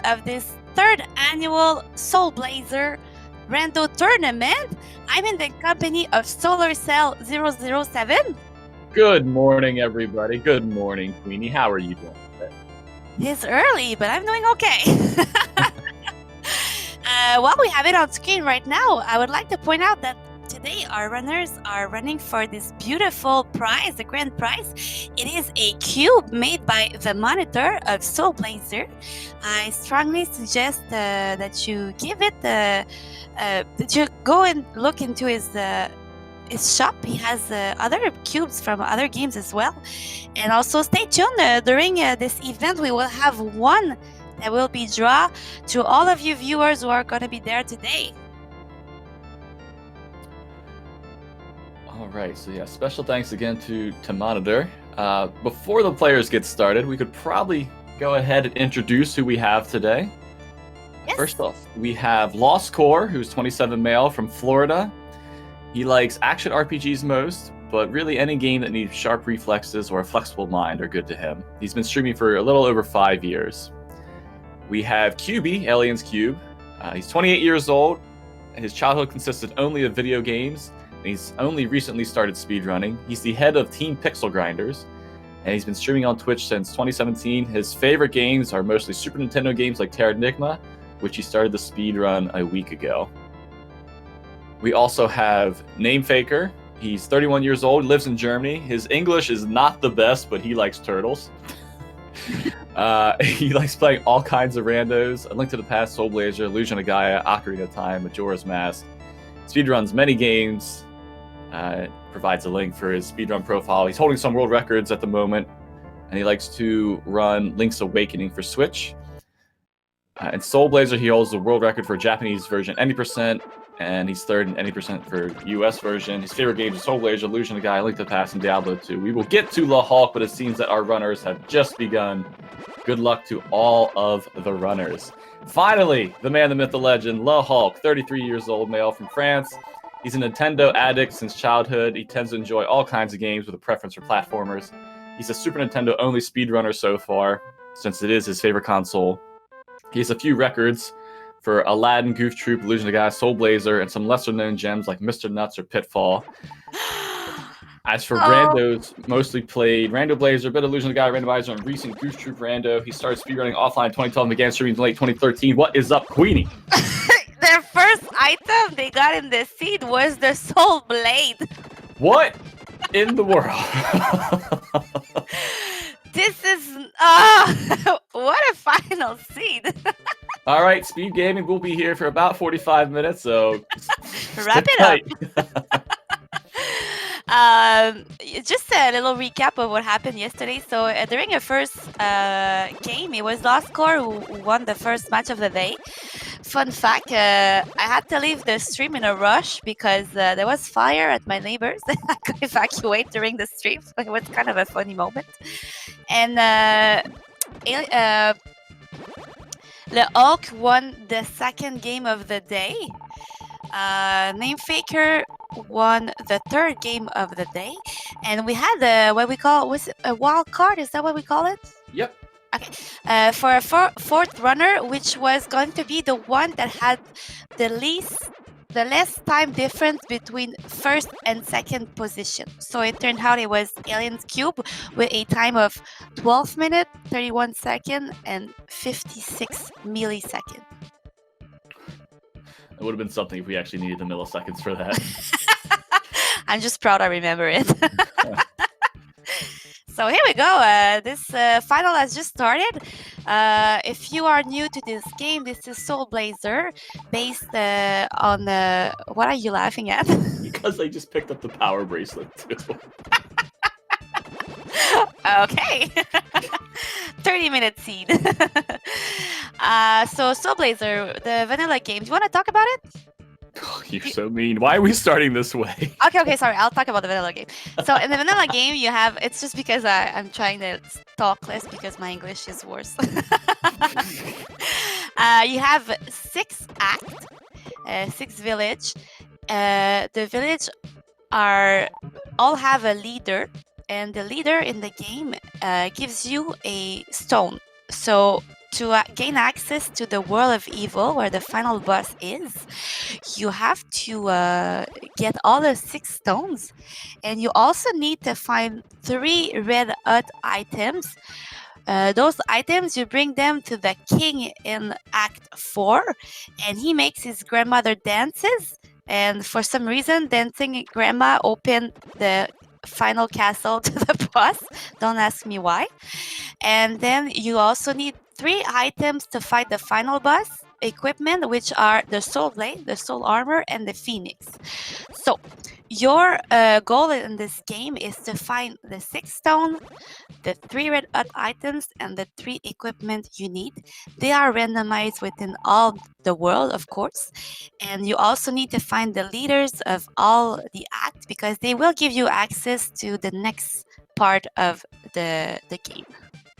of this third annual Soul Blazer Rando tournament. I'm in the company of Solar Cell 007. Good morning, everybody. Good morning, Queenie. How are you doing today? It's early, but I'm doing okay. While we have it on screen right now, I would like to point out that today our runners are running for this beautiful prize, the grand prize. It is a cube made by the monitor of Soul Blazer. I strongly suggest that you give it that you go and look into his shop. He has other cubes from other games as well. And also stay tuned during this event. We will have one that will be drawn to all of you viewers who are going to be there today. All right, so yeah, special thanks again to Monitor. Before the players get started, we could probably go ahead and introduce who we have today. Yes. First off, we have Lost Core, who's 27 male from Florida. He likes action RPGs most, but really any game that needs sharp reflexes or a flexible mind are good to him. He's been streaming for a little over 5 years. We have QB, Aliens Cube. He's 28 years old. His childhood consisted only of video games, and he's only recently started speedrunning. He's the head of Team Pixel Grinders, and he's been streaming on Twitch since 2017. His favorite games are mostly Super Nintendo games like Terranigma, which he started the speedrun a week ago. We also have Namefaker. He's 31 years old, lives in Germany. His English is not the best, but he likes turtles. He likes playing all kinds of randos: A Link to the Past, Soul Blazer, Illusion of Gaia, Ocarina of Time, Majora's Mask. Speedruns many games. Provides a link for his speedrun profile. He's holding some world records at the moment, and he likes to run Link's Awakening for Switch. In Soul Blazer, he holds the world record for Japanese version any%, and he's third in any% for US version. His favorite games are Soul Blazer, Illusion of Gaia, Link to the Past, and Diablo 2. We will get to La Hulk, but it seems that our runners have just begun. Good luck to all of the runners. Finally, the man, the myth, the legend, La Hulk, 33 years old, male from France. He's a Nintendo addict since childhood. He tends to enjoy all kinds of games with a preference for platformers. He's a Super Nintendo only speedrunner so far, since it is his favorite console. He has a few records for Aladdin, Goof Troop, Illusion of Gaia, Soul Blazer, and some lesser-known gems like Mr. Nuts or Pitfall. As for randos, mostly played Rando Blazer, bit Illusion of Gaia, Randomizer, and recent Goof Troop Rando. He started speedrunning offline in 2012 and began streaming in late 2013. What is up, Queenie? Their first item they got in the seed was the Soul Blade. What in the world? This is what a final seed. All right, SpeedGaming will be here for about 45 minutes, so wrap it up. Just a little recap of what happened yesterday. So during the first game, it was Lost Core who won the first match of the day. Fun fact, I had to leave the stream in a rush because there was fire at my neighbors. I could evacuate during the stream, so it was kind of a funny moment. And the Hulk won the second game of the day. Namefaker won the third game of the day, and we had what we call a wild card. Is that what we call it? Yep. Okay. For a fourth runner, which was going to be the one that had the less time difference between first and second position. So it turned out it was Aliens Cube with a time of 12 minutes, 31 seconds, and 56 milliseconds. It would have been something if we actually needed the milliseconds for that. I'm just proud I remember it. So here we go. This final has just started. If you are new to this game, this is Soul Blazer, based on... what are you laughing at? Because I just picked up the power bracelet, too. Okay. 30-minute seed. So Soul Blazer, the vanilla game. Do you want to talk about it? Oh, you're so mean. Why are we starting this way? Okay, sorry. I'll talk about the vanilla game. So in the vanilla game, you have... It's just because I'm trying to talk less because my English is worse. You have 6 acts, 6 village. The village all have a leader, and the leader in the game gives you a stone. So to gain access to the world of evil, where the final boss is, you have to get all the 6 stones, and you also need to find 3 red hot items. Those items, you bring them to the king in Act 4, and he makes his grandmother dances. And for some reason, dancing grandma opened the final castle to the boss. Don't ask me why. And then you also need 3 items to fight the final boss equipment, which are the soul blade, the soul armor, and the phoenix. So your goal in this game is to find the 6 stone, the 3 red hot items, and the 3 equipment you need. They are randomized within all the world, of course. And you also need to find the leaders of all the act, because they will give you access to the next part of the game.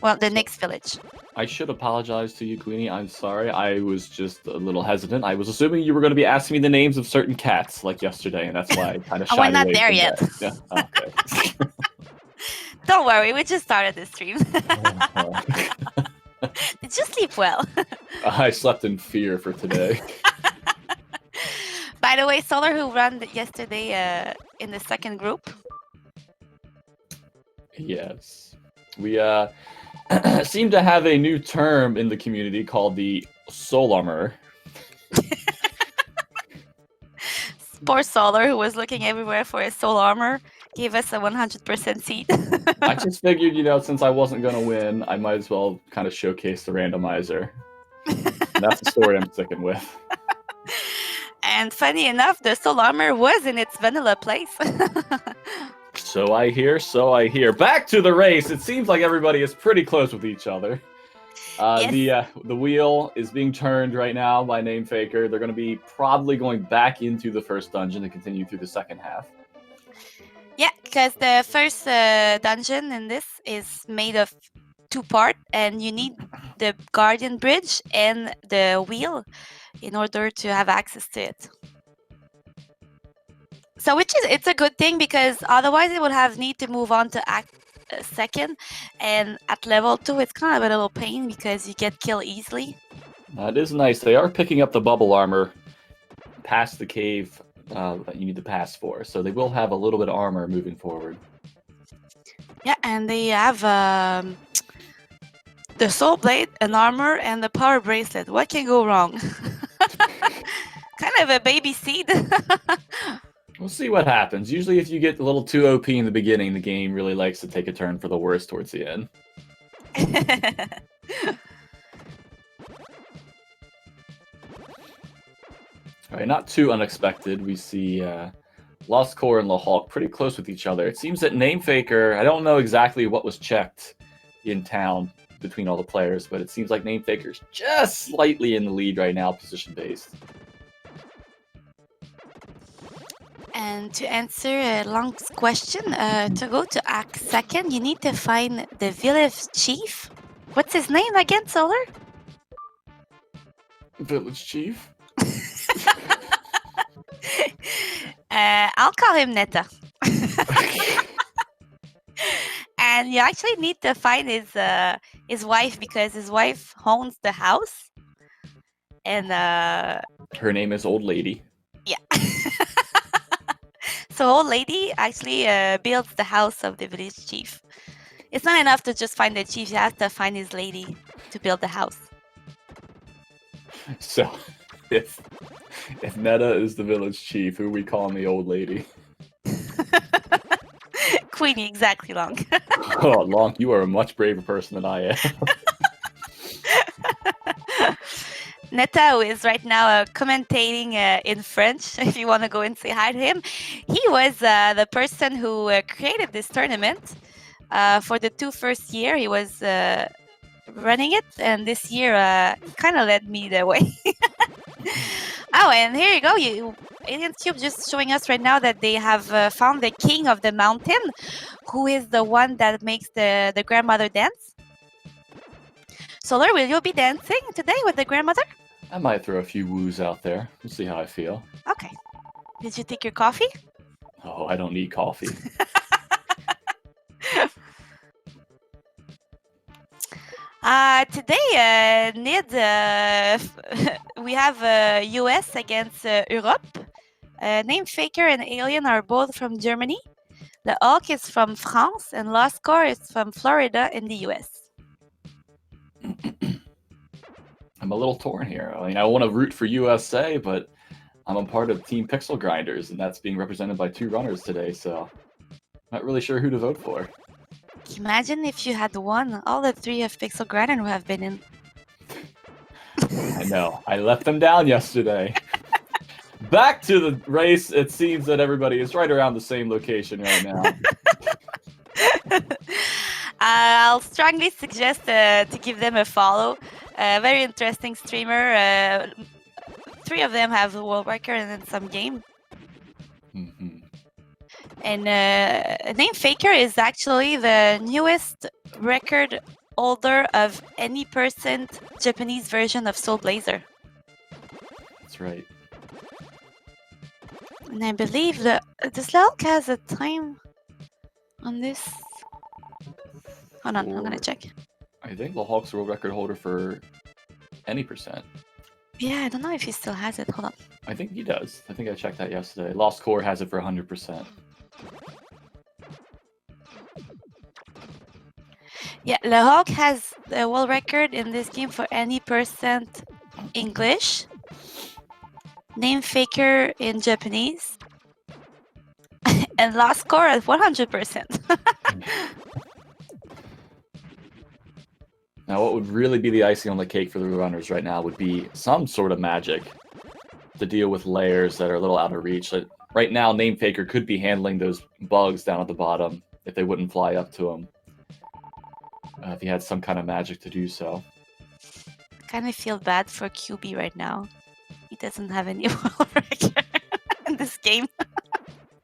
Well, the next village. I should apologize to you, Queenie. I'm sorry. I was just a little hesitant. I was assuming you were going to be asking me the names of certain cats like yesterday, and that's why I kind of shied Oh, we're not away there from yet. that. Yeah. Okay. Don't worry, we just started the stream. Did you sleep well? I slept in fear for today. By the way, Solar, who ran yesterday in the second group. Yes. We seem to have a new term in the community called the soul armor. Poor Solar, who was looking everywhere for his soul armor, gave us a 100% seed. I just figured, since I wasn't going to win, I might as well kind of showcase the randomizer. And that's the story I'm sticking with. And funny enough, the soul armor was in its vanilla place. So I hear. Back to the race. It seems like everybody is pretty close with each other. Yes. The wheel is being turned right now by Name Faker. They're going to be probably going back into the first dungeon to continue through the second half. Yeah, because the first dungeon in this is made of 2 parts, and you need the Guardian Bridge and the wheel in order to have access to it. So it's a good thing, because otherwise it would have need to move on to Act 2, and at level 2 it's kind of a little pain because you get killed easily. It is nice. They are picking up the bubble armor past the cave that you need to pass for, so they will have a little bit of armor moving forward. Yeah, and they have the soul blade, an armor, and the power bracelet. What can go wrong? Kind of a baby seed. We'll see what happens. Usually if you get a little too OP in the beginning, the game really likes to take a turn for the worse towards the end. Alright, not too unexpected. We see Lost Core and Lahawk pretty close with each other. It seems that Name Faker, I don't know exactly what was checked in town between all the players, but it seems like Name Faker's just slightly in the lead right now, position-based. And to answer Long's question, to go to Act 2, you need to find the village chief. What's his name again, Solar? Village chief? I'll call him Netta. And you actually need to find his wife, because his wife owns the house. And her name is Old Lady. Yeah. So old lady actually builds the house of the village chief. It's not enough to just find the chief, you have to find his lady to build the house. So, if Netta is the village chief, who are we calling the old lady? Queenie, exactly, Long. Oh, Long, you are a much braver person than I am. Netta is right now commentating in French, if you want to go and say hi to him. He was the person who created this tournament. For the 2 first year, he was running it, and this year kind of led me the way. Oh, and here you go. Alien Cube just showing us right now that they have found the king of the mountain, who is the one that makes the grandmother dance. Solar, will you be dancing today with the grandmother? I might throw a few woos out there. We'll see how I feel. Okay. Did you take your coffee? Oh, I don't need coffee. Today, Nid, we have US against Europe. Name Faker and Alien are both from Germany. The Hulk is from France, and Lost Score is from Florida in the US. I'm a little torn here. I mean, I want to root for USA, but I'm a part of Team Pixel Grinders, and that's being represented by 2 runners today, so not really sure who to vote for. Imagine if you had won. All the 3 of Pixel Grinder would have been in. I know. I let them down yesterday. Back to the race. It seems that everybody is right around the same location right now. I'll strongly suggest to give them a follow. Very interesting streamer. 3 of them have a world record in some game. Mm-hmm. And Name Faker is actually the newest record holder of any percent Japanese version of Soul Blazer. That's right. And I believe that this Hulk has a time on this. Hold on, I'm gonna check. I think the Hulk's world record holder for any percent. Yeah, I don't know if he still has it. Hold on. I think he does. I think I checked that yesterday. Lost Core has it for 100%. Yeah, the Hulk has the world record in this game for any percent English. Name Faker in Japanese. And Lost Score at 100%. Now, what would really be the icing on the cake for the runners right now would be some sort of magic to deal with layers that are a little out of reach. Like, right now, Name Faker could be handling those bugs down at the bottom if they wouldn't fly up to him. If he had some kind of magic to do so. Kind of feel bad for QB right now. He doesn't have any world record in this game.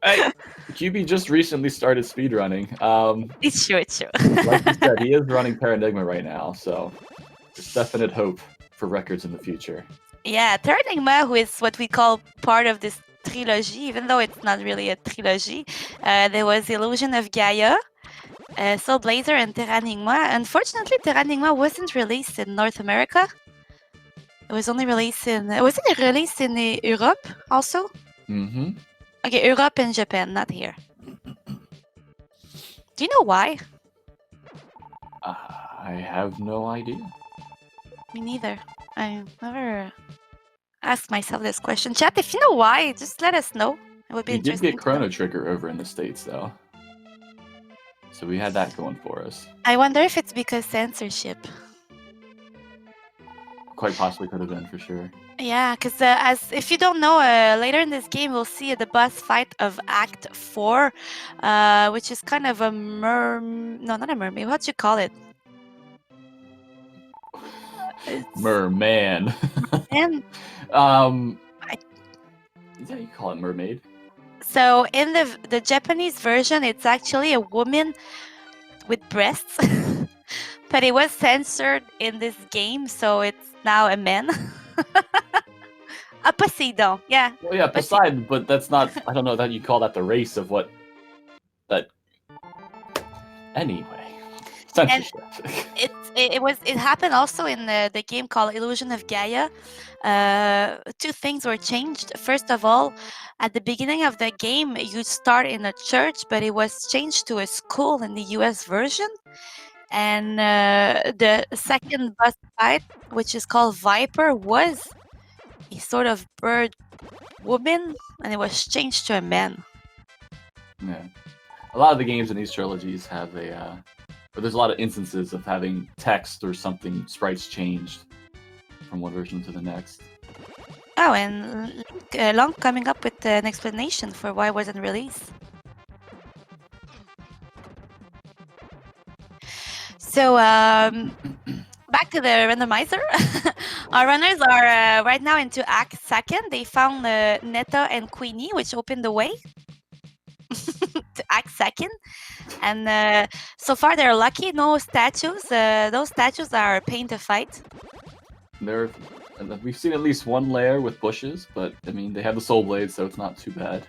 Hey, QB just recently started speedrunning. It's true, it's true. Like you said, he is running Paradigma right now, so there's definite hope for records in the future. Yeah, Paradigma, who is what we call part of this trilogy, even though it's not really a trilogy. There was Illusion of Gaia, Soul Blazer, and Terranigma. Unfortunately, Terranigma wasn't released in North America. It was only released in... Was it released in Europe also? Mm-hmm. Okay, Europe and Japan, not here. Do you know why? I have no idea. Me neither. I never asked myself this question. Chat, if you know why, just let us know. It would be We did interesting. get Chrono Trigger over in the States, though. So we had that going for us. I wonder if it's because censorship. Quite possibly could have been, for sure. Yeah, because as if you don't know, later in this game we'll see the boss fight of Act 4, which is kind of a No, not a mermaid. What do you call it? Merman. And Yeah, you call it mermaid. so in the Japanese version, it's actually a woman with breasts, but it was censored in this game, so it's now a man. A Poseidon, yeah. Well, yeah, Poseidon, but that's not. I don't know that you call that the race of what. That. Anyway, censorship. It happened also in the game called Illusion of Gaia. 2 things were changed. First of all, at the beginning of the game, you start in a church, but it was changed to a school in the US version. And the second boss fight, which is called Viper, was a sort of bird woman, and it was changed to a man. Yeah, a lot of the games in these trilogies have but there's a lot of instances of having text or something, sprites changed from one version to the next. Oh, and Long coming up with an explanation for why it wasn't released. So, back to the randomizer. Our runners are right now into Act 2nd. They found Netta and Queenie, which opened the way to Act 2nd. And so far they're lucky. No statues. Those statues are pain to fight. We've seen at least one layer with bushes, but I mean they have the soul blade, so it's not too bad.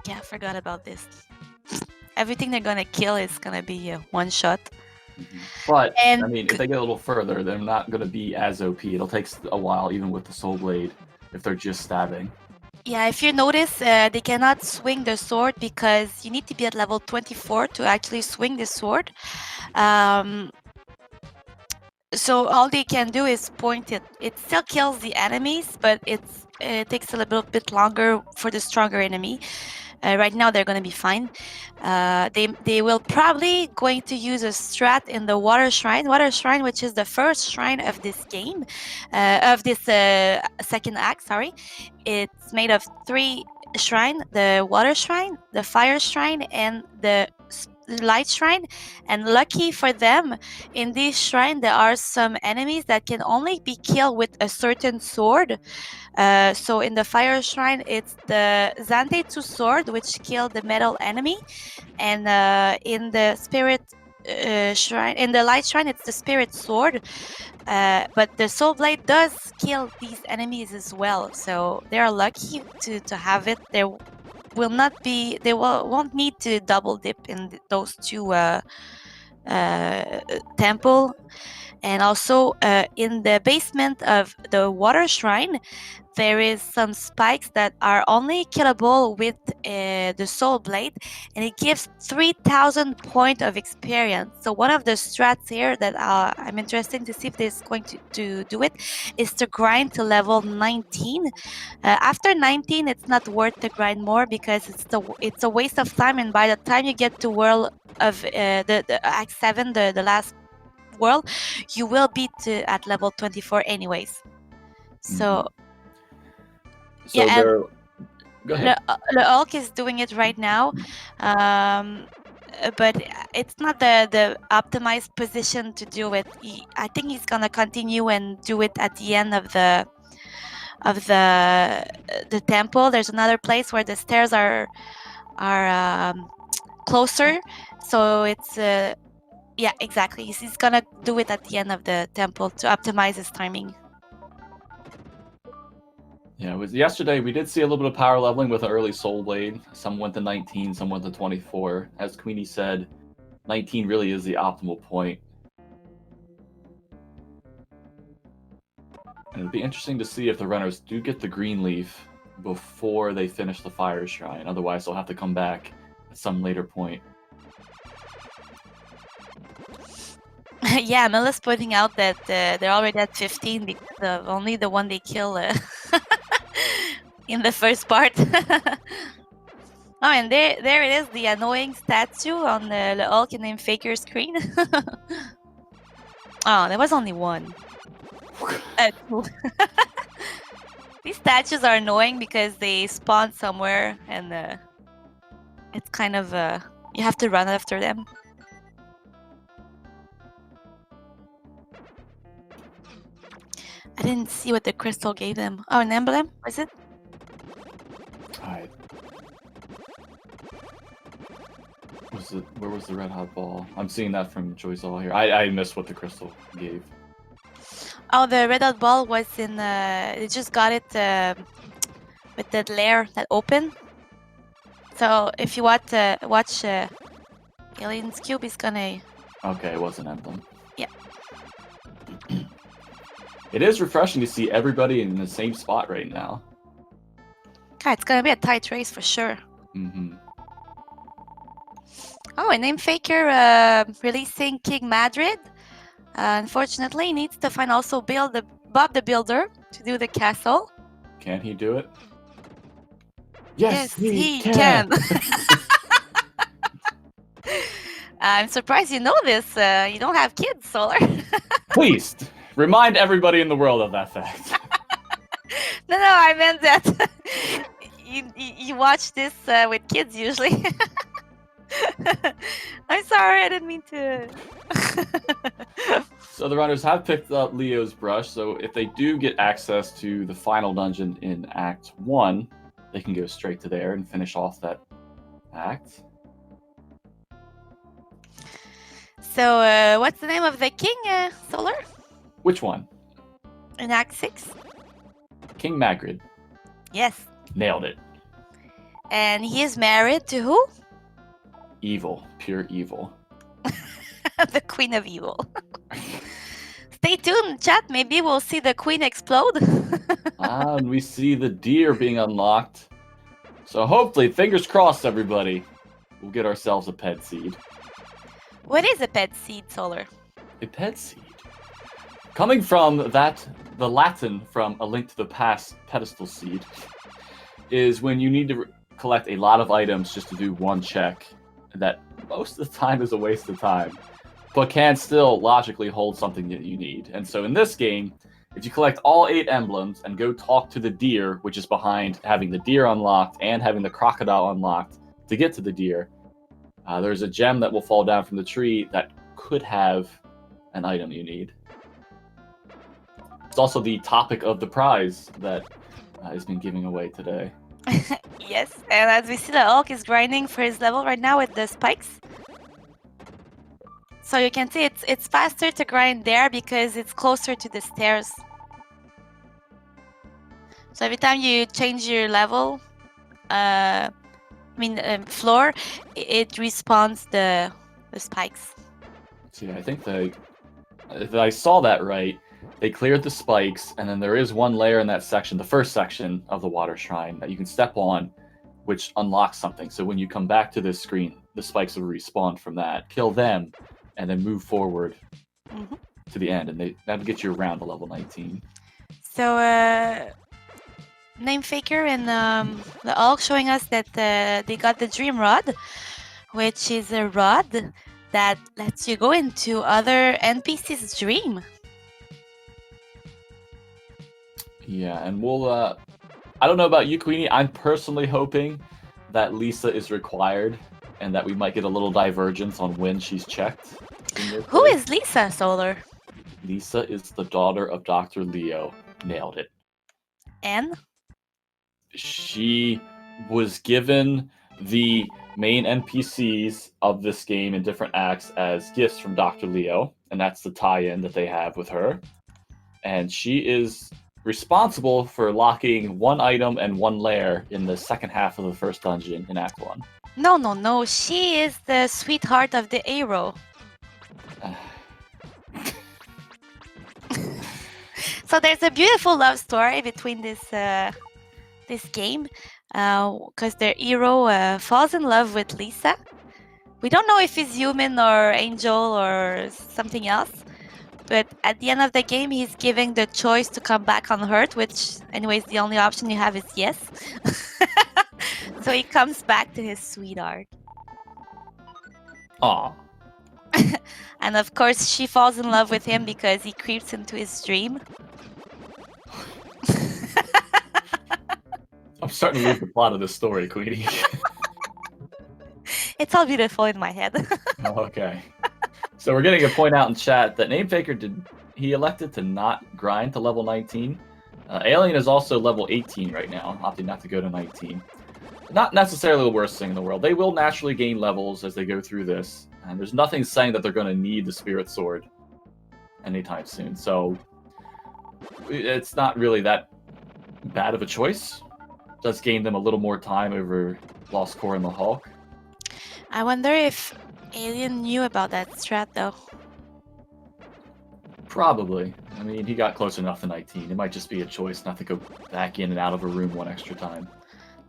Yeah, I forgot about this. Everything they're gonna kill is gonna be one shot. But And I mean, if they get a little further, they're not going to be as OP. It'll take a while, even with the Soul Blade, if they're just stabbing. yeah, if you notice, they cannot swing the sword because you need to be at level 24 to actually swing the sword. So all they can do is point it. It still kills the enemies, but it takes a little bit longer for the stronger enemy. Right now they're going to be fine. They will probably going to use a strat in the water shrine, which is the first shrine of this game, of this second act. Sorry, it's made of 3 shrine: the water shrine, the fire shrine, and the light shrine. And lucky for them, in this shrine there are some enemies that can only be killed with a certain sword. So in the fire shrine, it's the Zantetsu sword, which killed the metal enemy, and in the spirit shrine, in the light shrine, it's the spirit sword. But the soul blade does kill these enemies as well, so they are lucky to have it. They won't need to double dip in those 2 temple. And also in the basement of the water shrine, there is some spikes that are only killable with the soul blade, and it gives 3000 point of experience. So one of the strats here that I'm interested to see if this is going to do it is to grind to level 19. After 19, it's not worth to grind more because it's a waste of time, and by the time you get to world of the act 7, the last world, you will be at level 24 anyways. So So yeah, and they're. Go ahead. the Ulk is doing it right now, but it's not the optimized position to do it. I think he's gonna continue and do it at the end of the temple. There's another place where the stairs are closer, so it's yeah, exactly. He's gonna do it at the end of the temple to optimize his timing. Yeah, it was yesterday. We did see a little bit of power leveling with an early Soul Blade. Some went to 19, some went to 24. As Queenie said, 19 really is the optimal point. And it'd be interesting to see if the runners do get the green leaf before they finish the fire shrine. Otherwise, they'll have to come back at some later point. Yeah, Melis's pointing out that they're already at 15 because of only the one they kill in the first part. Oh, and there it is, the annoying statue on the Hulk name Faker screen. Oh, there was only one. Two. These statues are annoying because they spawn somewhere, and it's kind of you have to run after them. I didn't see what the crystal gave them. Oh, an emblem, was it? Where was the red hot ball? I'm seeing that from Joyce all here. I missed what the crystal gave. Oh, the red hot ball was in. They just got it with that layer that open. So if you watch Alien's Cube, is gonna. Okay, it was an emblem. Yeah. It is refreshing to see everybody in the same spot right now. God, it's gonna be a tight race for sure. Mm-hmm. Oh, and Name Faker releasing King Madrid. Unfortunately, he needs to find also Bob the Builder to do the castle. Can he do it? Yes, he can. I'm surprised you know this. You don't have kids, Solar. Please remind everybody in the world of that fact. No, I meant that you watch this with kids usually. I'm sorry, I didn't mean to. So the runners have picked up Leo's brush, so if they do get access to the final dungeon in Act 1, they can go straight to there and finish off that act. So, what's the name of the king, Solar? Which one? In Act 6? King Magrid. Yes. Nailed it. And he is married to who? Evil. Pure evil. The Queen of Evil. Stay tuned, chat. Maybe we'll see the Queen explode. And we see the deer being unlocked. So hopefully, fingers crossed, everybody, we'll get ourselves a pet seed. What is a pet seed, Solar? A pet seed. Coming from the Latin from A Link to the Past pedestal seed, is when you need to collect a lot of items just to do one check that most of the time is a waste of time, but can still logically hold something that you need. And so in this game, if you collect all 8 emblems and go talk to the deer, which is behind having the deer unlocked and having the crocodile unlocked to get to the deer, there's a gem that will fall down from the tree that could have an item you need. It's also the topic of the prize that is being given away today. Yes, and as we see, the Hulk is grinding for his level right now with the spikes. So you can see it's faster to grind there because it's closer to the stairs. So every time you change your level, floor, it respawns the spikes. See, I think if I saw that right, they cleared the spikes, and then there is one layer in that section, the first section of the water shrine, that you can step on, which unlocks something. So when you come back to this screen, the spikes will respawn from that. Kill them, and then move forward to the end, and that'll get you around to level 19. So, Name Faker and the Hulk showing us that they got the Dream Rod, which is a rod that lets you go into other NPC's dream. Yeah, and we'll, I don't know about you, Queenie, I'm personally hoping that Lisa is required and that we might get a little divergence on when she's checked. Who is Lisa, Solar? Lisa is the daughter of Dr. Leo. Nailed it. And? She was given the main NPCs of this game in different acts as gifts from Dr. Leo, and that's the tie-in that they have with her. And she is responsible for locking one item and one lair in the second half of the first dungeon in Act 1. No. She is the sweetheart of the arrow. So there's a beautiful love story between this game, because their hero falls in love with Lisa. We don't know if he's human or angel or something else, but at the end of the game, he's giving the choice to come back on Earth, which, anyways, the only option you have is yes. So he comes back to his sweetheart. Aw. And of course, she falls in love with him because he creeps into his dream. I'm starting to lose the plot of this story, Queenie. It's all beautiful in my head. Okay. So we're getting a point out in chat that Namefaker he elected to not grind to level 19. Alien is also level 18 right now, opting not to go to 19. Not necessarily the worst thing in the world. They will naturally gain levels as they go through this, and there's nothing saying that they're going to need the Spirit Sword anytime soon. So it's not really that bad of a choice. It does gain them a little more time over Lost Core and the Hulk. I wonder if Alien knew about that strat, though. Probably. I mean, he got close enough to 19. It might just be a choice not to go back in and out of a room one extra time.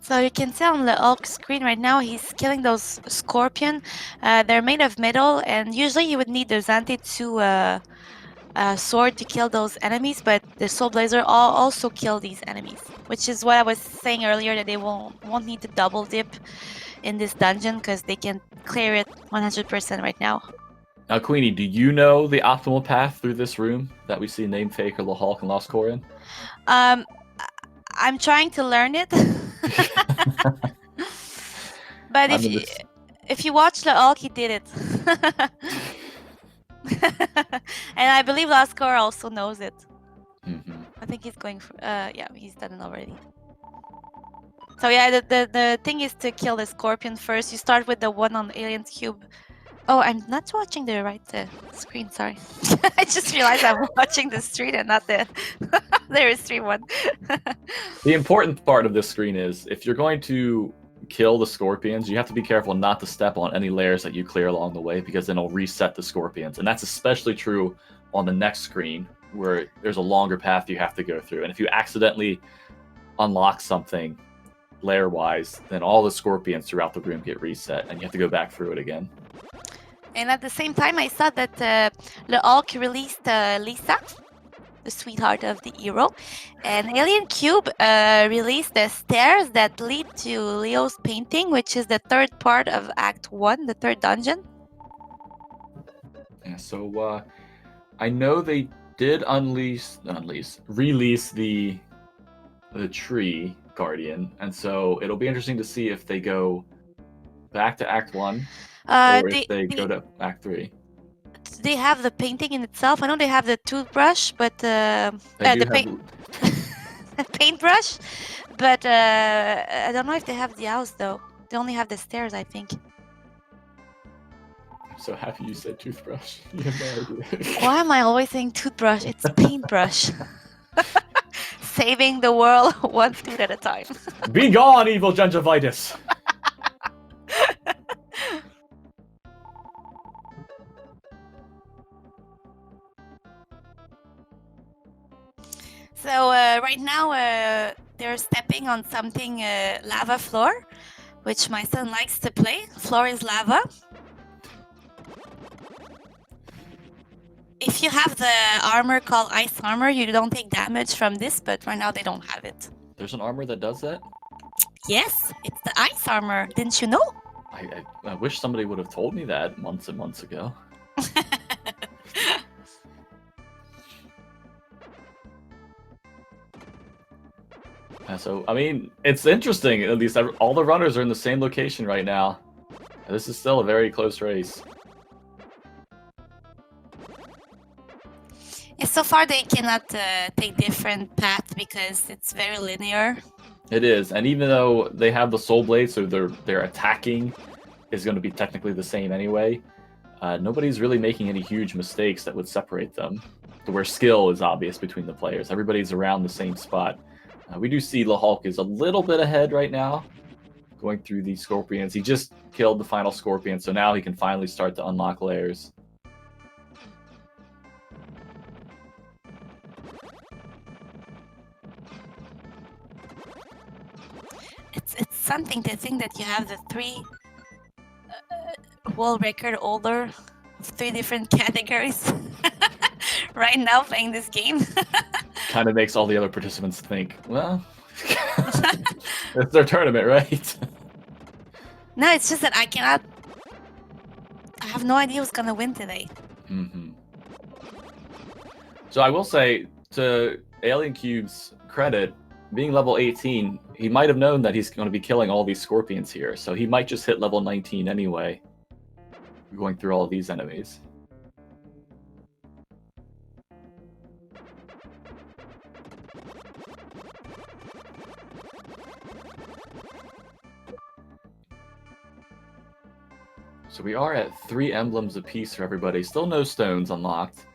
So you can see on the Hulk screen right now, he's killing those scorpion. They're made of metal, and usually you would need the Zante 2 sword to kill those enemies, but the Soul Blazer also kill these enemies, which is what I was saying earlier, that they won't need to double dip in this dungeon because they can clear it 100% right now. Now, Queenie, do you know the optimal path through this room that we see Namefaker, the Hulk, and Lost Core in? I'm trying to learn it. But if you watch the Hulk, he did it. And I believe Lost Core also knows it. I think he's going for... yeah, he's done it already. So yeah, the thing is to kill the scorpion first. You start with the one on Alien's Cube. Oh, I'm not watching the right screen, sorry. I just realized I'm watching the stream and not the there is stream one. The important part of this screen is if you're going to kill the scorpions, you have to be careful not to step on any layers that you clear along the way, because then it'll reset the scorpions. And that's especially true on the next screen, where there's a longer path you have to go through. And if you accidentally unlock something layer-wise, then all the scorpions throughout the room get reset, and you have to go back through it again. And at the same time, I saw that Le Hulk released Lisa, the sweetheart of the hero, and Alien Cube released the stairs that lead to Leo's painting, which is the third part of Act 1, the third dungeon. Yeah, so I know they did release the tree guardian, and so it'll be interesting to see if they go back to Act 1 or if they go to Act 3. They have the painting in itself. I know they have the toothbrush, but the paintbrush, but I don't know if they have the house though. They only have the stairs, I think. I'm so happy you said toothbrush. You have no idea. Why am I always saying toothbrush? It's paintbrush. Saving the world one tooth at a time. Be gone, evil gingivitis! So right now they're stepping on something lava floor, which my son likes to play. Floor is lava. If you have the armor called ice armor, you don't take damage from this, but right now they don't have it. There's an armor that does that? Yes, it's the ice armor. Didn't you know? I wish somebody would have told me that months and months ago. So, I mean, it's interesting. At least all the runners are in the same location right now. This is still a very close race. Yeah, so far they cannot take different paths because it's very linear. It is, and even though they have the soul blade, so their attacking is going to be technically the same anyway, nobody's really making any huge mistakes that would separate them, to where skill is obvious between the players. Everybody's around the same spot. We do see Le Hulk is a little bit ahead right now, going through these scorpions. He just killed the final scorpion, so now he can finally start to unlock layers. It's something to think that you have the three world record holder of 3 different categories right now playing this game. Kind of makes all the other participants think, well, it's their tournament, right? No, it's just that I have no idea who's gonna win today. Mm-hmm. So I will say, to Alien Cube's credit, being level 18, he might have known that he's going to be killing all these scorpions here, so he might just hit level 19 anyway, going through all of these enemies. So we are at 3 emblems apiece for everybody. Still no stones unlocked.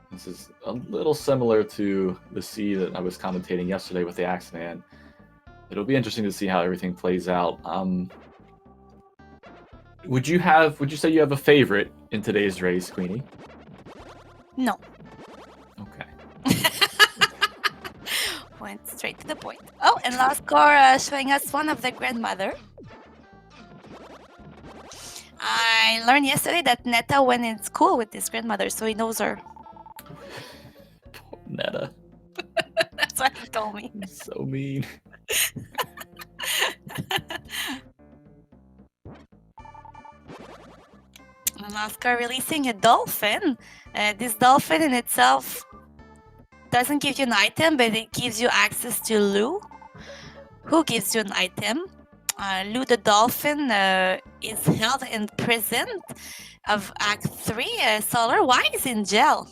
This is a little similar to the sea that I was commentating yesterday with the Axeman. It'll be interesting to see how everything plays out. Would you say you have a favorite in today's race, Queenie? No. Okay. Went straight to the point. Oh, and last score showing us one of the grandmother. I learned yesterday that Netta went in school with his grandmother, so he knows her. Poor Netta. That's what he told me. So mean. Alaska releasing a dolphin. This dolphin in itself doesn't give you an item, but it gives you access to Lou, who gives you an item. Lou the dolphin is held in prison of Act 3. Solar, why is he in jail?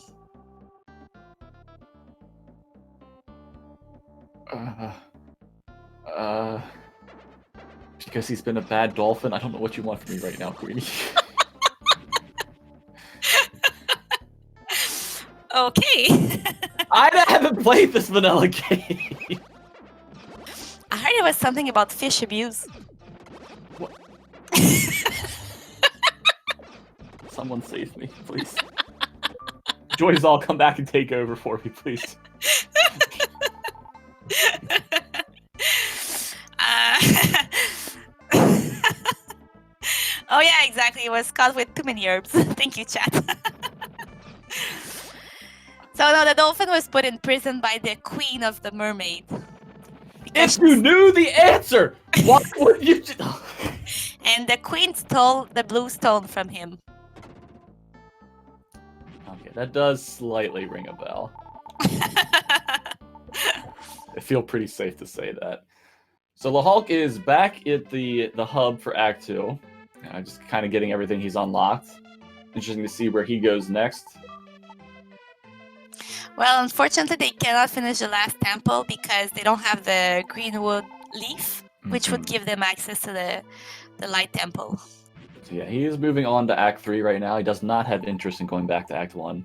Because he's been a bad dolphin. I don't know what you want from me right now, Queenie. Okay. I haven't played this vanilla game. I heard it was something about fish abuse. What? Someone save me, please. Joy's all come back and take over for me, please. Oh yeah, exactly. It was caught with too many herbs. Thank you, chat. So no, the dolphin was put in prison by the queen of the mermaid. If you knew the answer, why would you? And the queen stole the blue stone from him. Okay, that does slightly ring a bell. I feel pretty safe to say that. So the Hulk is back at the hub for Act 2. Just kind of getting everything he's unlocked. Interesting to see where he goes next. Well, unfortunately, they cannot finish the last temple because they don't have the greenwood leaf, which would give them access to the light temple. So yeah, he is moving on to Act 3 right now. He does not have interest in going back to Act 1.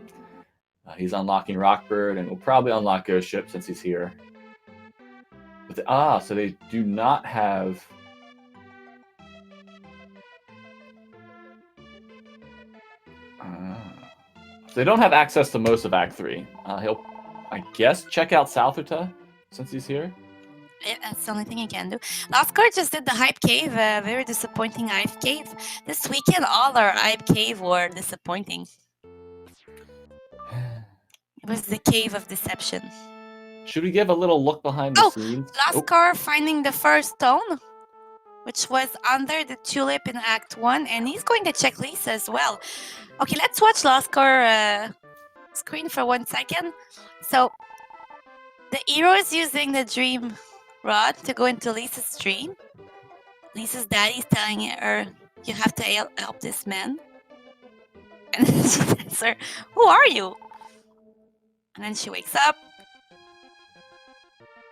He's unlocking Rockbird and will probably unlock Ghost Ship since he's here. But so they do not have... So they don't have access to most of Act 3. He'll, I guess, check out Southota since he's here. Yeah, that's the only thing he can do. Lascar just did the Hype Cave, a very disappointing Hype Cave. This weekend, all our Hype Cave were disappointing. It was the Cave of Deception. Should we give a little look behind the scenes? Lascar finding the first stone, which was under the tulip in Act 1, and he's going to check Lisa as well. Okay, let's watch Lascar screen for 1 second. So, the hero is using the dream rod to go into Lisa's dream. Lisa's daddy's telling her, you have to help this man. And then she says her, who are you? And then she wakes up.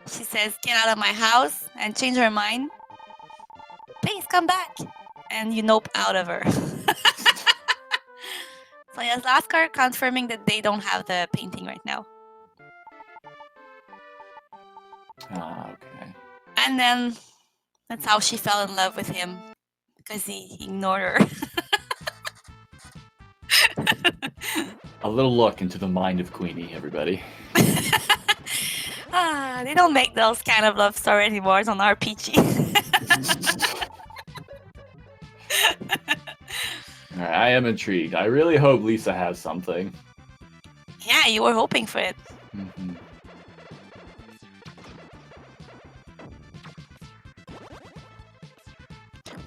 She says, get out of my house, and change her mind. Please come back. And you nope out of her. So yes, Lascar confirming that they don't have the painting right now. Okay. And then that's how she fell in love with him, because he ignored her. A little look into the mind of Queenie, everybody. They don't make those kind of love story anymore on RPG. All right, I am intrigued. I really hope Lisa has something. Yeah, you were hoping for it. Mm-hmm.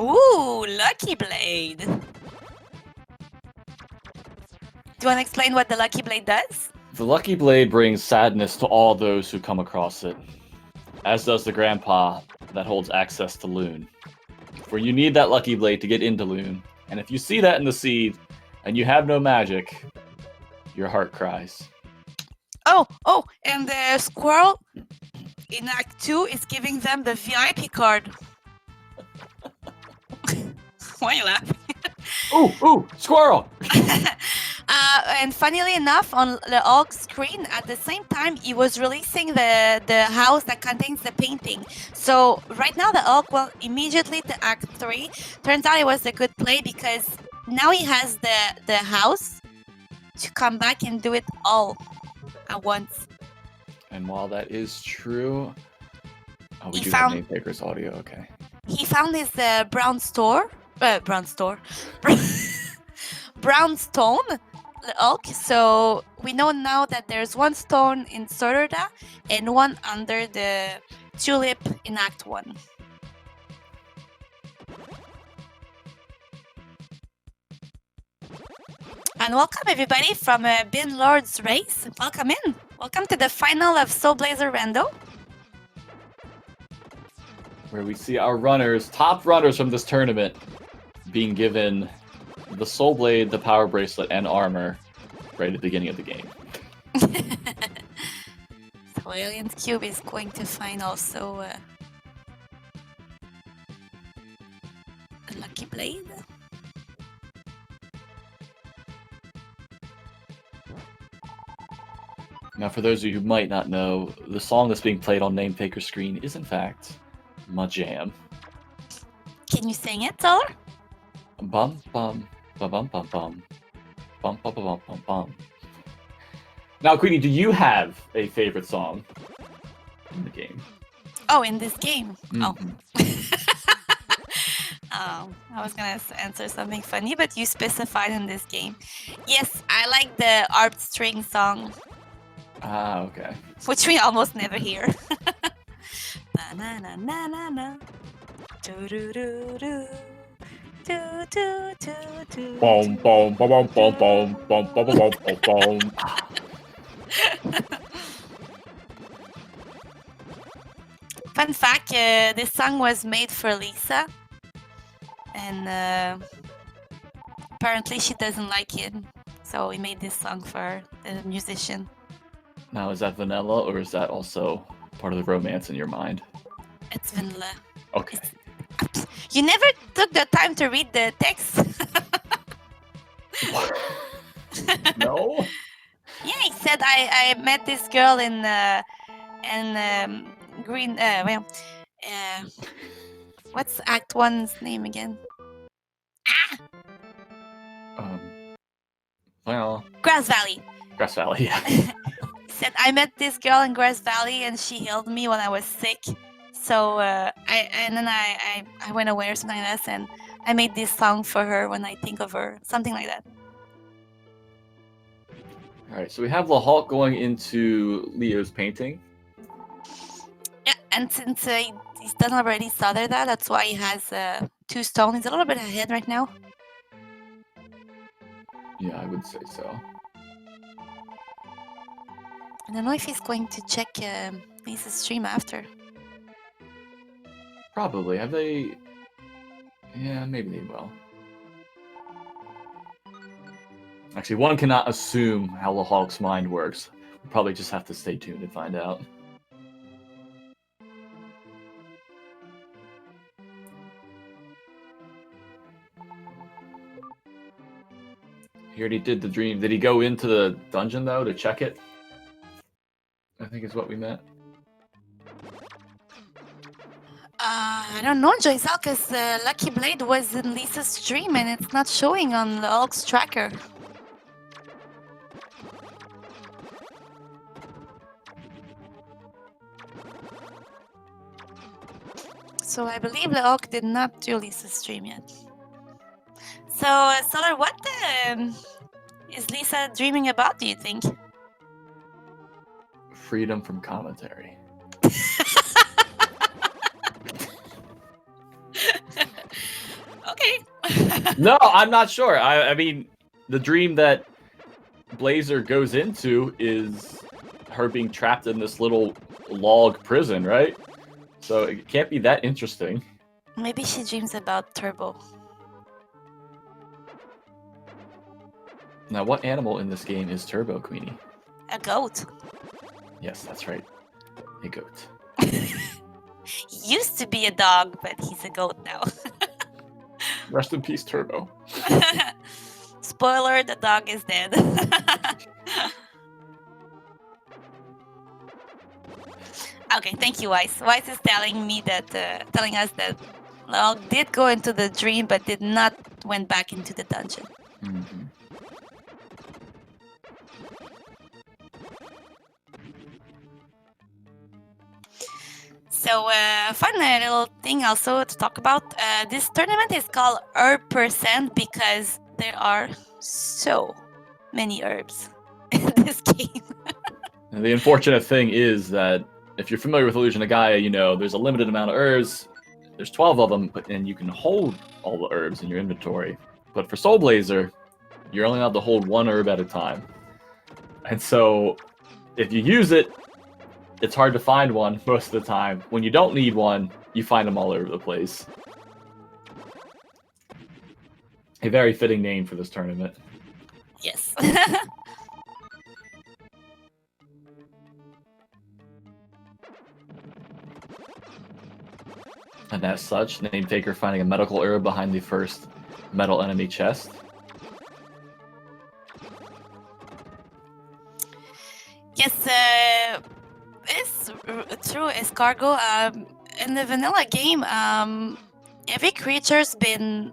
Ooh, Lucky Blade. Do you want to explain what the Lucky Blade does? The Lucky Blade brings sadness to all those who come across it, as does the grandpa that holds access to Loon. For you need that Lucky Blade to get into Loon, and if you see that in the seed, and you have no magic, your heart cries. Oh, and the squirrel in Act 2 is giving them the VIP card. Why are you laughing? Ooh, squirrel! And funnily enough, on the Hulk screen, at the same time, he was releasing the house that contains the painting. So right now, the Hulk will immediately to Act 3. Turns out it was a good play because now he has the house to come back and do it all at once. And while that is true... Oh, we He do found- have Name Taker's audio, okay. He found his brown stone, the Hulk. So we know now that there's one stone in Sororda and one under the tulip in Act 1. And welcome everybody from Bin Lord's Race. Welcome in. Welcome to the final of Soul Blazer Rando. Where we see our runners, top runners from this tournament, being given the Soul Blade, the Power Bracelet, and armor right at the beginning of the game. So Alien's Cube is going to find also a Lucky Blade. Now, for those of you who might not know, the song that's being played on Name Taker's screen is, in fact, my jam. Can you sing it, Solar? Bum bum bum bum bum bum bum bum bum bum bum. Now, Queenie, do you have a favorite song in the game? Oh, in this game. Mhm. I was gonna answer something funny, but you specified in this game. Yes, I like the harp string song, Ah, okay. which we almost never hear. Na na na na na na. Do do do do. Do do do do. Boom, boom, boom, boom, boom, boom, boom, boom, boom, boom, boom. Fun fact: this song was made for Lisa, and apparently she doesn't like it, so we made this song for the musician. Now, is that vanilla, or is that also part of the romance in your mind? It's vanilla. Okay. You never took the time to read the text. No? Yeah, he said I met this girl in Green. What's Act One's name again? Well, Grass Valley. Grass Valley, yeah. He said I met this girl in Grass Valley and she healed me when I was sick. So I went away or something like that, and I made this song for her when I think of her, something like that. All right, so we have the Hulk going into Leo's painting. Yeah, and since he's done already Southern that's why he has 2 stone. He's a little bit ahead right now. Yeah, I would say so. I don't know if he's going to check Lisa's stream after. Probably. Have they... Yeah, maybe they will. Actually, one cannot assume how the Hulk's mind works. We'll probably just have to stay tuned and find out. He already did the dream. Did he go into the dungeon, though, to check it? I think is what we meant. I don't know, Joyzel, because Lucky Blade was in Lisa's stream and it's not showing on the Hulk's tracker. So I believe the Hulk did not do Lisa's stream yet. So, Solar, what is Lisa dreaming about, do you think? Freedom from commentary. Okay. No, I'm not sure. I mean, the dream that Blazer goes into is her being trapped in this little log prison, right? So it can't be that interesting. Maybe she dreams about Turbo. Now, what animal in this game is Turbo, Queenie? A goat. Yes, that's right. A goat. He used to be a dog, but he's a goat now. Rest in peace, Turbo. Spoiler, the dog is dead. Okay, thank you, Weiss. Weiss is telling me that, telling us that Log did go into the dream, but did not went back into the dungeon. Mm-hmm. So, fun little thing also to talk about. This tournament is called Herb Percent because there are so many herbs in this game. And the unfortunate thing is that if you're familiar with Illusion of Gaia, you know there's a limited amount of herbs. There's 12 of them, and you can hold all the herbs in your inventory. But for Soul Blazer, you're only allowed to hold 1 herb at a time. And so, if you use it, it's hard to find one most of the time. When you don't need one, you find them all over the place. A very fitting name for this tournament. Yes. And as such, name taker finding a medical herb behind the first metal enemy chest. Yes, it's true, escargot. in the vanilla game, every creature's been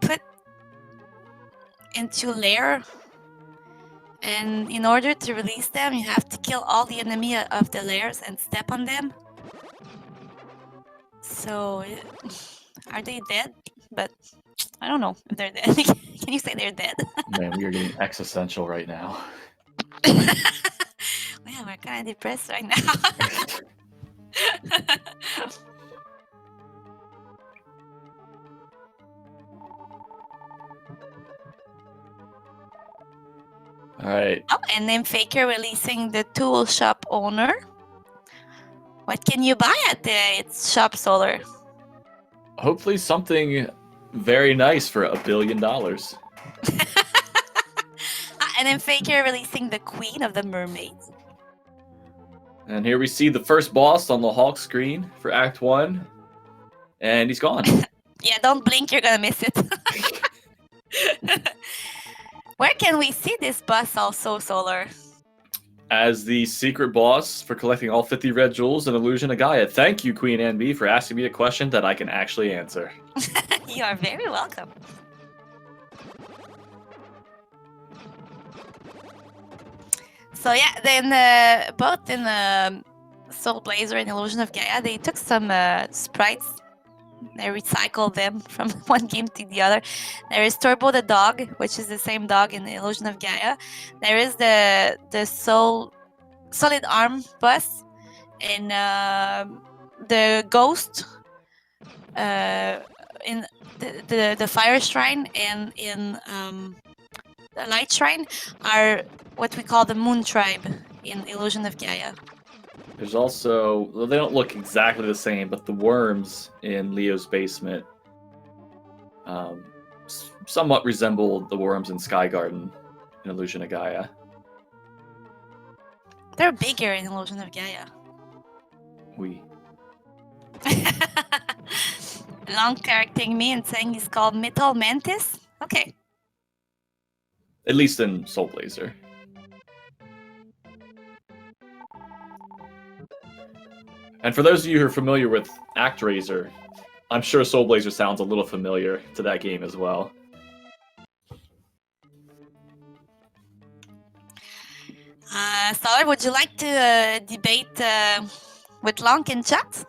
put into lair, and in order to release them, you have to kill all the enemy of the lairs and step on them. So, are they dead? But I don't know if they're dead. Can you say they're dead? Man, we are getting existential right now. Yeah, we're kind of depressed right now. All right. Oh, and then Faker releasing the tool shop owner. What can you buy at its shop, Solar? Hopefully something very nice for $1 billion. And then Faker releasing the Queen of the Mermaids. And here we see the first boss on the Hulk screen for Act 1. And he's gone. Yeah, don't blink, you're gonna miss it. Where can we see this boss also, Solar? As the secret boss for collecting all 50 red jewels in Illusion of Gaia. Thank you, Queen NB, for asking me a question that I can actually answer. You are very welcome. So yeah, then both in Soul Blazer and Illusion of Gaia, they took some sprites. They recycled them from one game to the other. There is Turbo the dog, which is the same dog in the Illusion of Gaia. There is the Solid Arm boss, and the Ghost in the Fire Shrine, and in the Light Shrine are what we call the Moon Tribe in Illusion of Gaia. There's also, well, they don't look exactly the same, but the worms in Leo's basement somewhat resemble the worms in Sky Garden in Illusion of Gaia. They're bigger in Illusion of Gaia. Long correcting me and saying he's called Metal Mantis? Okay. At least in Soul Blazer. And for those of you who are familiar with ActRaiser, I'm sure Soul Blazer sounds a little familiar to that game as well. Solar, would you like to debate with Long in chat?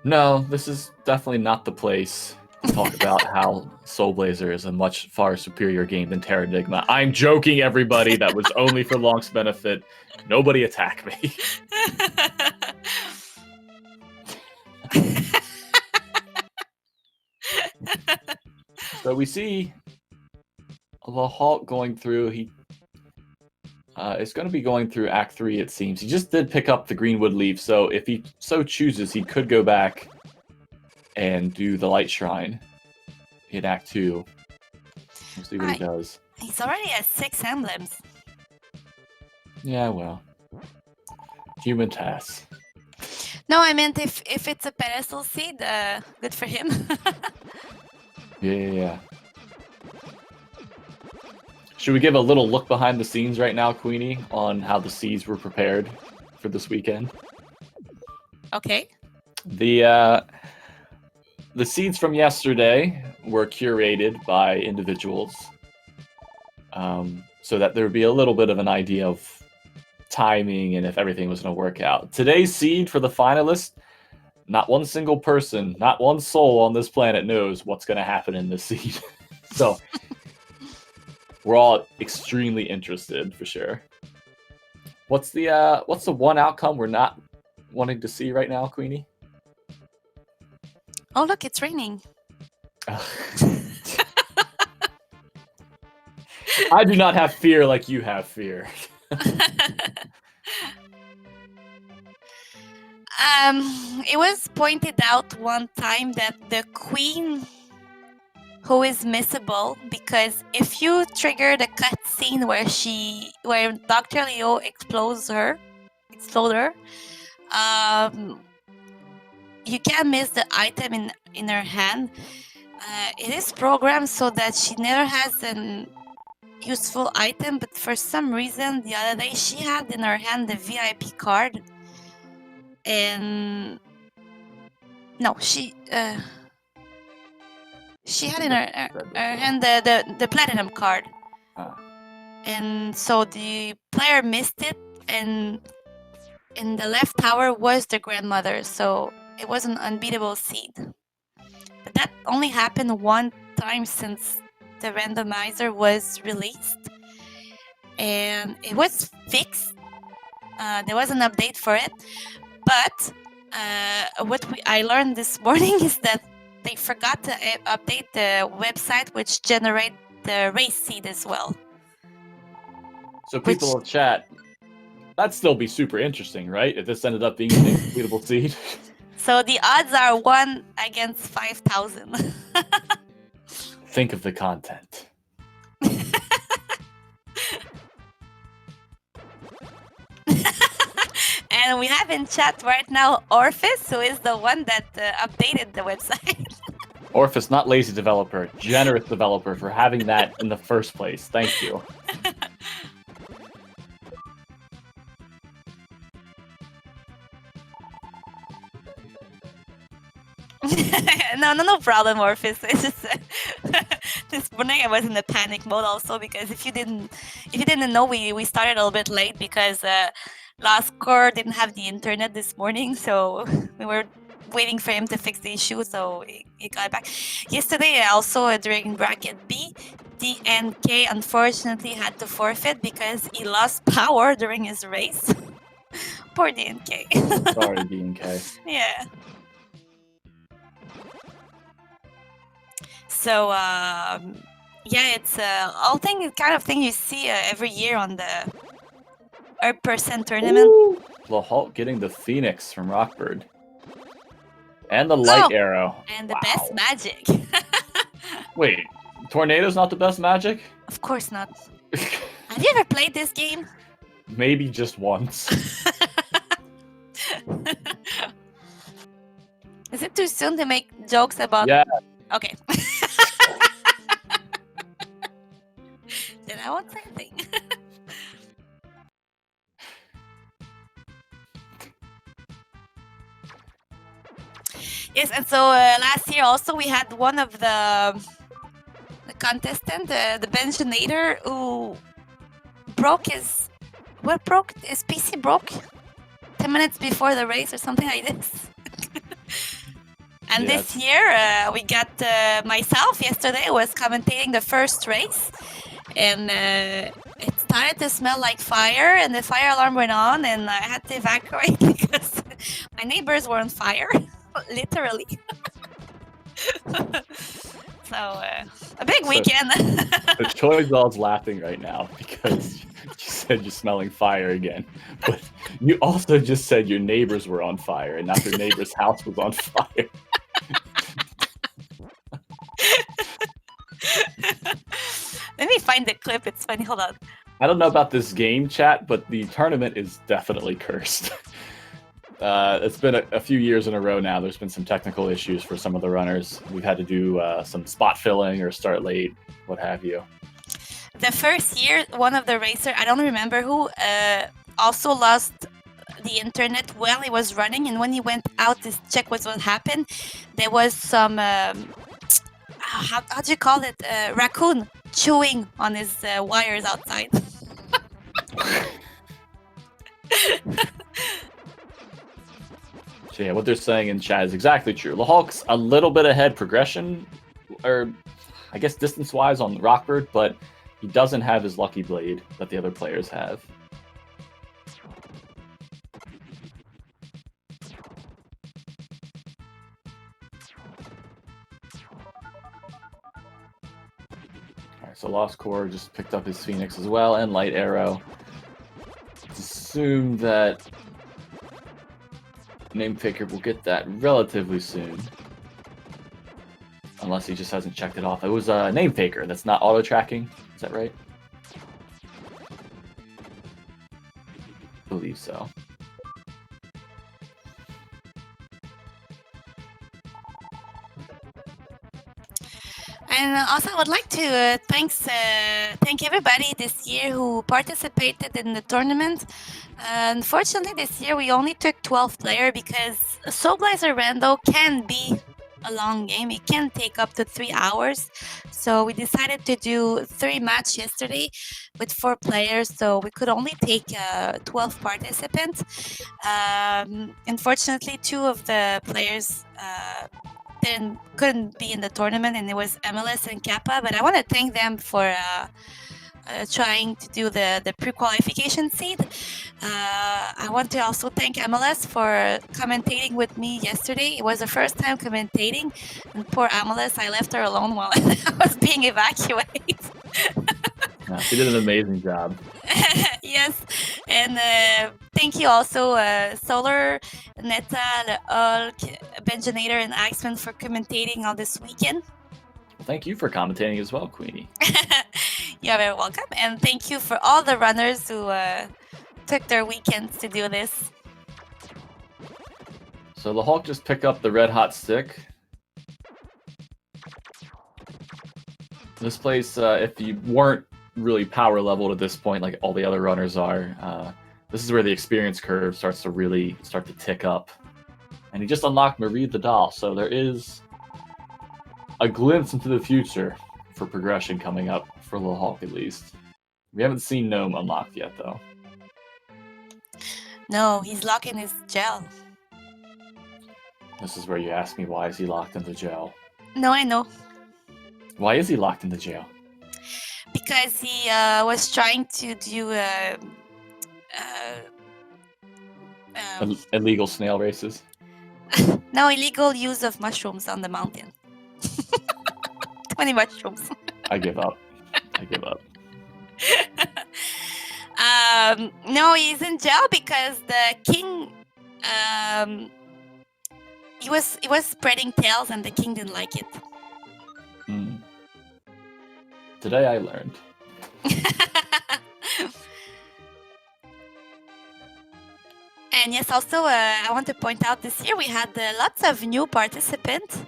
No, this is definitely not the place to talk about how Soul Blazer is a much far superior game than Terradigma. I'm joking, everybody. That was only for Long's benefit. Nobody attack me. So we see the Hulk going through. He is going to be going through Act 3, it seems. He just did pick up the Greenwood Leaf, so if he so chooses, he could go back and do the Light Shrine in Act 2. We'll see what he does. He's already at 6 emblems. Yeah, well. Human tasks. No, I meant if it's a pedestal seed, good for him. Yeah. Should we give a little look behind the scenes right now, Queenie, on how the seeds were prepared for this weekend? Okay. The seeds from yesterday were curated by individuals so that there would be a little bit of an idea of timing and if everything was going to work out. Today's seed for the finalists, not one single person, not one soul on this planet knows what's going to happen in this seed. So we're all extremely interested for sure. What's the one outcome we're not wanting to see right now, Queenie? Oh, look, it's raining. I do not have fear like you have fear. It was pointed out one time that the queen who is missable, because if you trigger the cutscene where Dr. Leo explode her, you can miss the item in her hand. It is programmed so that she never has useful item, but for some reason the other day she had in her hand the VIP card, and no, she had in her hand the platinum card, and so the player missed it, and in the left tower was the grandmother, so it was an unbeatable seed. But that only happened one time since the randomizer was released, and it was fixed. There was an update for it, but what I learned this morning is that they forgot to update the website which generate the race seed as well. So people in chat, that'd still be super interesting, right? If this ended up being an incompletable seed. So the odds are 1 against 5,000. Think of the content. And we have in chat right now Orphis, who is the one that updated the website. Orphis, not lazy developer, generous developer for having that in the first place. Thank you. No problem, Orphis. It's just this morning I was in a panic mode also, because if you didn't know, we started a little bit late because Last Core didn't have the internet this morning, so we were waiting for him to fix the issue, so he got back. Yesterday also during bracket B, DNK unfortunately had to forfeit because he lost power during his race. Poor DNK. Sorry, DNK. Yeah. So yeah, it's all kind of thing you see every year on the % tournament. Ooh, the Hulk getting the Phoenix from Rockbird. And the light arrow. And the best magic. Wait, Tornado's not the best magic? Of course not. Have you ever played this game? Maybe just once. Is it too soon to make jokes about... Yeah. Okay. Then I won't say anything. Yes, and so last year also we had one of the contestant, the Benchinator, who broke his... What broke? His PC broke 10 minutes before the race or something like this. And this year we got myself yesterday was commentating the first race, and it started to smell like fire, and the fire alarm went on, and I had to evacuate because my neighbors were on fire, literally. So a big weekend. The Choi Doll's laughing right now because you said you're smelling fire again, but you also just said your neighbors were on fire, and not your neighbor's house was on fire. Let me find the clip. It's funny. Hold on. I don't know about this game, chat, but the tournament is definitely cursed. It's been a few years in a row now. There's been some technical issues for some of the runners. We've had to do some spot filling or start late, what have you. The first year, one of the racers, I don't remember who, also lost the internet while he was running, and when he went out to check what happened, there was some how do you call it, raccoon chewing on his wires outside. So yeah, what they're saying in chat is exactly true. The Hulk's a little bit ahead progression, or I guess distance-wise on Rockbird, but he doesn't have his lucky blade that the other players have. So Lost Core just picked up his Phoenix as well, and Light Arrow. Let's assume that Namefaker will get that relatively soon. Unless he just hasn't checked it off. It was a Namefaker, that's not auto-tracking. Is that right? I believe so. And also, I would like to thank everybody this year who participated in the tournament. Unfortunately, this year we only took 12 players because Soul Blazer Rando can be a long game. It can take up to 3 hours. So we decided to do 3 matches yesterday with 4 players. So we could only take 12 participants. Unfortunately, 2 of the players couldn't be in the tournament, and it was MLS and Kappa. But I want to thank them for trying to do the pre-qualification seed. I want to also thank MLS for commentating with me yesterday. It was the first time commentating, and poor MLS, I left her alone while I was being evacuated. Yeah, she did an amazing job. Yes, and thank you also Solar, Neta, Hulk, Benjanator, and Axman for commentating all this weekend. Thank you for commentating as well, Queenie. You're very welcome, and thank you for all the runners who took their weekends to do this. So the Hulk just picked up the red hot stick. This place, if you weren't really power leveled at this point like all the other runners are, this is where the experience curve starts to tick up. And he just unlocked Marie the Doll, so there is a glimpse into the future for progression coming up for Lil Hulk at least. We haven't seen Gnome unlocked yet though. No, he's locked in his gel. This is where you ask me, why is he locked into jail? No, I know. Why is he locked into jail? Because he was trying to do Illegal snail races? no, illegal use of mushrooms on the mountain. 20 mushrooms. I give up. No, he's in jail because the king he was spreading tales and the king didn't like it. Today I learned. And yes, also I want to point out this year we had lots of new participants,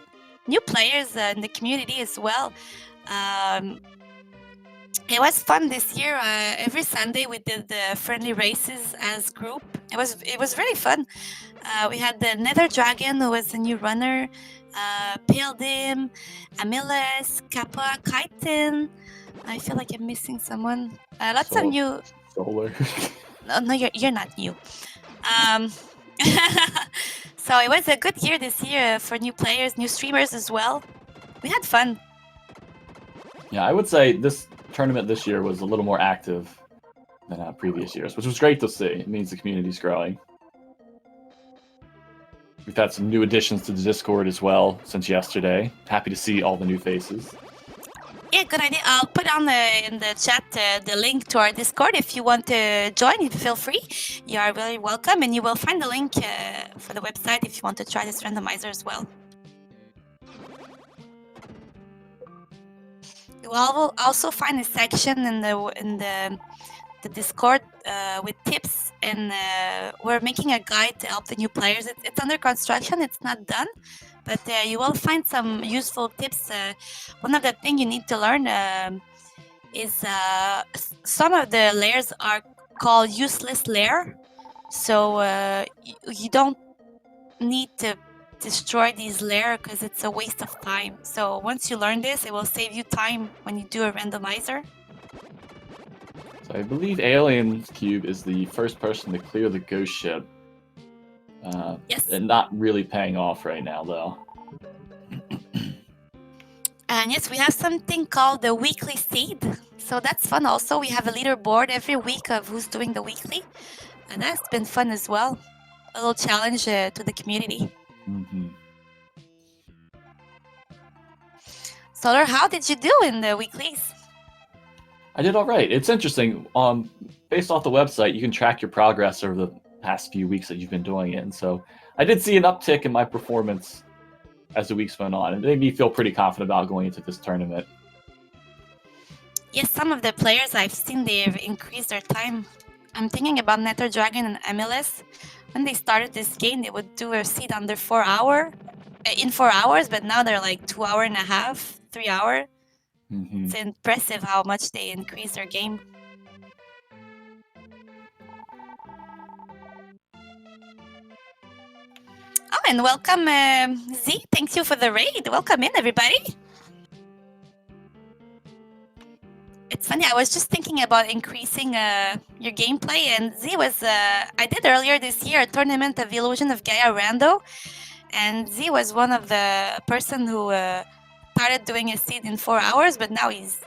new players in the community as well. It was fun this year. Every Sunday we did the friendly races as group. It was really fun. We had the Nether Dragon, who was a new runner, Pildim, Amilas, Kappa, Kaiten. I feel like I'm missing someone. Lots of new. Solar. No, you're not new. So it was a good year this year for new players, new streamers as well. We had fun. Yeah, I would say this tournament this year was a little more active than previous years, which was great to see. It means the community's growing. We've had some new additions to the Discord as well since yesterday. Happy to see all the new faces. Yeah, good idea. I'll put in the chat the link to our Discord. If you want to join, feel free. You are very welcome, and you will find the link for the website if you want to try this randomizer as well. You will also find a section in the Discord with tips, and we're making a guide to help the new players. It's under construction. It's not done. But you will find some useful tips. One of the things you need to learn is some of the layers are called useless layer. So you don't need to destroy these layers because it's a waste of time. So once you learn this, it will save you time when you do a randomizer. So I believe Alien Cube is the first person to clear the ghost ship. Yes. And not really paying off right now, though. And yes, we have something called the weekly seed. So that's fun also. We have a leaderboard every week of who's doing the weekly. And that's been fun as well. A little challenge to the community. Mm-hmm. Solar, how did you do in the weeklies? I did all right. It's interesting. Based off the website, you can track your progress over the past few weeks that you've been doing it. And so I did see an uptick in my performance as the weeks went on. It made me feel pretty confident about going into this tournament. Yes, some of the players I've seen, they've increased their time. I'm thinking about Nether Dragon and MLS. When they started this game, they would do a seed under 4 hours, but now they're like 2.5 hours, 3 hours. Mm-hmm. It's impressive how much they increase their game. Oh, and welcome, Z. Thank you for the raid. Welcome in, everybody. It's funny, I was just thinking about increasing your gameplay, and Z was, I did earlier this year a tournament of Illusion of Gaia Rando, and Z was one of the person who started doing his seed in 4 hours, but now he's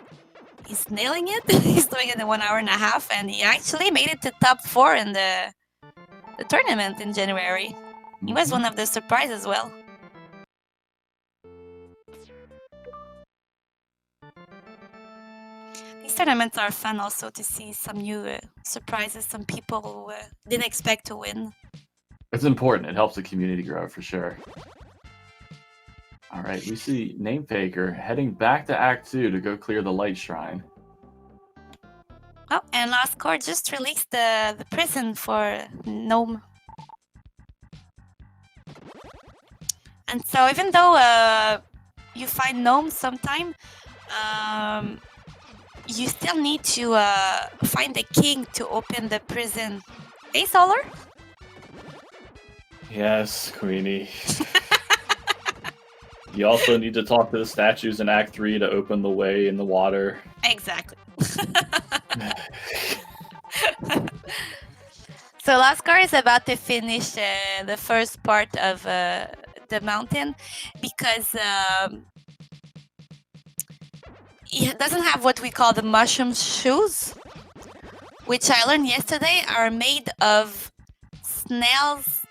nailing it. He's doing it in 1 hour and a half, and he actually made it to top 4 in the tournament in January. He was one of the surprises as well. These tournaments are fun also to see some new surprises, some people who didn't expect to win. It's important. It helps the community grow for sure. All right, we see Namefaker heading back to Act 2 to go clear the Light Shrine. Oh, and Last Core just released the prison for Gnome. And so even though you find gnomes sometime, you still need to find the king to open the prison. Hey, Solar? Yes, Queenie. You also need to talk to the statues in Act 3 to open the way in the water. Exactly. So Lascar is about to finish the first part of the mountain because he doesn't have what we call the mushroom shoes, which I learned yesterday are made of snails'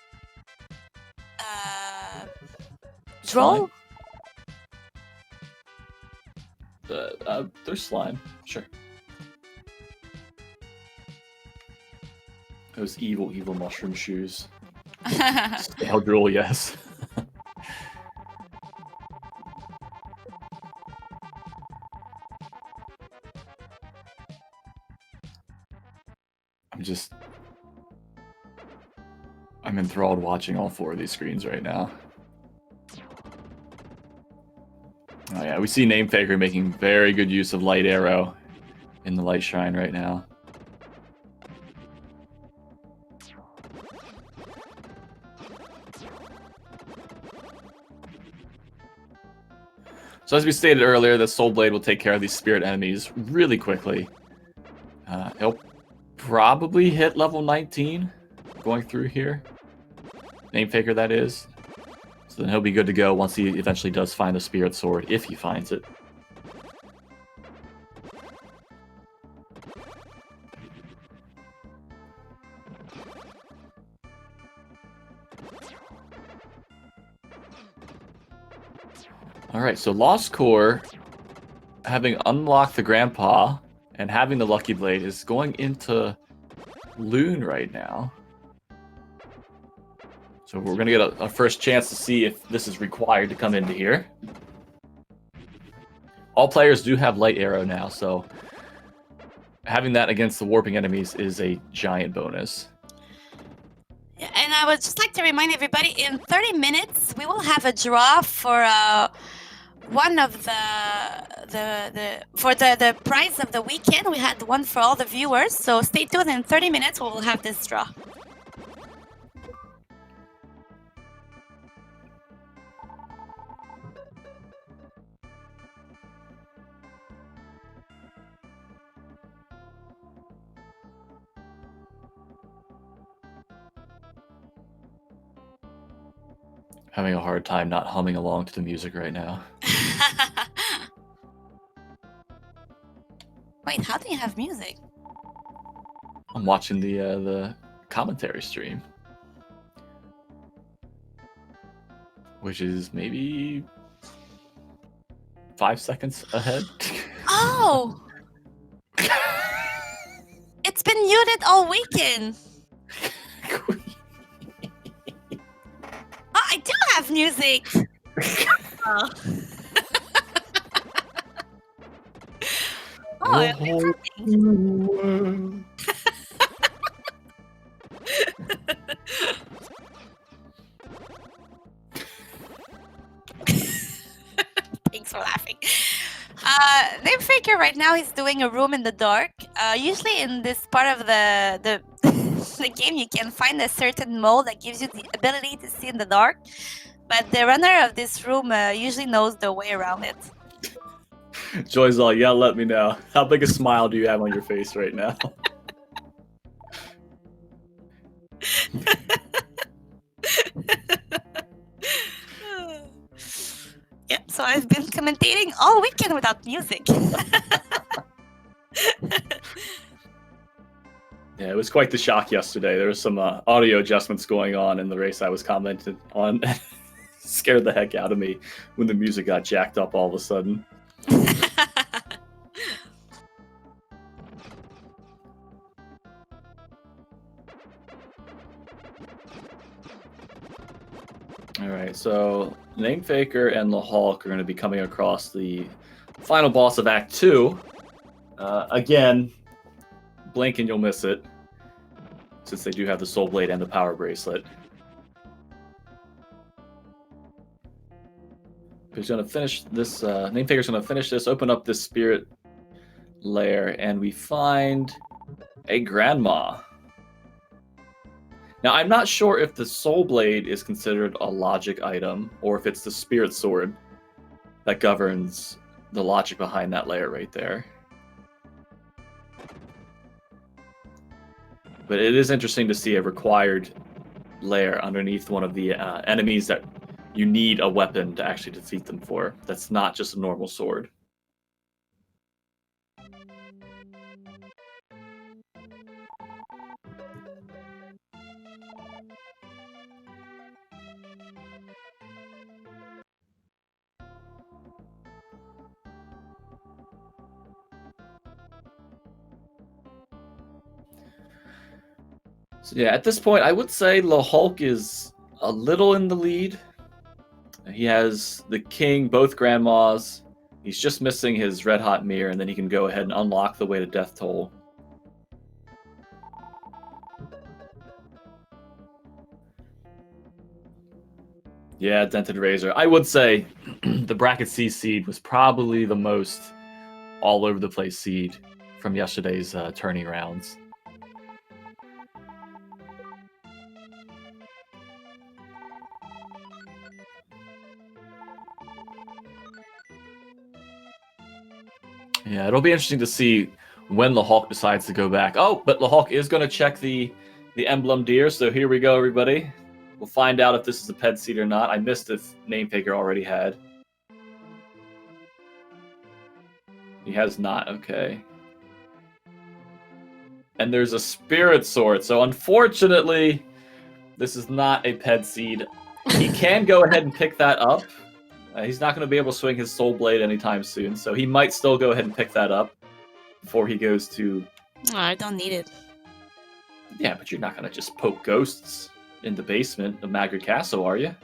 droll. They're slime, sure. Those evil mushroom shoes. Snail drool, yes. I'm enthralled watching all 4 of these screens right now. Oh yeah, we see Namefaker making very good use of Light Arrow in the Light Shrine right now. So as we stated earlier, the Soul Blade will take care of these spirit enemies really quickly. He'll probably hit level 19 going through here. Namefaker, that is. So then he'll be good to go once he eventually does find the Spirit Sword, if he finds it. Alright, so Lost Core, having unlocked the Grandpa and having the Lucky Blade, is going into Loon right now. So we're going to get a first chance to see if this is required to come into here. All players do have Light Arrow now, so having that against the warping enemies is a giant bonus. Yeah, and I would just like to remind everybody, in 30 minutes, we will have a draw for one of the prize of the weekend. We had one for all the viewers, so stay tuned. In 30 minutes, we will have this draw. Having a hard time not humming along to the music right now. Wait, how do you have music? I'm watching the commentary stream, which is maybe 5 seconds ahead. Oh! It's been muted all weekend. Oh, I do have music. Oh. Oh, it's happening. Thanks for laughing. Name Faker right now he's doing a room in the dark. Usually in this part of the the game you can find a certain mode that gives you the ability to see in the dark. But the runner of this room usually knows the way around it. Joy's all, yeah, let me know. How big a smile do you have on your face right now? Yeah, so I've been commentating all weekend without music. Yeah, it was quite the shock yesterday. There was some audio adjustments going on in the race I was commenting on. Scared the heck out of me when the music got jacked up all of a sudden. All right, so Name Faker and the Hulk are going to be coming across the final boss of Act 2. Again, blink and you'll miss it, since they do have the Soul Blade and the Power Bracelet. He's going to finish this. Name Faker's going to finish this, open up this spirit lair, and we find a grandma. Now, I'm not sure if the Soul Blade is considered a logic item, or if it's the Spirit Sword that governs the logic behind that layer right there. But it is interesting to see a required layer underneath one of the enemies that you need a weapon to actually defeat them for. That's not just a normal sword. So yeah, at this point, I would say the Hulk is a little in the lead. He has the King, both Grandmas. He's just missing his Red Hot Mirror, and then he can go ahead and unlock the way to Death Toll. Yeah, Dented Razor. I would say the Bracket C seed was probably the most all over the place seed from yesterday's tourney rounds. Yeah, it'll be interesting to see when the Hulk decides to go back. Oh, but the Hulk is going to check the emblem deer, so here we go, everybody. We'll find out if this is a ped seed or not. I missed if Name Faker already had. He has not, okay. And there's a Spirit Sword, so unfortunately, this is not a ped seed. He can go ahead and pick that up. He's not going to be able to swing his Soul Blade anytime soon, so he might still go ahead and pick that up before he goes to... Oh, I don't need it. Yeah, but you're not going to just poke ghosts in the basement of Magritte Castle, are you?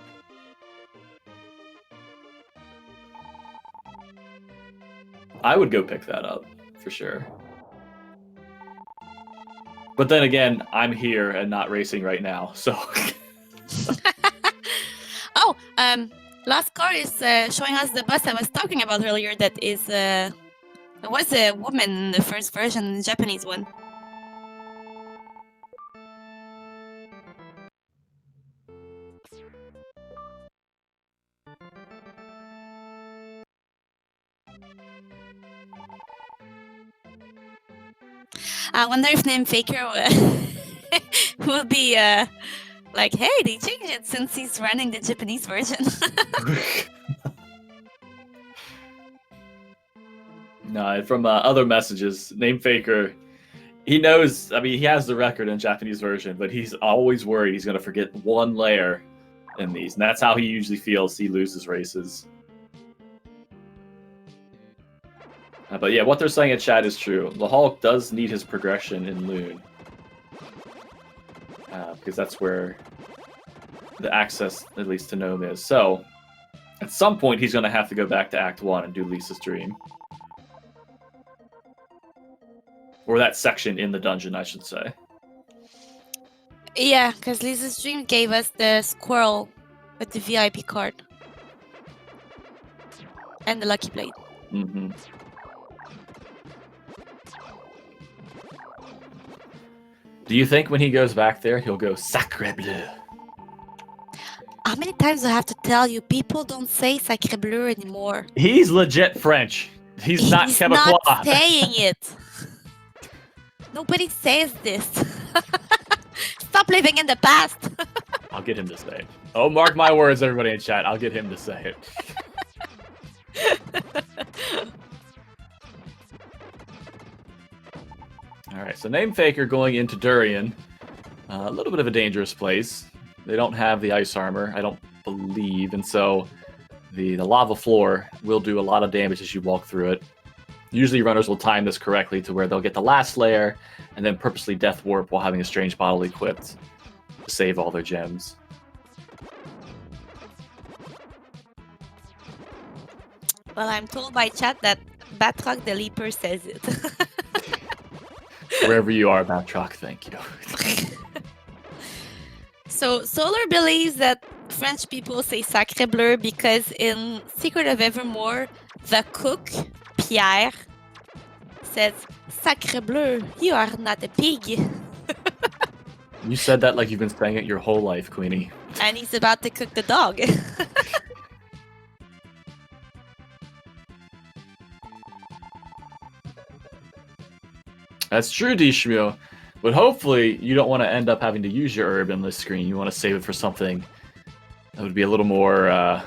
I would go pick that up, for sure. But then again, I'm here and not racing right now, so... Oh, last card is showing us the bus I was talking about earlier that is... there was a woman in the first version, the Japanese one. I wonder if Name Faker will be like, hey, they changed it since he's running the Japanese version. No, from other messages, Name Faker, he knows, I mean, he has the record in Japanese version, but he's always worried he's going to forget one layer in these, and that's how he usually feels he loses races. But yeah, what they're saying in chat is true. The Hulk does need his progression in Loon. Because that's where the access, at least to Gnome, is. So, at some point, he's going to have to go back to Act 1 and do Lisa's Dream. Or that section in the dungeon, I should say. Yeah, because Lisa's Dream gave us the squirrel with the VIP card. And the Lucky Blade. Mm-hmm. Do you think when he goes back there, he'll go Sacre Bleu? How many times do I have to tell you? People don't say Sacre Bleu anymore. He's legit French. He's not not Quebecois. saying it. Nobody says this. Stop living in the past. I'll get him to say it. Oh, mark my words, everybody in chat. I'll get him to say it. All right, so Name Faker going into Durian. A little bit of a dangerous place. They don't have the ice armor, I don't believe, and so the lava floor will do a lot of damage as you walk through it. Usually runners will time this correctly to where they'll get the last layer and then purposely death warp while having a strange bottle equipped to save all their gems. Well, I'm told by chat that Batroc the Leaper says it. Wherever you are, Batroc, thank you. So Solar believes that French people say Sacre Bleu because in Secret of Evermore, the cook, Pierre, says, Sacre Bleu, you are not a pig. You said that like you've been saying it your whole life, Queenie. And he's about to cook the dog. That's true, Dishmio. But hopefully you don't want to end up having to use your herb in this screen. You want to save it for something that would be a little more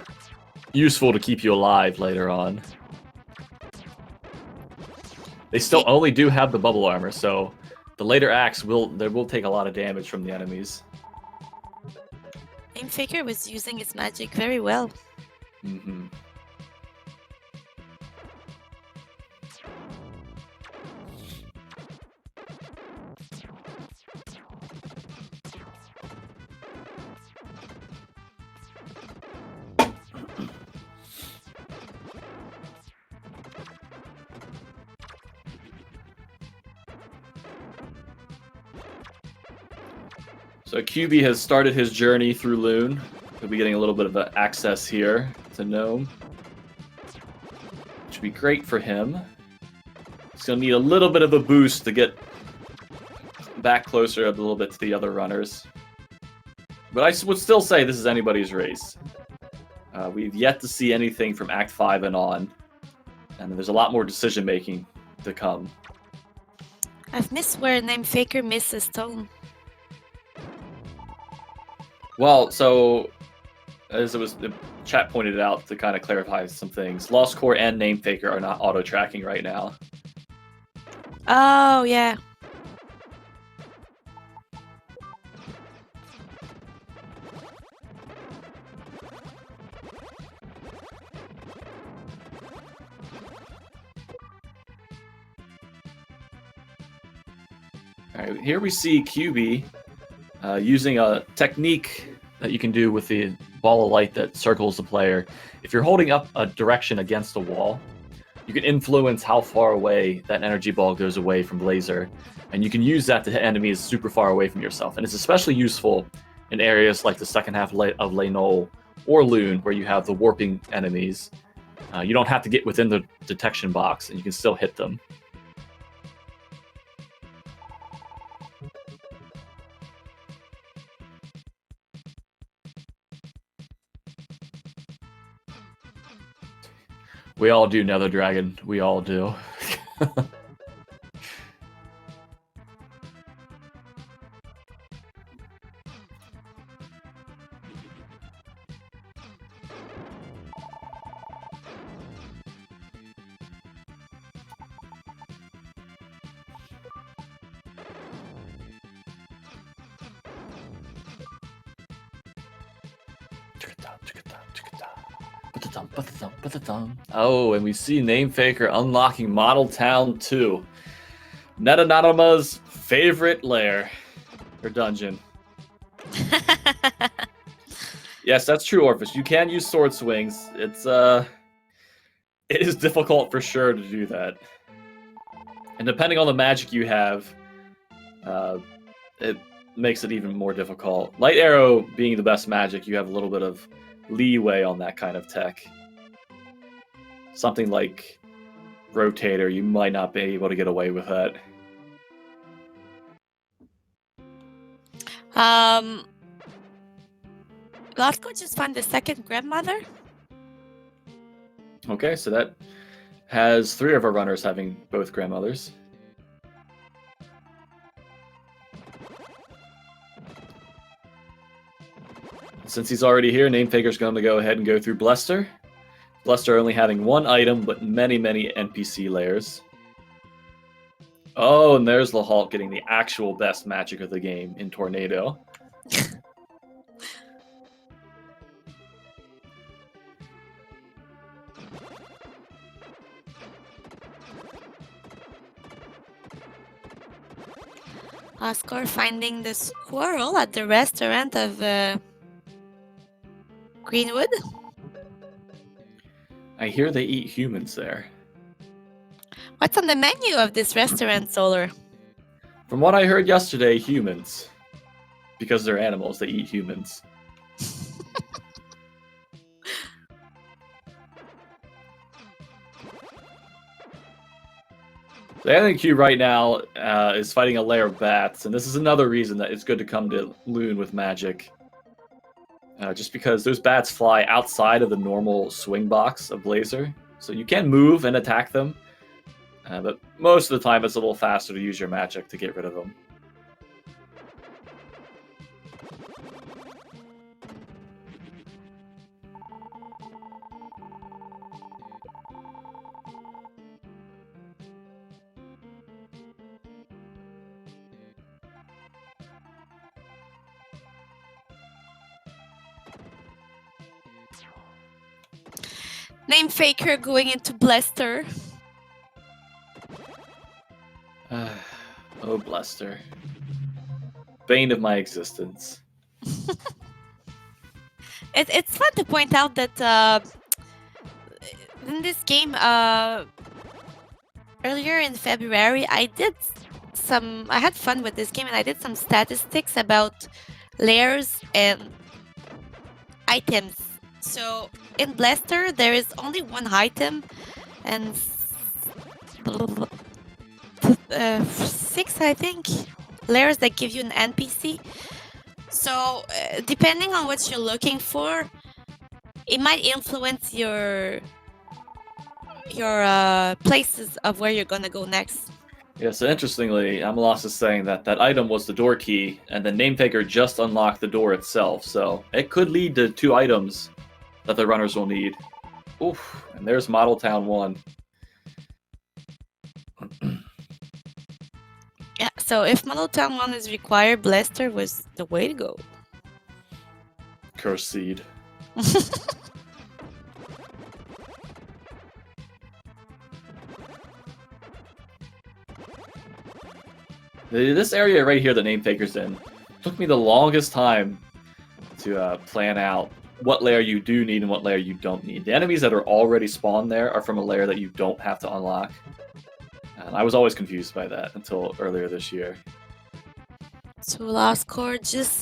useful to keep you alive later on. They still only do have the bubble armor, so the later acts will take a lot of damage from the enemies. Name Faker was using his magic very well. Mm-hmm. So QB has started his journey through Loon. He'll be getting a little bit of access here to Gnome, which would be great for him. He's going to need a little bit of a boost to get back closer a little bit to the other runners. But I would still say this is anybody's race. We've yet to see anything from Act 5 and on, and there's a lot more decision-making to come. I've missed where Name Faker misses stone. Well, so as the chat pointed out to kind of clarify some things, Lost Core and Name Faker are not auto tracking right now. Oh yeah. All right, here we see QB using a technique that you can do with the ball of light that circles the player. If you're holding up a direction against a wall, you can influence how far away that energy ball goes away from Blazer, and you can use that to hit enemies super far away from yourself. And it's especially useful in areas like the second half of Le Knoll or Loon, where you have the warping enemies. You don't have to get within the detection box, and you can still hit them. We all do, Nether Dragon. We all do. Oh, and we see Name Faker unlocking Model Town 2. Netanonema's favorite lair or dungeon. Yes, that's true, Orpheus. You can use sword swings. It is difficult for sure to do that. And depending on the magic you have, it makes it even more difficult. Light Arrow being the best magic, you have a little bit of leeway on that kind of tech. Something like rotator, you might not be able to get away with that. Glasgow just found the second grandmother. Okay, so that has 3 of our runners having both grandmothers. Since he's already here, Namefaker's going to go ahead and go through Blester. Blester only having 1 item, but many, many NPC layers. Oh, and there's Lahalt getting the actual best magic of the game in Tornado. Oscar finding the squirrel at the restaurant of Greenwood. I hear they eat humans there. What's on the menu of this restaurant, Solar? From what I heard yesterday, humans. Because they're animals, they eat humans. The alien cube right now is fighting a lair of bats, and this is another reason that it's good to come to Loon with magic. Just because those bats fly outside of the normal swing box of Blazer, so you can move and attack them, but most of the time it's a little faster to use your magic to get rid of them. Namefaker going into Blester. Oh, Blester. Bane of my existence. It's fun to point out that in this game, earlier in February, I had fun with this game, and I did some statistics about layers and items. So in Blaster, there is only 1 item and 6, I think, layers that give you an NPC. So depending on what you're looking for, it might influence your places of where you're gonna go next. Yeah, so interestingly, Amalas is saying that that item was the door key, and the Namefaker just unlocked the door itself, so it could lead to 2 items that the runners will need. Oof, and there's Model Town 1. Yeah, so if Model Town 1 is required, Blaster was the way to go. Curse Seed. This area right here that Namefaker's in took me the longest time to plan out what layer you do need and what layer you don't need. The enemies that are already spawned there are from a layer that you don't have to unlock. And I was always confused by that until earlier this year. So last core, just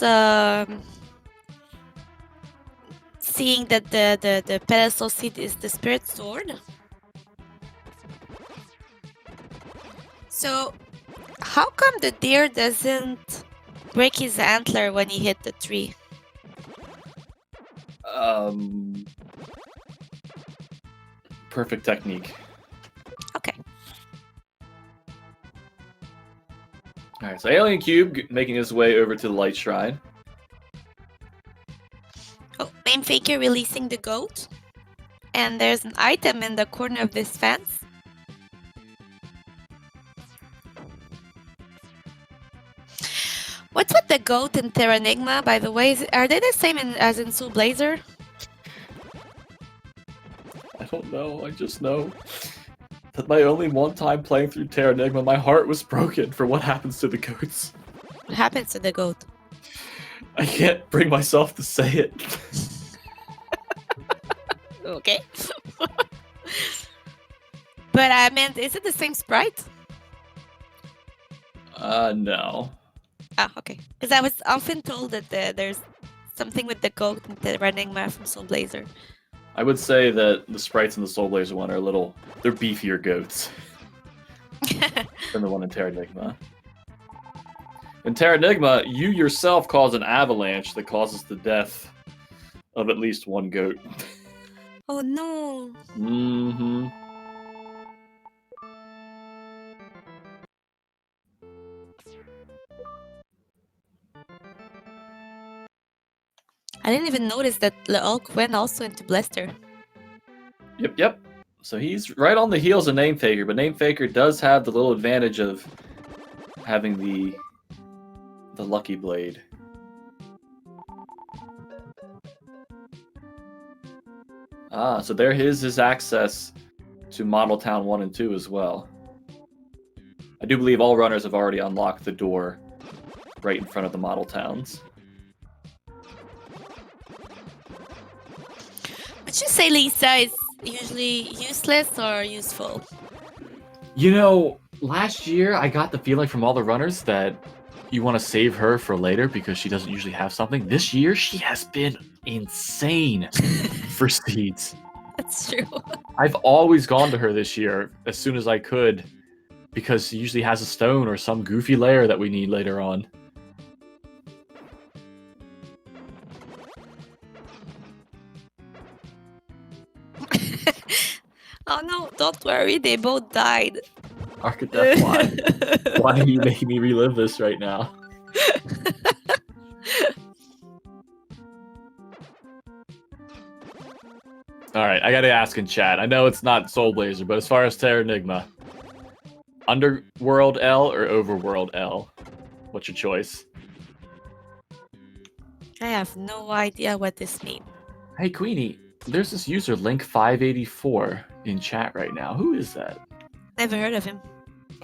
seeing that the pedestal seed is the spirit sword. So how come the deer doesn't break his antler when he hit the tree? Perfect technique. Okay. Alright, so Alien Cube making his way over to the Light Shrine. Oh, Namefaker releasing the goat. And there's an item in the corner of this fence. What's with the goat and Terranigma, by the way? Are they the same as in Soul Blazer? I don't know, I just know that my only one time playing through Terranigma, my heart was broken for what happens to the goats. What happens to the goat? I can't bring myself to say it. Okay. But I mean, is it the same sprite? No. Ah, okay. Because I was often told that there's something with the goat and the Randomizer from Soul Blazer. I would say that the sprites in the Soul Blazer one are they're beefier goats than the one in Terranigma. In Terranigma, you yourself cause an avalanche that causes the death of at least one goat. Oh no. Mm-hmm. I didn't even notice that Leolk went also into Blister. Yep. So he's right on the heels of Namefaker, but Namefaker does have the little advantage of having the Lucky Blade. So there is his access to Model Town 1 and 2 as well. I do believe all runners have already unlocked the door right in front of the Model Towns. Would you say Lisa is usually useless or useful? You know, last year I got the feeling from all the runners that you want to save her for later because she doesn't usually have something. This year, she has been insane for seeds. That's true. I've always gone to her this year as soon as I could because she usually has a stone or some goofy layer that we need later on. Oh no, don't worry, they both died. Architect, why do you make me relive this right now? Alright, I gotta ask in chat. I know it's not Soul Blazer, but as far as Terranigma, Underworld L or Overworld L? What's your choice? I have no idea what this means. Hey Queenie, there's this user Link584 in chat right now. Who is that? Never heard of him.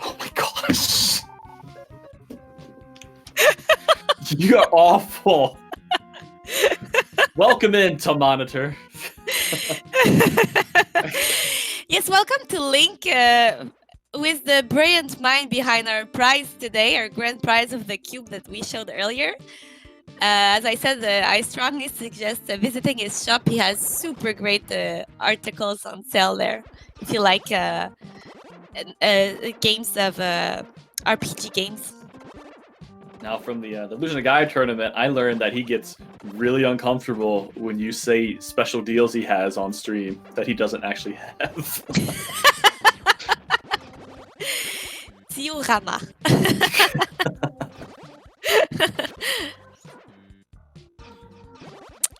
Oh my gosh. You're awful. Welcome in to Monitor. Yes, welcome to Link with the brilliant mind behind our prize today, our grand prize of the cube that we showed earlier. As I said, I strongly suggest visiting his shop. He has super great articles on sale there. If you like games of RPG games. Now, from the Illusion of Gaia tournament, I learned that he gets really uncomfortable when you say special deals he has on stream that he doesn't actually have. Tiurama.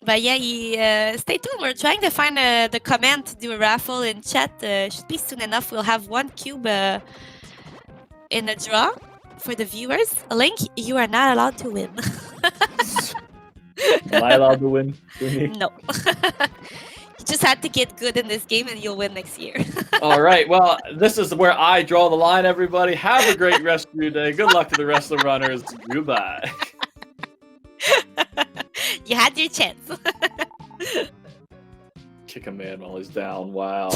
But yeah, stay tuned. We're trying to find the comment to do a raffle in chat. Should be soon enough. We'll have one cube in a draw for the viewers. Link, you are not allowed to win. Am I allowed to win? No. You just had to get good in this game and you'll win next year. All right. Well, this is where I draw the line, everybody. Have a great rest of your day. Good luck to the rest of the runners. Goodbye. You had your chance. Kick a man while he's down. Wow.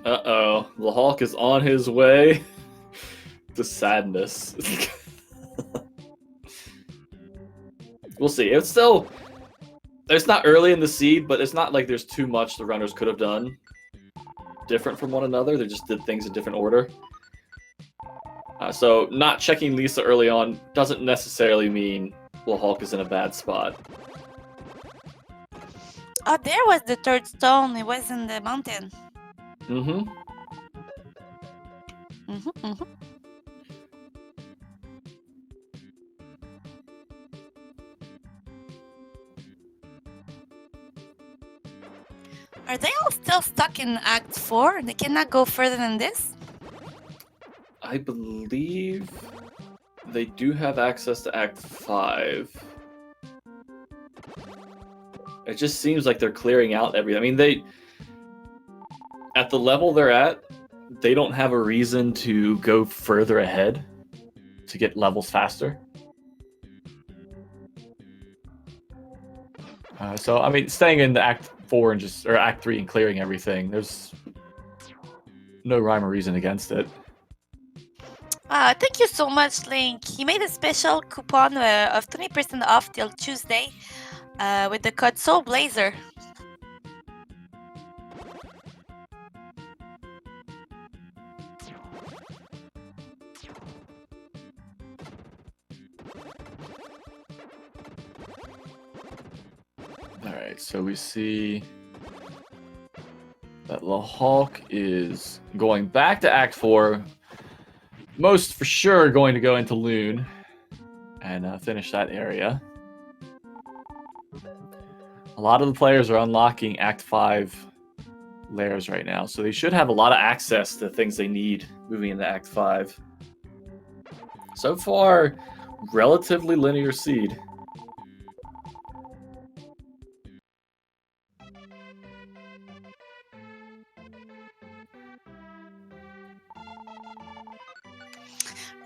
Uh-oh. The Hulk is on his way to sadness. We'll see. It's still... It's not early in the seed, but it's not like there's too much the runners could have done different from one another. They just did things in different order. So not checking Lisa early on doesn't necessarily mean Lil Hulk is in a bad spot. Oh, there was the third stone. It was in the mountain. Mm-hmm. Are they all still stuck in Act 4? They cannot go further than this? I believe they do have access to Act 5. It just seems like they're clearing out everything. I mean, at the level they're at, they don't have a reason to go further ahead to get levels faster. So, I mean, staying in the Act 4 and Act 3 and clearing everything, there's no rhyme or reason against it. Thank you so much, Link. He made a special coupon of 20% off till Tuesday with the code SoulBlazer. Alright, so we see that Lahawk is going back to Act 4. Most for sure going to go into Loon and finish that area. A lot of the players are unlocking Act 5 layers right now, so they should have a lot of access to things they need moving into Act 5. So far, relatively linear seed.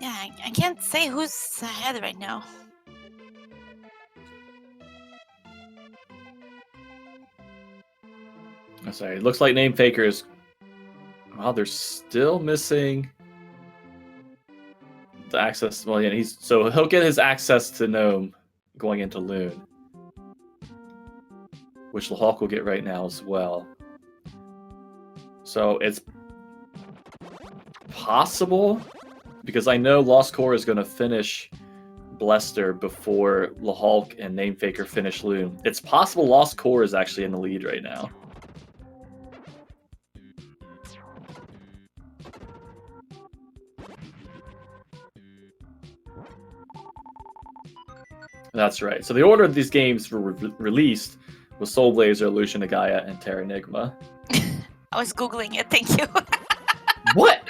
Yeah, I can't say who's ahead right now. I'm sorry, it looks like Name Faker is... Wow, they're still missing the access. Well, yeah, so he'll get his access to Gnome going into Loon, which Lahawk will get right now as well. So it's possible, because I know Lost Core is going to finish Blester before Lahawk and Name Faker finish Loon. It's possible Lost Core is actually in the lead right now. That's right. So the order of these games were released was SoulBlazer, Lucian Nagaya, and Terranigma. I was Googling it, thank you. What?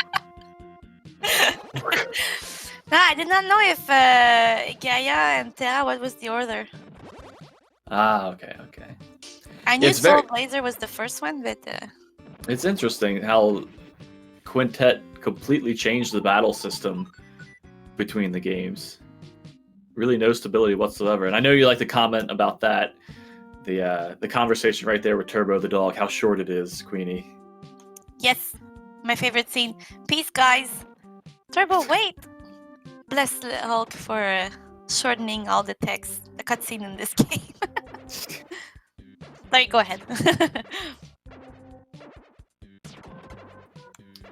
No, I did not know if Gaia and Terra, what was the order? Ah, okay. I knew It's very- SoulBlazer was the first one, but... It's interesting how Quintet completely changed the battle system between the games. Really no stability whatsoever. And I know you like to comment about that. The conversation right there with Turbo the dog, how short it is, Queenie. Yes, my favorite scene. Peace, guys. Turbo, wait. Bless the Hulk for shortening all the text, the cutscene in this game. Sorry, go ahead.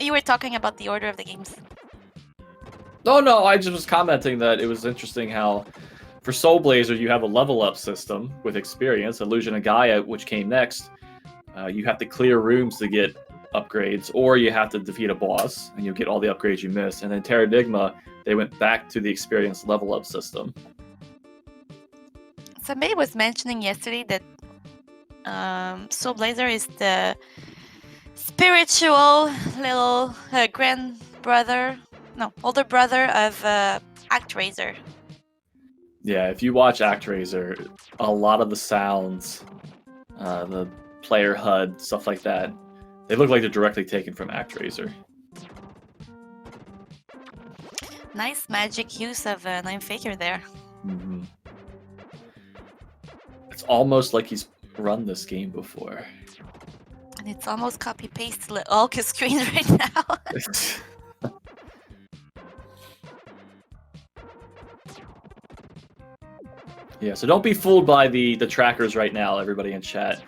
You were talking about the order of the games. No, I just was commenting that it was interesting how for SoulBlazer you have a level up system with experience. Illusion of Gaia, which came next, you have to clear rooms to get upgrades, or you have to defeat a boss and you'll get all the upgrades you missed. And then Terranigma, they went back to the experience level up system. Somebody was mentioning yesterday that SoulBlazer is the spiritual little older brother of ActRaiser. Yeah, if you watch ActRaiser, a lot of the sounds, the player HUD, stuff like that, they look like they're directly taken from ActRaiser. Nice magic use of Name Faker there. Mm-hmm. It's almost like he's run this game before. And it's almost copy-paste the Ulka screen right now. Yeah, so don't be fooled by the trackers right now, everybody in chat.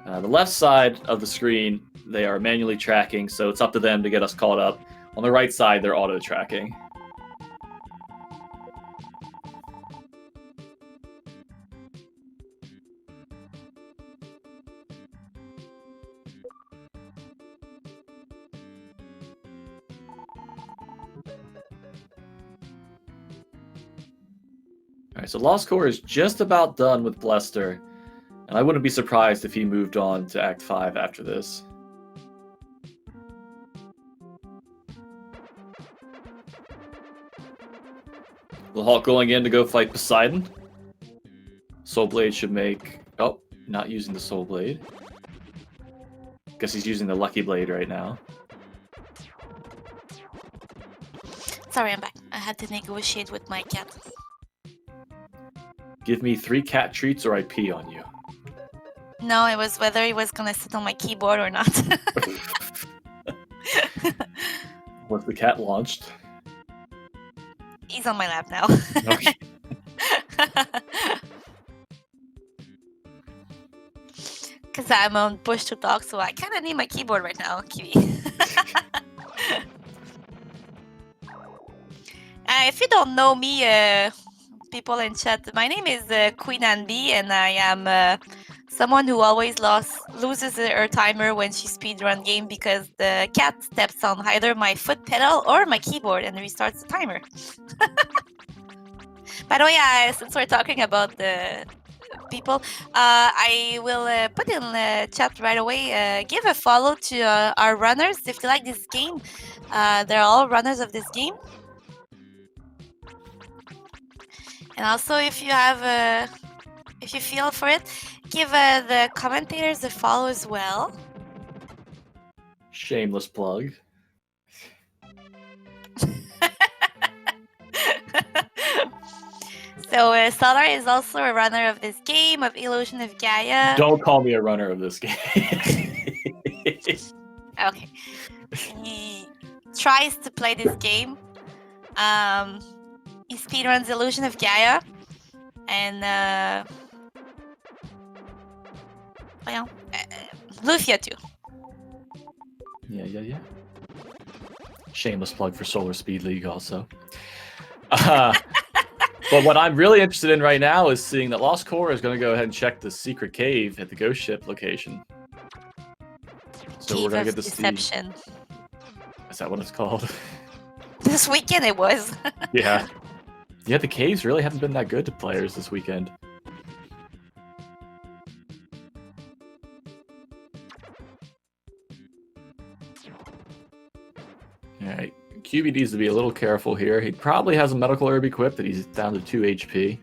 The left side of the screen, they are manually tracking, so it's up to them to get us caught up. On the right side, they're auto-tracking. Alright, so Lost Core is just about done with Blester, and I wouldn't be surprised if he moved on to Act 5 after this. The Hawk going in to go fight Poseidon. Soul Blade should make... Oh, not using the Soul Blade. Guess he's using the Lucky Blade right now. Sorry, I'm back. I had to negotiate with my cat. Give me 3 cat treats or I pee on you. No, it was whether he was gonna sit on my keyboard or not. Was the cat launched? He's on my lap now. Okay. Because I'm on push to talk, so I kind of need my keyboard right now, Kiwi. If you don't know me, people in chat, my name is Queen Anne B, and I am someone who always loses her timer when she speedrun game because the cat steps on either my foot pedal or my keyboard and restarts the timer. By the way, since we're talking about the people, I will put in the chat right away. Give a follow to our runners if you like this game. They're all runners of this game. And also, if you have, if you feel for it, give the commentators a follow as well. Shameless plug. So Solar is also a runner of this game, of Illusion of Gaia. Don't call me a runner of this game. Okay. He tries to play this game. He speedruns Illusion of Gaia. And, well, Lufia too. Yeah. Shameless plug for Solar Speed League also. But what I'm really interested in right now is seeing that Lost Core is going to go ahead and check the secret cave at the ghost ship location. So Cave we're going to of get to Deception. see... Is that what it's called? This weekend it was. Yeah. Yeah, the caves really haven't been that good to players this weekend. Alright, QB needs to be a little careful here. He probably has a medical herb equipped that he's down to 2 HP.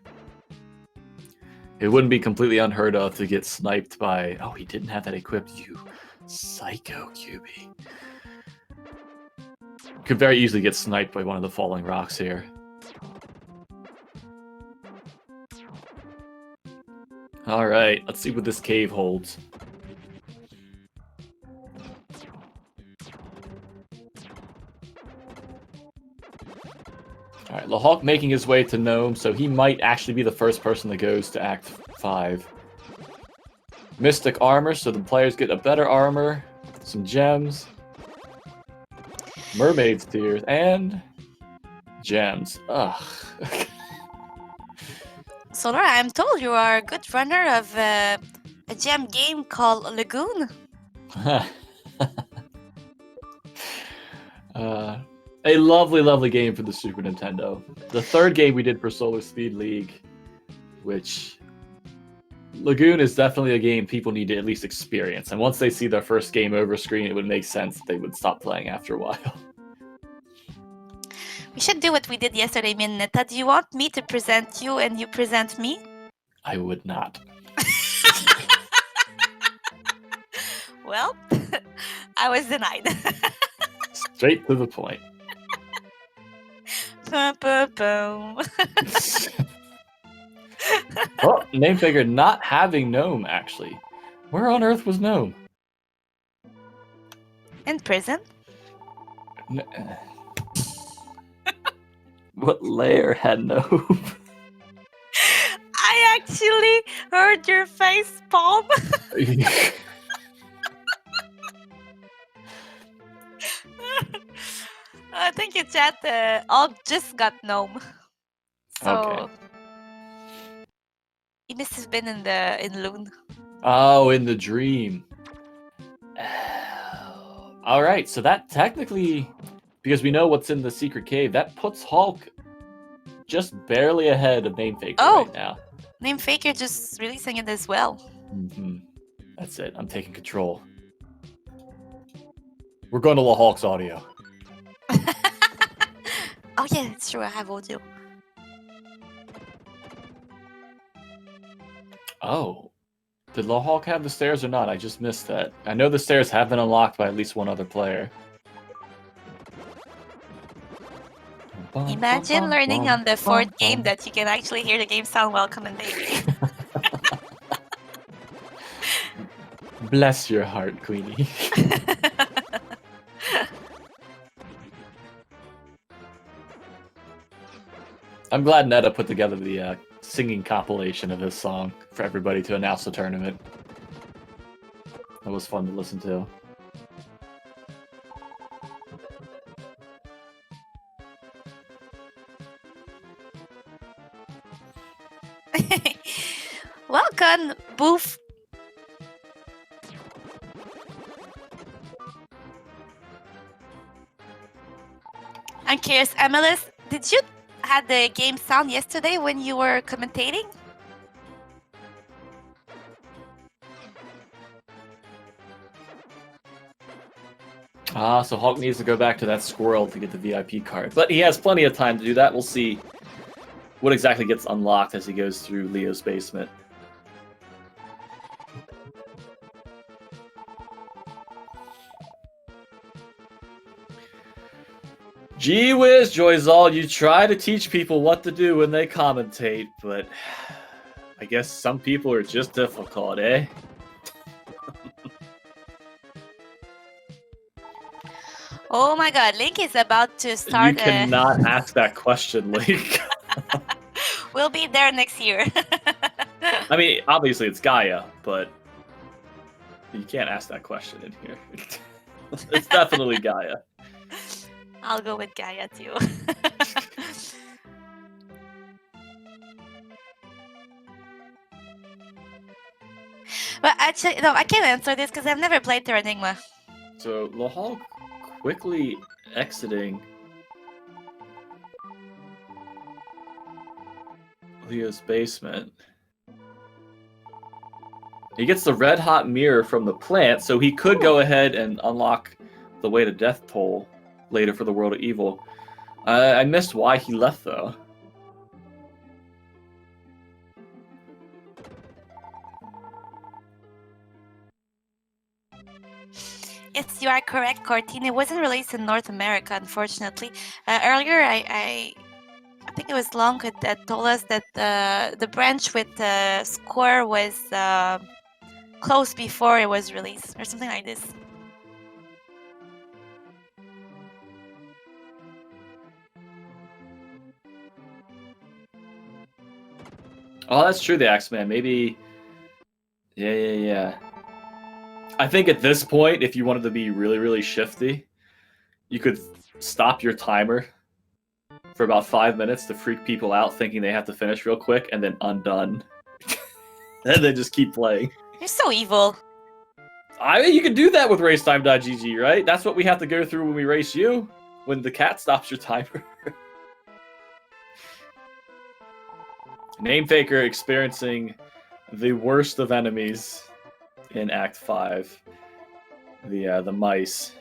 It wouldn't be completely unheard of to get sniped by... Oh, he didn't have that equipped. You psycho, QB. Could very easily get sniped by one of the falling rocks here. Alright, let's see what this cave holds. Alright, Lahawk making his way to Gnome, so he might actually be the first person that goes to Act 5. Mystic armor, so the players get a better armor, some gems, mermaid's tears, and gems. Ugh. Solar, I'm told you are a good runner of a gem game called Lagoon. A lovely, lovely game for the Super Nintendo. The third game we did for Solar Speed League, which Lagoon is definitely a game people need to at least experience. And once they see their first game over screen, it would make sense that they would stop playing after a while. We should do what we did yesterday, Minetta. Do you want me to present you and you present me? I would not. Well, I was denied. Straight to the point. Oh, name figure not having Gnome, actually. Where on earth was Gnome? In prison? What layer had Gnome? I actually heard your face palm. Thank you, chat. All just got Gnome. So Okay. he must have been in Loon. Oh, in the dream. Oh. All right, so that technically, because we know what's in the secret cave, that puts Hulk just barely ahead of Name Faker right now. Name Faker just releasing it as well. That's it. I'm taking control. We're going to La Hulk's audio. Oh yeah, it's true. I have audio. Oh. Did La Hulk have the stairs or not? I just missed that. I know the stairs have been unlocked by at least one other player. Imagine learning on the fourth game that you can actually hear the game sound while commentating. Bless your heart, Queenie. I'm glad Netta put together the singing compilation of this song for everybody to announce the tournament. That was fun to listen to. Welcome, Boof. I'm curious, Emilis, did you had the game sound yesterday when you were commentating? So Hulk needs to go back to that squirrel to get the VIP card. But he has plenty of time to do that. We'll see what exactly gets unlocked as he goes through Leo's basement. Gee whiz, Joyzal, you try to teach people what to do when they commentate, but I guess some people are just difficult, eh? Oh my god, Link is about to start. You cannot ask that question, Link. We'll be there next year. I mean, obviously it's Gaia, but you can't ask that question in here. It's definitely Gaia. I'll go with Gaia too. But actually, no, I can't answer this because I've never played Terranigma. So Lohal quickly exiting Leo's basement. He gets the red hot mirror from the plant, so he could go ahead and unlock the way to Death Toll later for the World of Evil. I missed why he left though. Yes, you are correct, Cortine. It wasn't released in North America, unfortunately. Earlier, I think it was Long that told us that the branch with the score was closed before it was released, or something like this. Oh, that's true, the Axeman. Maybe... Yeah. I think at this point, if you wanted to be really, really shifty, you could stop your timer for about 5 minutes to freak people out thinking they have to finish real quick, and then undone. And then just keep playing. You're so evil. I mean, you can do that with racetime.gg, right? That's what we have to go through when we race you, when the cat stops your timer. Namefaker experiencing the worst of enemies in Act 5. The mice.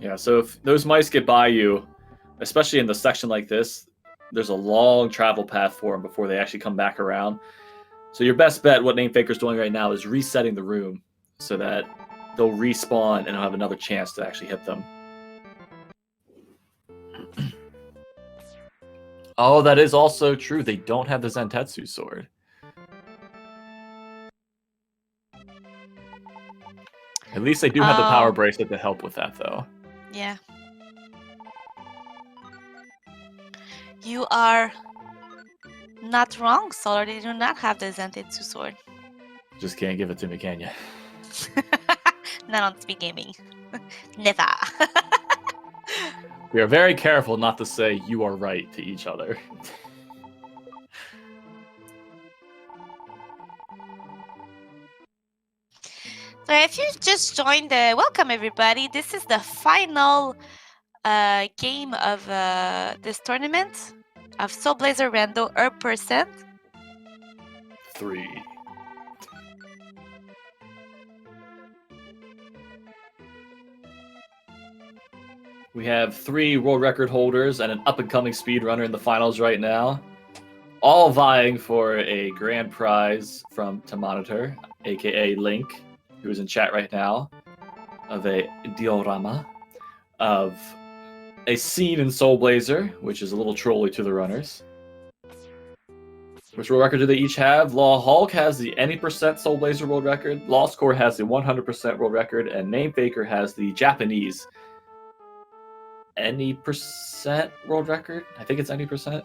Yeah, so if those mice get by you, especially in the section like this, there's a long travel path for them before they actually come back around. So your best bet, what Namefaker's doing right now, is resetting the room so that they'll respawn and have another chance to actually hit them. Oh, that is also true. They don't have the Zentetsu sword. At least they do have the power bracelet to help with that, though. Yeah. You are not wrong, Solar. They do not have the Zentetsu sword. Just can't give it to me, can you? Not on SpeedGaming. Never. We are very careful not to say "you are right" to each other. So if you just joined, welcome everybody. This is the final game of this tournament of Soul Blazer Rando %. 3. We have 3 world record holders and an up-and-coming speedrunner in the finals right now, all vying for a grand prize from Monitor, aka Link, who is in chat right now, of a diorama of a Seed in Soul Blazer, which is a little trolly to the runners. Which world record do they each have? Law Hulk has the any percent Soul Blazer world record. Lost Core has the 100% world record, and Name Faker has the Japanese any percent world record. I think it's any percent.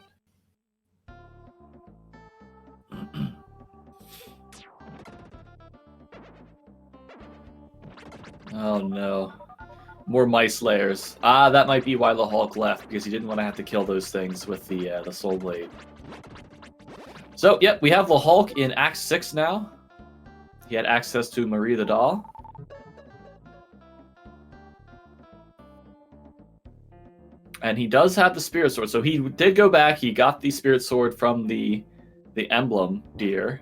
Oh no. More mice layers. Ah, that might be why the Hulk left, because he didn't want to have to kill those things with the Soul Blade. So, yep, we have the Hulk in Act 6 now. He had access to Marie the Doll. And he does have the Spirit Sword. So he did go back. He got the Spirit Sword from the Emblem Deer.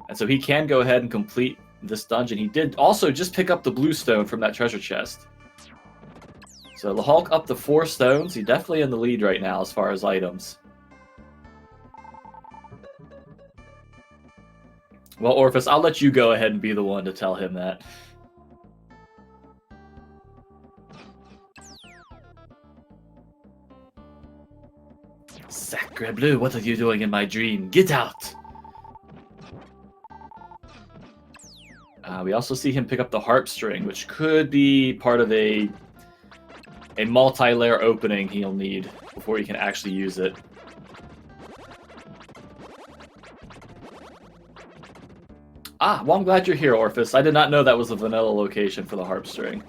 And so he can go ahead and complete this dungeon. He did also just pick up the blue stone from that treasure chest. So the Hulk up to 4 stones. He's definitely in the lead right now as far as items. Well, Orphus, I'll let you go ahead and be the one to tell him that. Sacre bleu, what are you doing in my dream? Get out! We also see him pick up the harp string, which could be part of a multi-layer opening he'll need before he can actually use it. Ah, well, I'm glad you're here, Orphus. I did not know that was a vanilla location for the harp string.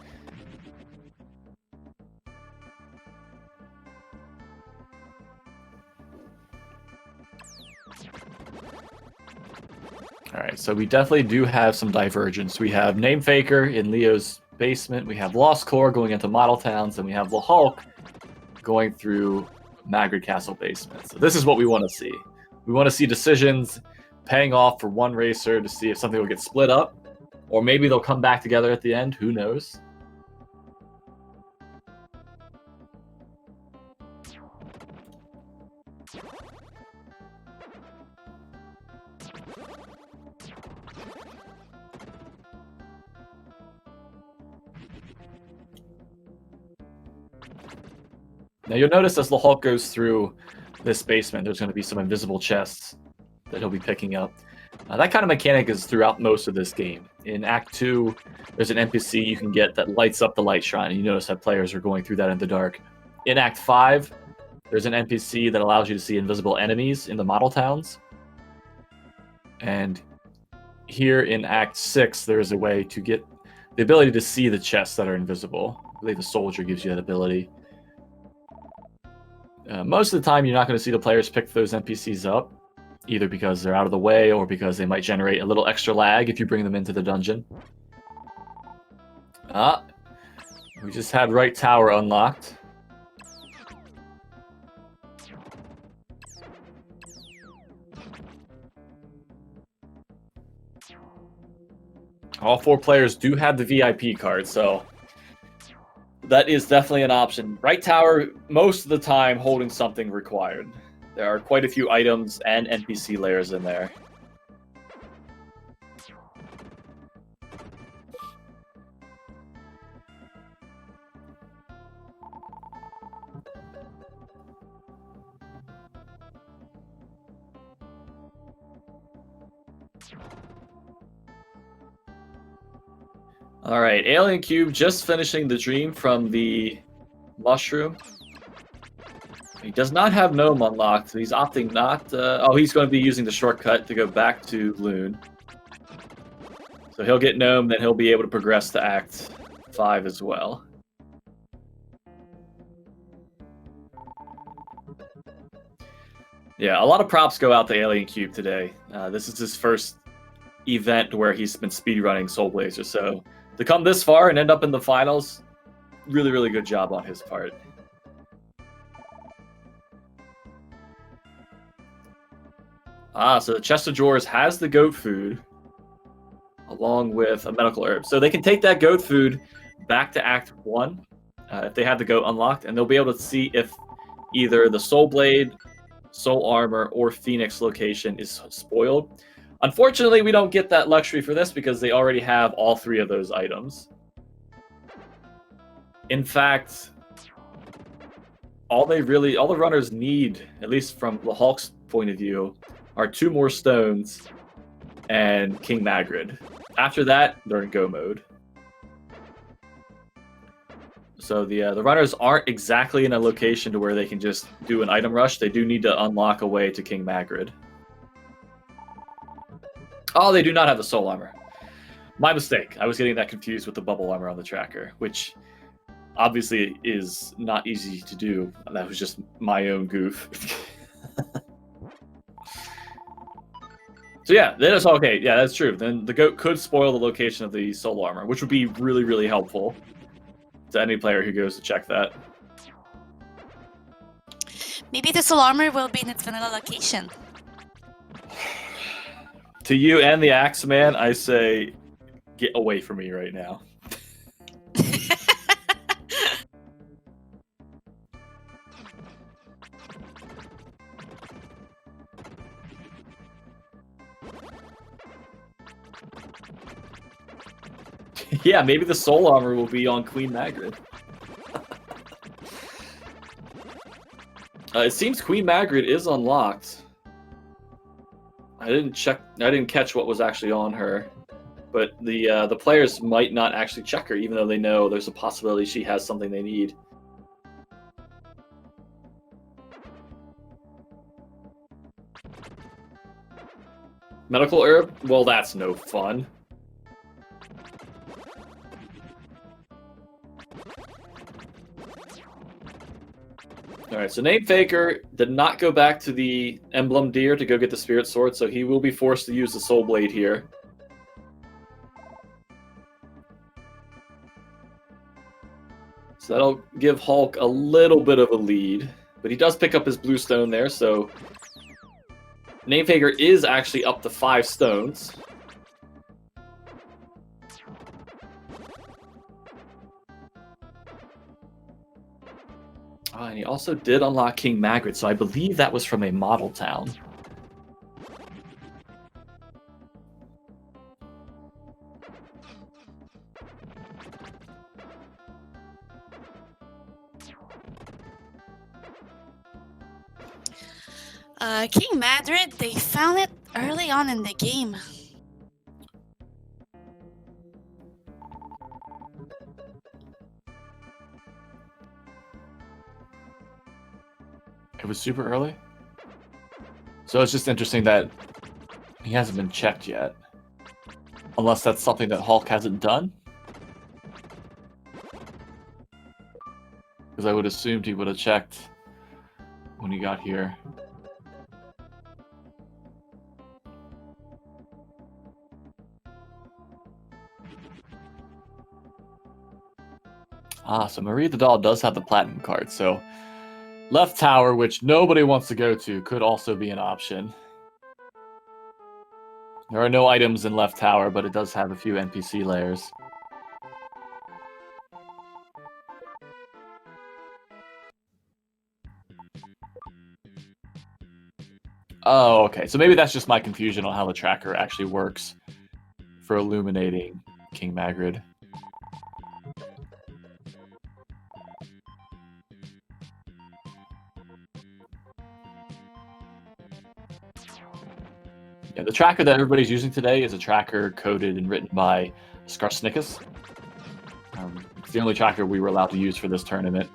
Alright, so we definitely do have some divergence. We have Name Faker in Leo's basement, we have Lost Core going into Model Towns, and we have the Hulk going through Magrid Castle basement. So this is what we want to see. We want to see decisions paying off for one racer to see if something will get split up, or maybe they'll come back together at the end. Who knows? Now you'll notice as the Hulk goes through this basement, there's going to be some invisible chests that he'll be picking up. That kind of mechanic is throughout most of this game. In Act 2, there's an NPC you can get that lights up the light shrine, and you notice that players are going through that in the dark. In Act 5, there's an NPC that allows you to see invisible enemies in the model towns. And here in Act 6, there's a way to get the ability to see the chests that are invisible. I believe the soldier gives you that ability. Most of the time, you're not going to see the players pick those NPCs up, either because they're out of the way or because they might generate a little extra lag if you bring them into the dungeon. We just had Right Tower unlocked. All 4 players do have the VIP card, so that is definitely an option. Right Tower, most of the time, holding something required. There are quite a few items and NPC layers in there. All right, Alien Cube just finishing the dream from the mushroom. He does not have Gnome unlocked. He's opting not... he's going to be using the shortcut to go back to Loon. So he'll get Gnome, then he'll be able to progress to Act 5 as well. Yeah, a lot of props go out to Alien Cube today. This is his first event where he's been speedrunning Soul Blazer, so to come this far and end up in the finals, really, really good job on his part. So the chest of drawers has the goat food, along with a medical herb. So they can take that goat food back to Act 1, if they have the goat unlocked, and they'll be able to see if either the Soul Blade, Soul Armor, or Phoenix location is spoiled. Unfortunately, we don't get that luxury for this because they already have all 3 of those items. In fact, all the runners need, at least from the Hulk's point of view, are 2 more stones and King Magrid. After that, they're in go mode. So the runners aren't exactly in a location to where they can just do an item rush. They do need to unlock a way to King Magrid. Oh, they do not have the soul armor. My mistake. I was getting that confused with the bubble armor on the tracker, which obviously is not easy to do. That was just my own goof. So yeah, then it's okay. Yeah, that's true. Then the goat could spoil the location of the soul armor, which would be really, really helpful to any player who goes to check that. Maybe the soul armor will be in its vanilla location. To you and the Axeman, I say, get away from me right now. Yeah, maybe the soul armor will be on Queen Magrid. It seems Queen Magrid is unlocked. I didn't catch what was actually on her, but the players might not actually check her, even though they know there's a possibility she has something they need. Medical herb? Well, that's no fun. Alright, so Name Faker did not go back to the Emblem Deer to go get the Spirit Sword, so he will be forced to use the Soul Blade here. So that'll give Hulk a little bit of a lead, but he does pick up his blue stone there, so Name Faker is actually up to 5 stones. Oh, and he also did unlock King Magrid, so I believe that was from a model town. King Madrid, they found it early on in the game. It was super early? So it's just interesting that he hasn't been checked yet. Unless that's something that Hulk hasn't done? Because I would have assumed he would have checked when he got here. Ah, so Marie the Doll does have the Platinum card, so Left Tower, which nobody wants to go to, could also be an option. There are no items in Left Tower, but it does have a few NPC layers. Oh, okay. So maybe that's just my confusion on how the tracker actually works for illuminating King Magrid. Yeah, the tracker that everybody's using today is a tracker coded and written by Skarsnickus. It's the only tracker we were allowed to use for this tournament.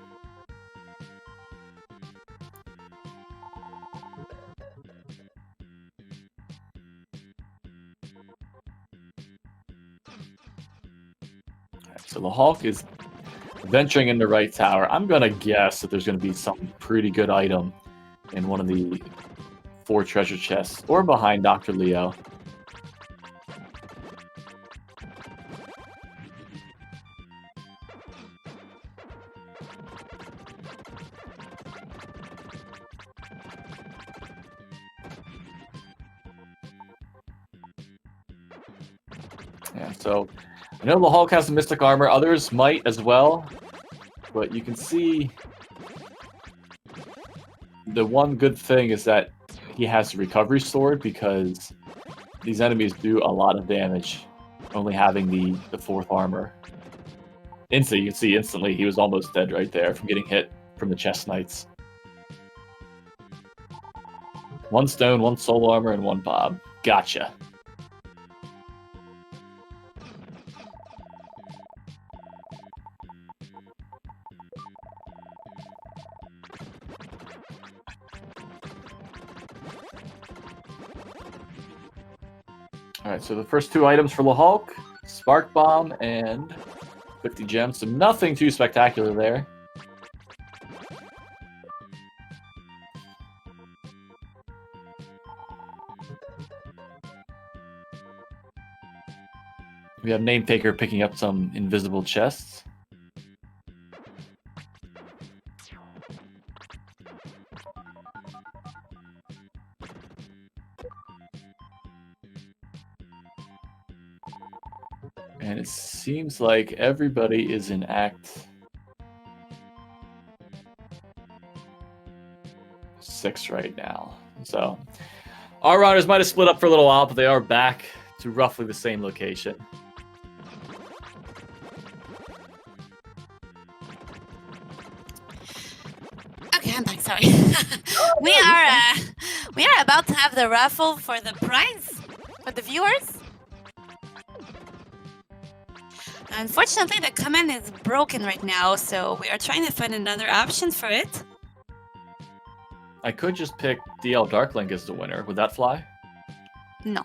So the Hulk is venturing into right tower. I'm going to guess that there's going to be some pretty good item in one of the 4 treasure chests or behind Dr. Leo. Yeah, so I know the Hulk has the Mystic Armor. Others might as well, but you can see the one good thing is that he has the Recovery Sword because these enemies do a lot of damage, only having the 4th armor. You can see instantly he was almost dead right there from getting hit from the chest knights. 1 stone, 1 soul armor, and 1 bob. Gotcha. Alright, so the first 2 items for Lahulk, Spark Bomb and 50 gems, so nothing too spectacular there. We have Namefaker picking up some invisible chests. And it seems like everybody is in Act 6 right now. So our runners might have split up for a little while, but they are back to roughly the same location. Okay, I'm back. Sorry. we are about to have the raffle for the prize for the viewers. Unfortunately, the command is broken right now, so we are trying to find another option for it. I could just pick DL Darklink as the winner. Would that fly? No.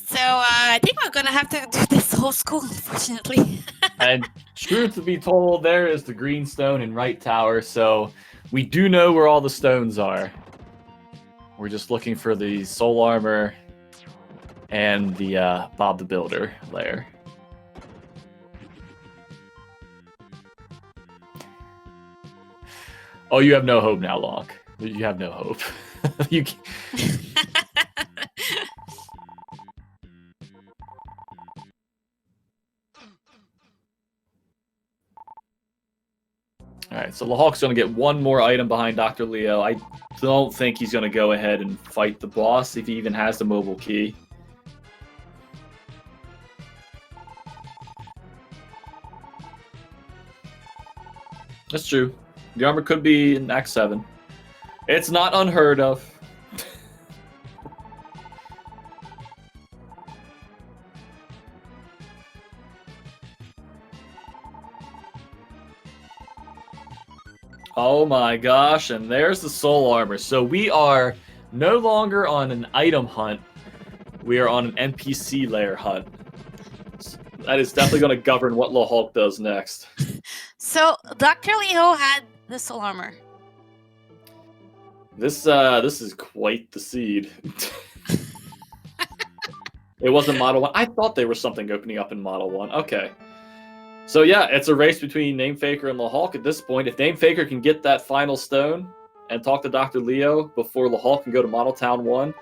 So I think we're gonna have to do this whole school, unfortunately. And truth to be told, there is the green stone in right tower, so we do know where all the stones are. We're just looking for the soul armor and the Bob the Builder lair. Oh, you have no hope now, Locke. You have no hope. You. Alright, so Lahulk's going to get 1 more item behind Dr. Leo. I don't think he's going to go ahead and fight the boss if he even has the mobile key. That's true. The armor could be in Act 7. It's not unheard of. Oh my gosh, and there's the soul armor. So we are no longer on an item hunt. We are on an NPC layer hunt. That is definitely going to govern what Lahulk does next. So Dr. Leo had the soul armor. This is quite the seed. It wasn't Model 1. I thought there was something opening up in Model 1. Okay. So yeah, it's a race between Namefaker and Lahulk at this point. If Namefaker can get that final stone and talk to Dr. Leo before Lahulk can go to Model Town 1,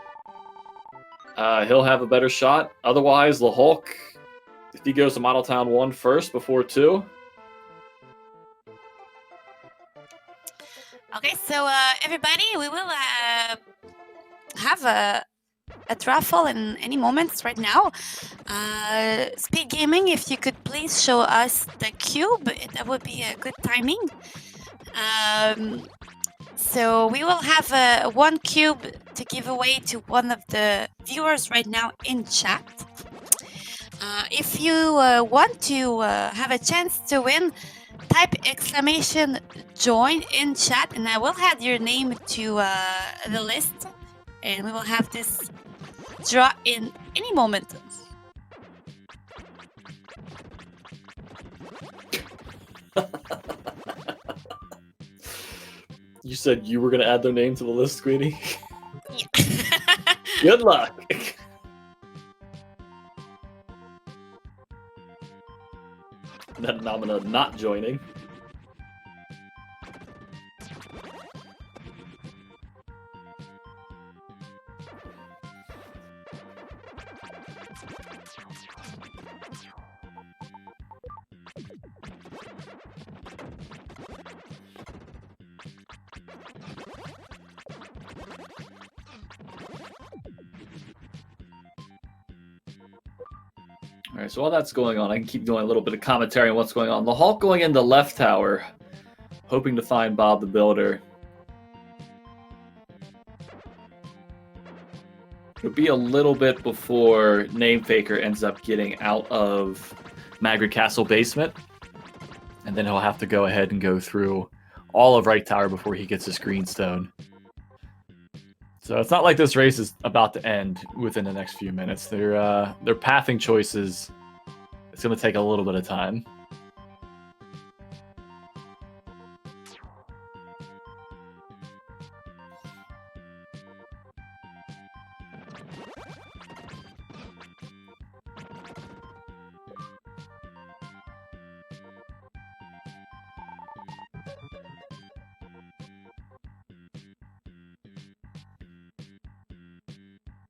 he'll have a better shot. Otherwise, Lahulk, if he goes to Model Town 1 first before 2. Okay, so everybody, we will have a raffle in any moments right now. SpeedGaming, if you could please show us the cube, that would be a good timing. So we will have 1 cube to give away to one of the viewers right now in chat. If you want to have a chance to win, type exclamation join in chat and I will add your name to the list and we will have this draw in any moment. You said you were going to add their name to the list, Queenie? Yeah. Good luck. That Nomina not joining. All right, so while that's going on, I can keep doing a little bit of commentary on what's going on. The Hulk going into left tower, hoping to find Bob the Builder. It'll be a little bit before Namefaker ends up getting out of Magritte Castle basement. And then he'll have to go ahead and go through all of right tower before he gets his greenstone. So it's not like this race is about to end within the next few minutes. Their pathing choices, it's going to take a little bit of time.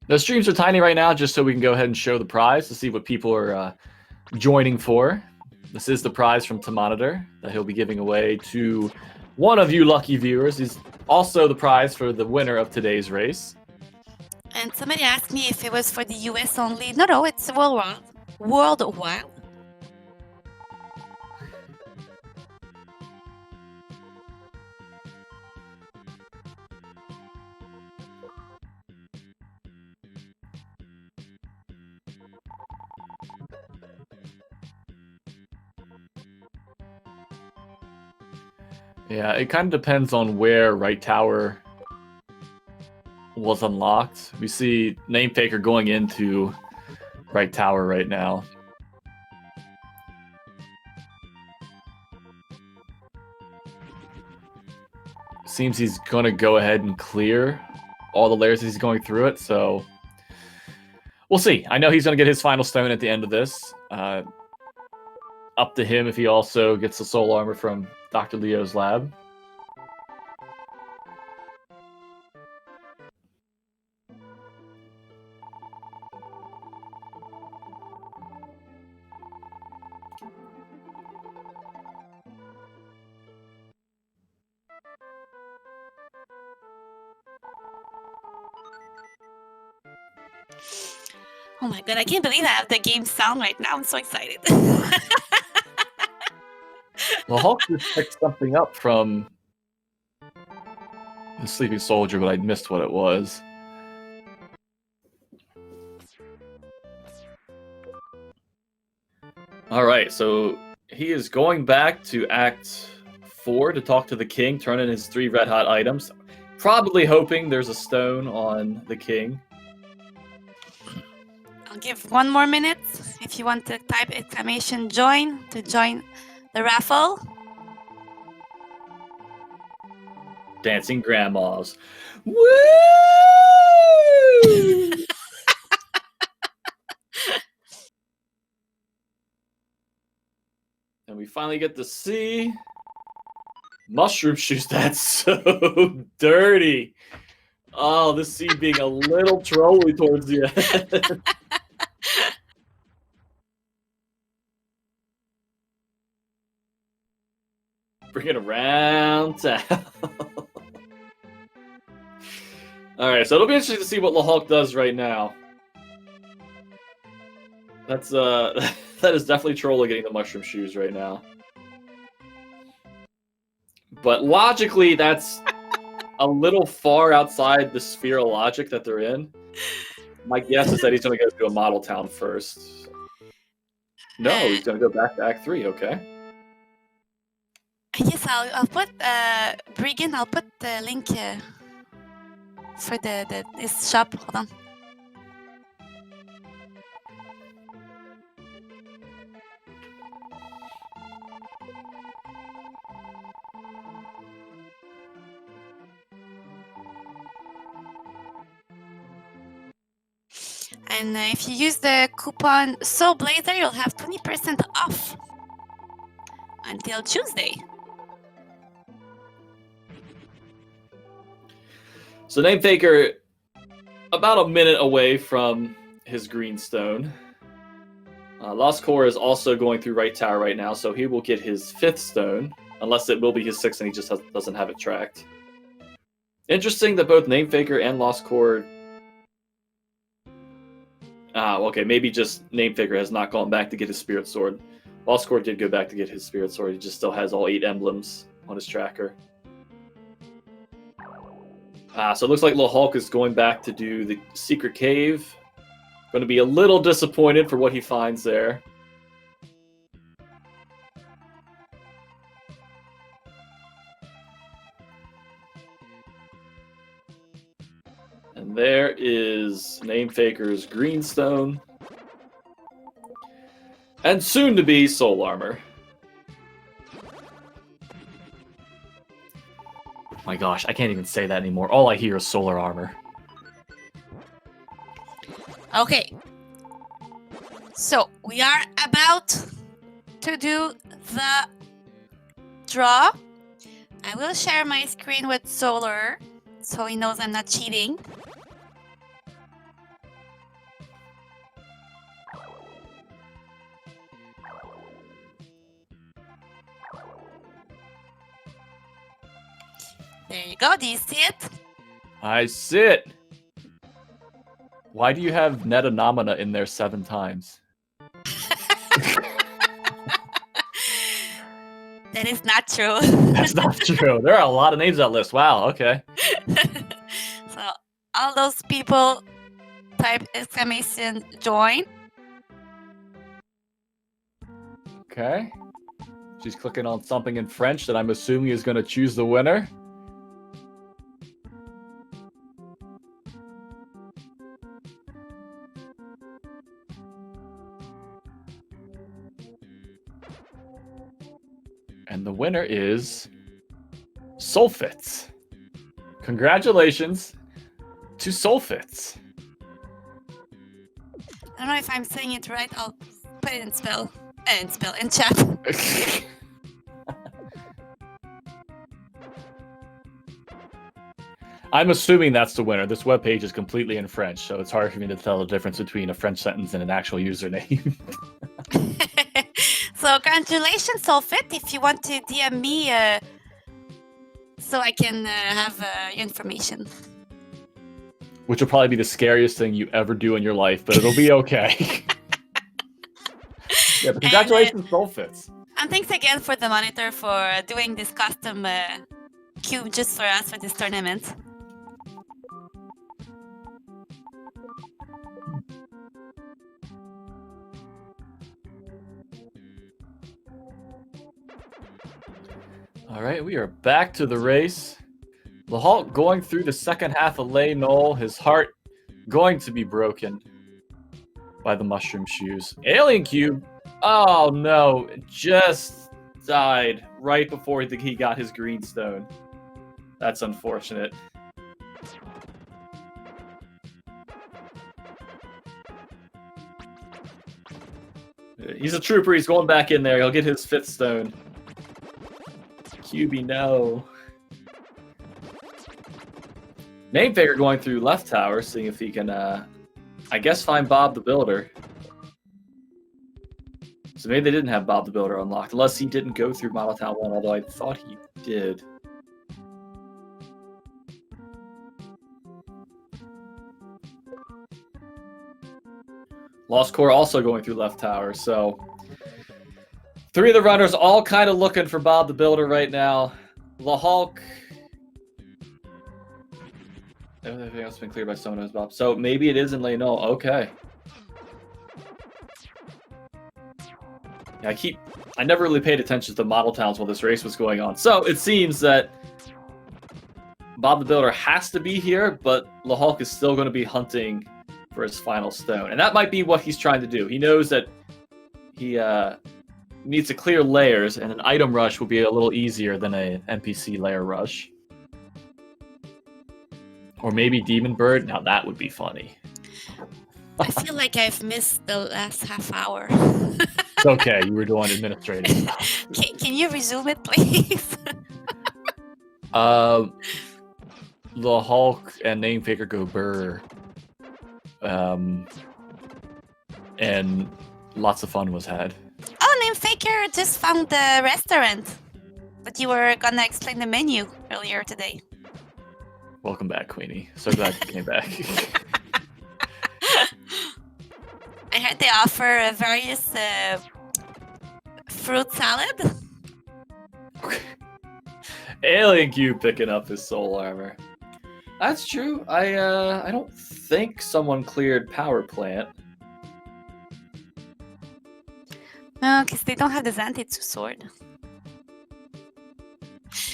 The streams are tiny right now, just so we can go ahead and show the prize to see what people are joining for. This is the prize from Monitor that he'll be giving away to one of you lucky viewers. He's also the prize for the winner of today's race. And somebody asked me if it was for the US only. No, it's worldwide. Worldwide. Yeah, it kind of depends on where right tower was unlocked. We see Namefaker going into right tower right now. Seems he's going to go ahead and clear all the layers as he's going through it, so we'll see. I know he's going to get his final stone at the end of this. Up to him if he also gets the soul armor from Dr. Leo's lab. Oh my god, I can't believe I have the game sound right now. I'm so excited. Well, Hulk just picked something up from the Sleeping Soldier, but I missed what it was. Alright, so he is going back to Act 4 to talk to the King, turn in his 3 red hot items. Probably hoping there's a stone on the King. I'll give 1 more minute if you want to type exclamation join to join the raffle. Dancing grandmas. Woo! And we finally get to see mushroom shoes. That's so dirty. Oh, this scene being a little trolly towards the end. Bring it around town. Alright, so it'll be interesting to see what LaHulk does right now. That's that is definitely Trolla getting the mushroom shoes right now. But logically, that's a little far outside the sphere of logic that they're in. My guess is that he's going to go to a model town first. No, he's going to go back to Act 3, okay. Yes, I'll put Brigand. I'll put the link for this shop. Hold on. And if you use the coupon SoulBlazer, you'll have 20% off until Tuesday. So Namefaker, about a minute away from his greenstone. Lost Core is also going through right tower right now, so he will get his 5th stone, unless it will be his 6th and he just doesn't have it tracked. Interesting that both Namefaker and Lost Core Okay, maybe just Namefaker has not gone back to get his Spirit Sword. Ballscore did go back to get his Spirit Sword. He just still has all 8 emblems on his tracker. So it looks like Lil Hulk is going back to do the Secret Cave. Going to be a little disappointed for what he finds there. And there is Namefaker's Greenstone. And soon to be Soul Armor. My gosh, I can't even say that anymore. All I hear is Solar Armor. Okay. So we are about to do the draw. I will share my screen with Solar so he knows I'm not cheating. There you go. Do you see it? I see it. Why do you have Netanomina in there 7 times? That is not true. That's not true. There are a lot of names on that list. Wow, okay. So all those people type exclamation join. Okay. She's clicking on something in French that I'm assuming is going to choose the winner. And the winner is Sulfits. Congratulations to Sulfits. I don't know if I'm saying it right. I'll put it in chat. I'm assuming that's the winner. This webpage is completely in French, so it's hard for me to tell the difference between a French sentence and an actual username. So congratulations, Sulfit. If you want to DM me, so I can have your information. Which will probably be the scariest thing you ever do in your life, but it'll be okay. Yeah, but congratulations, Sulfits. And thanks again for the monitor for doing this custom cube just for us for this tournament. All right, we are back to the race. The Hulk going through the second half of Lay Knoll, his heart going to be broken by the mushroom shoes. Alien Cube, oh no, just died right before he got his greenstone. That's unfortunate. He's a trooper, he's going back in there, he'll get his 5th stone. QB, no. Namefaker going through left tower, seeing if he can, I guess, find Bob the Builder. So maybe they didn't have Bob the Builder unlocked, unless he didn't go through Model Town 1, although I thought he did. Lost Core also going through left tower, so 3 of the runners all kind of looking for Bob the Builder right now. The Hulk. Everything else has been cleared by someone who's Bob. So maybe it is in Lay Knoll. Okay. Yeah, I never really paid attention to the model towns while this race was going on. So it seems that Bob the Builder has to be here, but the Hulk is still going to be hunting for his final stone. And that might be what he's trying to do. He knows that he needs to clear layers, and an item rush will be a little easier than a NPC layer rush. Or maybe Demon Bird. Now that would be funny. I feel like I've missed the last half hour. It's okay, you were doing administrative stuff. Can you resume it, please? The Hulk and Namefaker go burr. And lots of fun was had. Oh, Namefaker just found the restaurant. But you were gonna explain the menu earlier today. Welcome back, Queenie. So glad you came back. heard they offer various fruit salad. Alien Cube picking up his soul armor. That's true. I don't think someone cleared power plant. No, because they don't have the Zantetsu sword.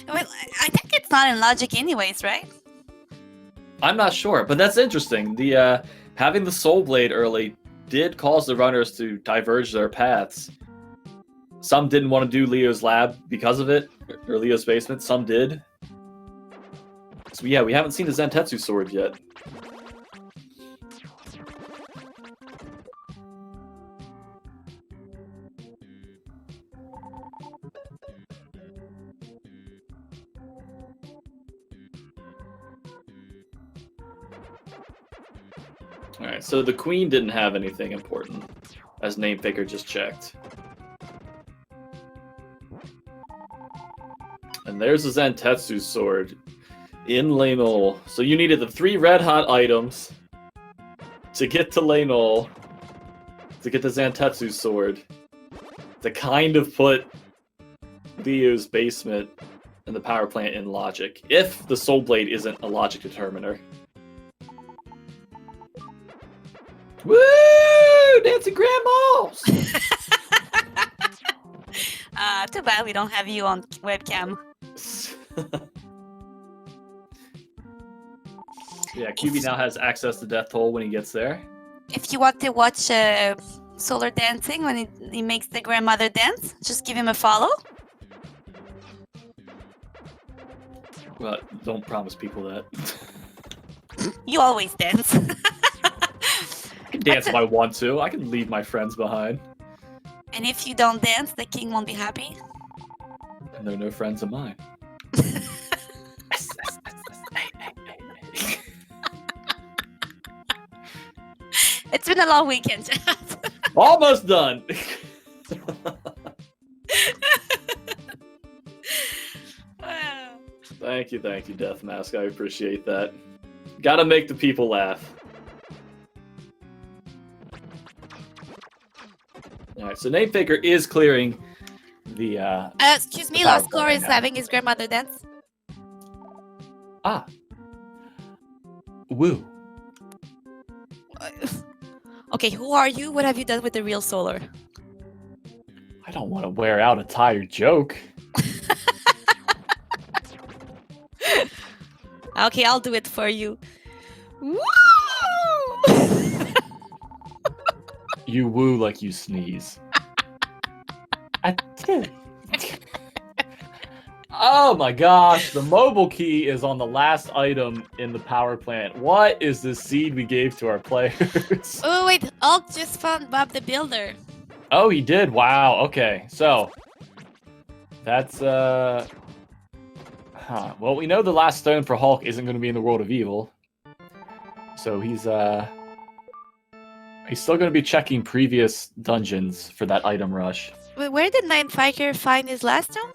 Well, I think it's not in logic anyways, right? I'm not sure, but that's interesting. The having the Soul Blade early did cause the runners to diverge their paths. Some didn't want to do Leo's lab because of it, or Leo's basement. Some did. So yeah, we haven't seen the Zantetsu sword yet. Alright, so the Queen didn't have anything important, as Namefaker just checked. And there's the Zantetsu sword in Lane. So you needed the 3 red hot items to get to Lane, to get the Zantetsu sword, to kind of put Leo's basement and the power plant in logic, if the Soul Blade isn't a logic determiner. Woo! Dancing grandmas! Too bad we don't have you on webcam. Yeah, QB now has access to Death Toll when he gets there. If you want to watch Solar dancing when he makes the grandmother dance, just give him a follow. Well, don't promise people that. You always dance. I can dance if I want to. I can leave my friends behind. And if you don't dance, the king won't be happy. And they're no friends of mine. It's been a long weekend, Jeff. Almost done. Wow. Thank you, Death Mask. I appreciate that. Gotta make the people laugh. Alright, so Namefaker is clearing the Excuse me, Lost Core is having his grandmother dance. Ah. Woo. Okay, who are you? What have you done with the real Solar? I don't want to wear out a tired joke. Okay, I'll do it for you. Woo! You woo like you sneeze. I did. Oh my gosh, the mobile key is on the last item in the power plant. What is the seed we gave to our players? Oh wait, Alt just found Bob the Builder. Oh, he did? Wow, okay. So, that's, Well, we know the last stone for Hulk isn't going to be in the World of Evil. So he's still going to be checking previous dungeons for that item rush. Wait, where did Ninefiker find his last stone?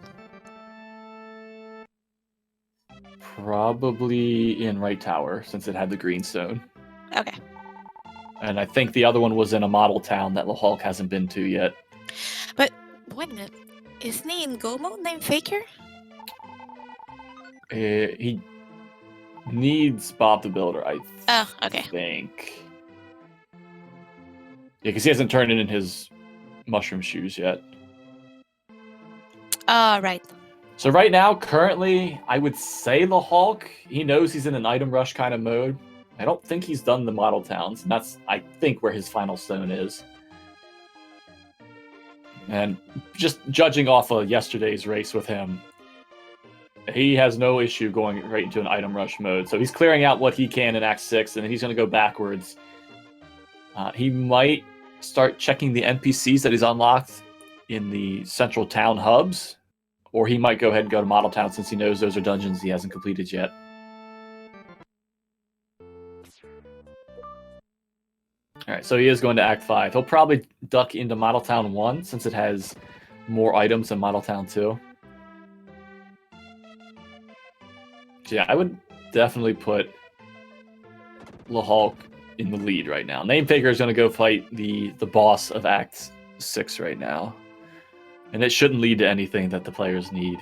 Probably in Right Tower, since it had the green stone. Okay. And I think the other one was in a model town that the Hulk hasn't been to yet. But, wait a minute. Isn't he in Go mode, Namefaker? He needs Bob the Builder, I okay. think. Yeah, because he hasn't turned in his mushroom shoes yet. Right. So right now, currently, I would say the Hulk, he knows he's in an item rush kind of mode. I don't think he's done the model towns, and that's, I think, where his final stone is. And just judging off of yesterday's race with him, he has no issue going right into an item rush mode. So he's clearing out what he can in Act 6, and then he's going to go backwards. He might start checking the NPCs that he's unlocked in the central town hubs, or he might go ahead and go to Model Town since he knows those are dungeons he hasn't completed yet. Alright, so he is going to Act 5. He'll probably duck into Model Town 1 since it has more items than Model Town 2. So yeah, I would definitely put the Hulk in the lead right now. Namefaker is going to go fight the boss of Act 6 right now. And it shouldn't lead to anything that the players need.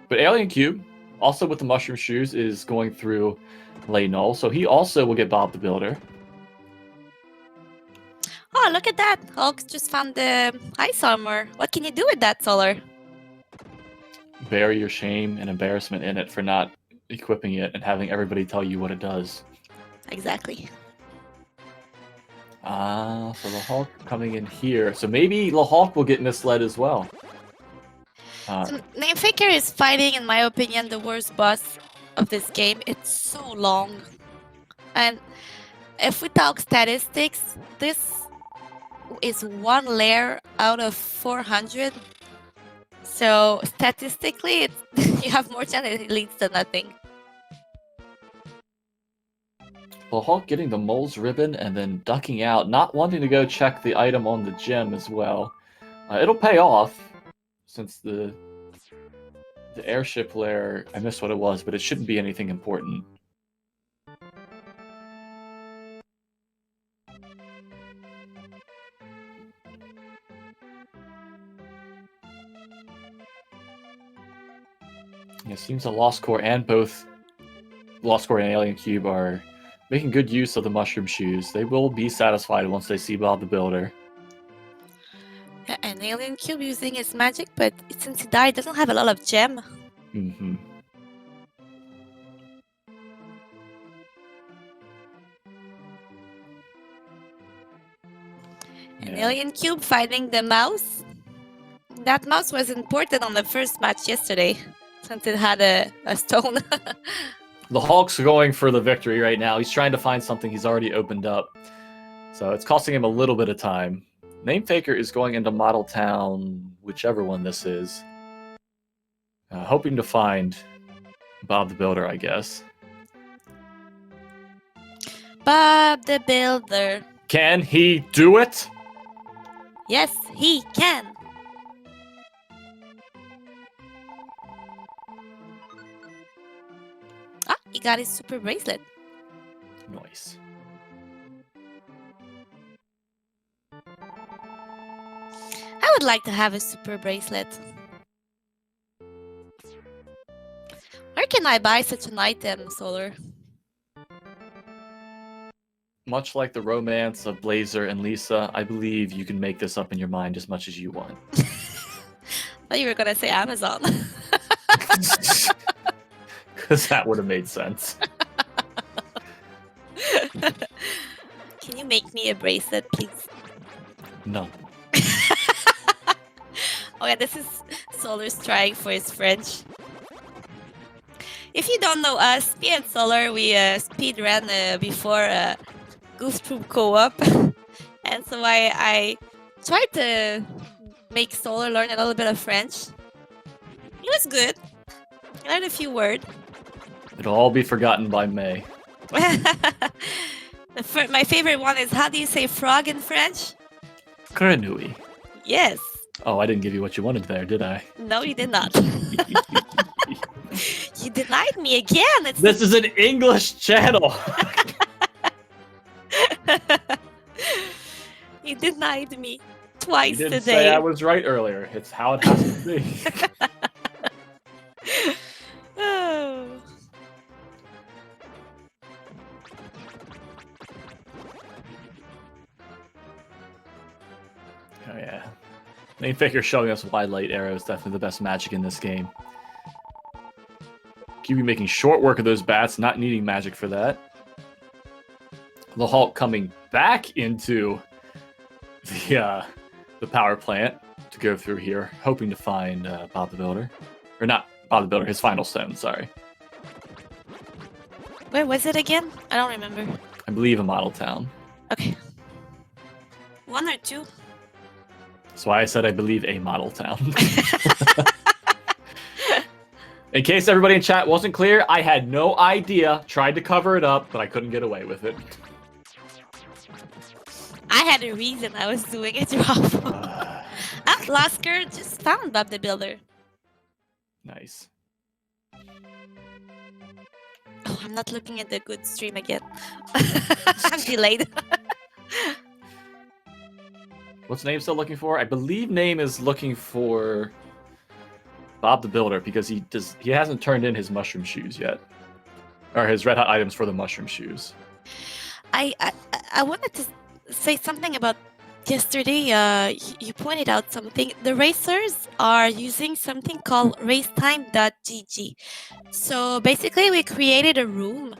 But Alien Cube, also with the Mushroom Shoes, is going through Lay Null. So he also will get Bob the Builder. Oh, look at that. Hulk just found the ice armor. What can you do with that, Solar? Bury your shame and embarrassment in it for not equipping it and having everybody tell you what it does. Exactly. So the Hulk coming in here. So maybe the Hulk will get misled as well. So Namefaker is fighting, in my opinion, the worst boss of this game. It's so long. And if we talk statistics, this is one layer out of 400. So statistically, you have more chance it leads to nothing. Well, Hulk getting the mole's ribbon and then ducking out, not wanting to go check the item on the gem as well. It'll pay off, since the airship layer, I missed what it was, but it shouldn't be anything important. It seems the Lost Core and both Lost Core and Alien Cube are making good use of the Mushroom Shoes. They will be satisfied once they see Bob the Builder. Yeah, and Alien Cube using his magic, but since he died, doesn't have a lot of gem. Mm-hmm. And Alien Cube fighting the mouse. That mouse was important on the first match yesterday, since it had a stone. The Hulk's going for the victory right now. He's trying to find something he's already opened up. So it's costing him a little bit of time. Namefaker is going into Model Town, whichever one this is. Hoping to find Bob the Builder, I guess. Bob the Builder. Can he do it? Yes, he can. Ah, he got his super bracelet. Nice. I would like to have a super bracelet. Where can I buy such an item, Solar? Much like the romance of Blazer and Lisa, I believe you can make this up in your mind as much as you want. I thought you were gonna say Amazon. Because that would have made sense. Can you make me a bracelet, please? No. Oh yeah, this is Solar's trying for his French. If you don't know us, me and Solar, we speedran before Goof Troop Co-op. And so I tried to make Solar learn a little bit of French. It was good. I learned a few words. It'll all be forgotten by May. My favorite one is, how do you say frog in French? Grenouille. Yes. Oh, I didn't give you what you wanted there, did I? No, you did not. You denied me again. This is an English channel. You denied me twice You didn't today. say I was right earlier. It's how it has to be. Oh. Oh yeah. Namefaker showing us wide light arrow is definitely the best magic in this game. QB making short work of those bats, not needing magic for that. The Hulk coming back into the power plant to go through here, hoping to find Bob the Builder. Or not Bob the Builder, his final stone, sorry. Where was it again? I don't remember. I believe a model town. Okay. 1 or 2? That's why I said I believe a model town. In case everybody in chat wasn't clear, I had no idea. Tried to cover it up, but I couldn't get away with it. I had a reason I was doing it wrong. Lasker just found Bob the Builder. Nice. Oh, I'm not looking at the good stream again. I'm delayed. What's Name still looking for? I believe Name is looking for Bob the Builder because he hasn't turned in his mushroom shoes yet, or his red hot items for the mushroom shoes. I wanted to say something about yesterday. You pointed out something. The racers are using something called racetime.gg. So basically, we created a room,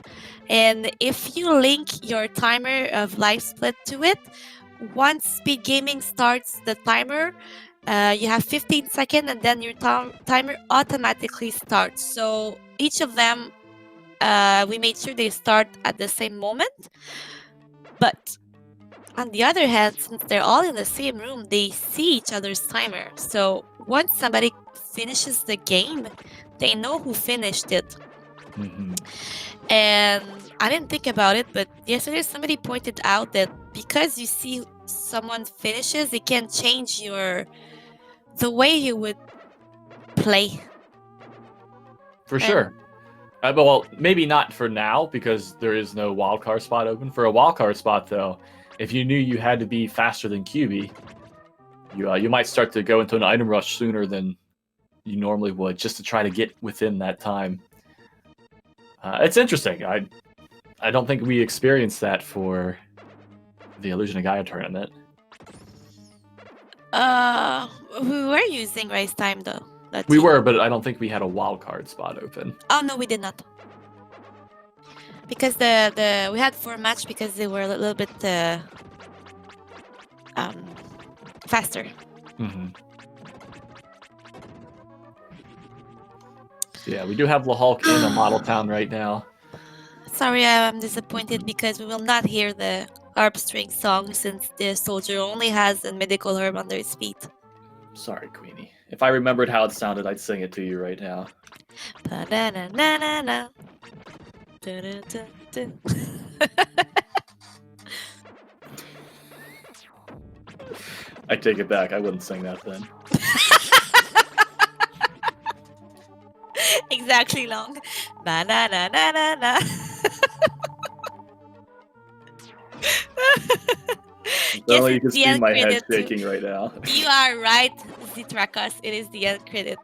and if you link your timer of life split to it, once SpeedGaming starts the timer, you have 15 seconds, and then your timer automatically starts. So each of them, we made sure they start at the same moment. But on the other hand, since they're all in the same room, they see each other's timer. So once somebody finishes the game, they know who finished it. Mm-hmm. And I didn't think about it, but yesterday somebody pointed out that because you see someone finishes, it can change the way you would play. For sure. Well, maybe not for now because there is no wildcard spot open. For a wildcard spot, though, if you knew you had to be faster than QB, you might start to go into an item rush sooner than you normally would, just to try to get within that time. It's interesting. I don't think we experienced that for the Illusion of Gaia tournament. We were using race time though. We were, but I don't think we had a wildcard spot open. Oh no, we did not. Because the we had 4 match because they were a little bit faster. Mm-hmm. Yeah, we do have Lahulk in a model town right now. Sorry, I'm disappointed because we will not hear the harp string song since the soldier only has a medical herb under his feet. Sorry, Queenie. If I remembered how it sounded, I'd sing it to you right now. Ba-da-na-na-na-na. I take it back. I wouldn't sing that then. Exactly long. Ba-na-na-na-na-na. Yes, you can see my head shaking right now. You are right, Zitrakos. It is the end credit.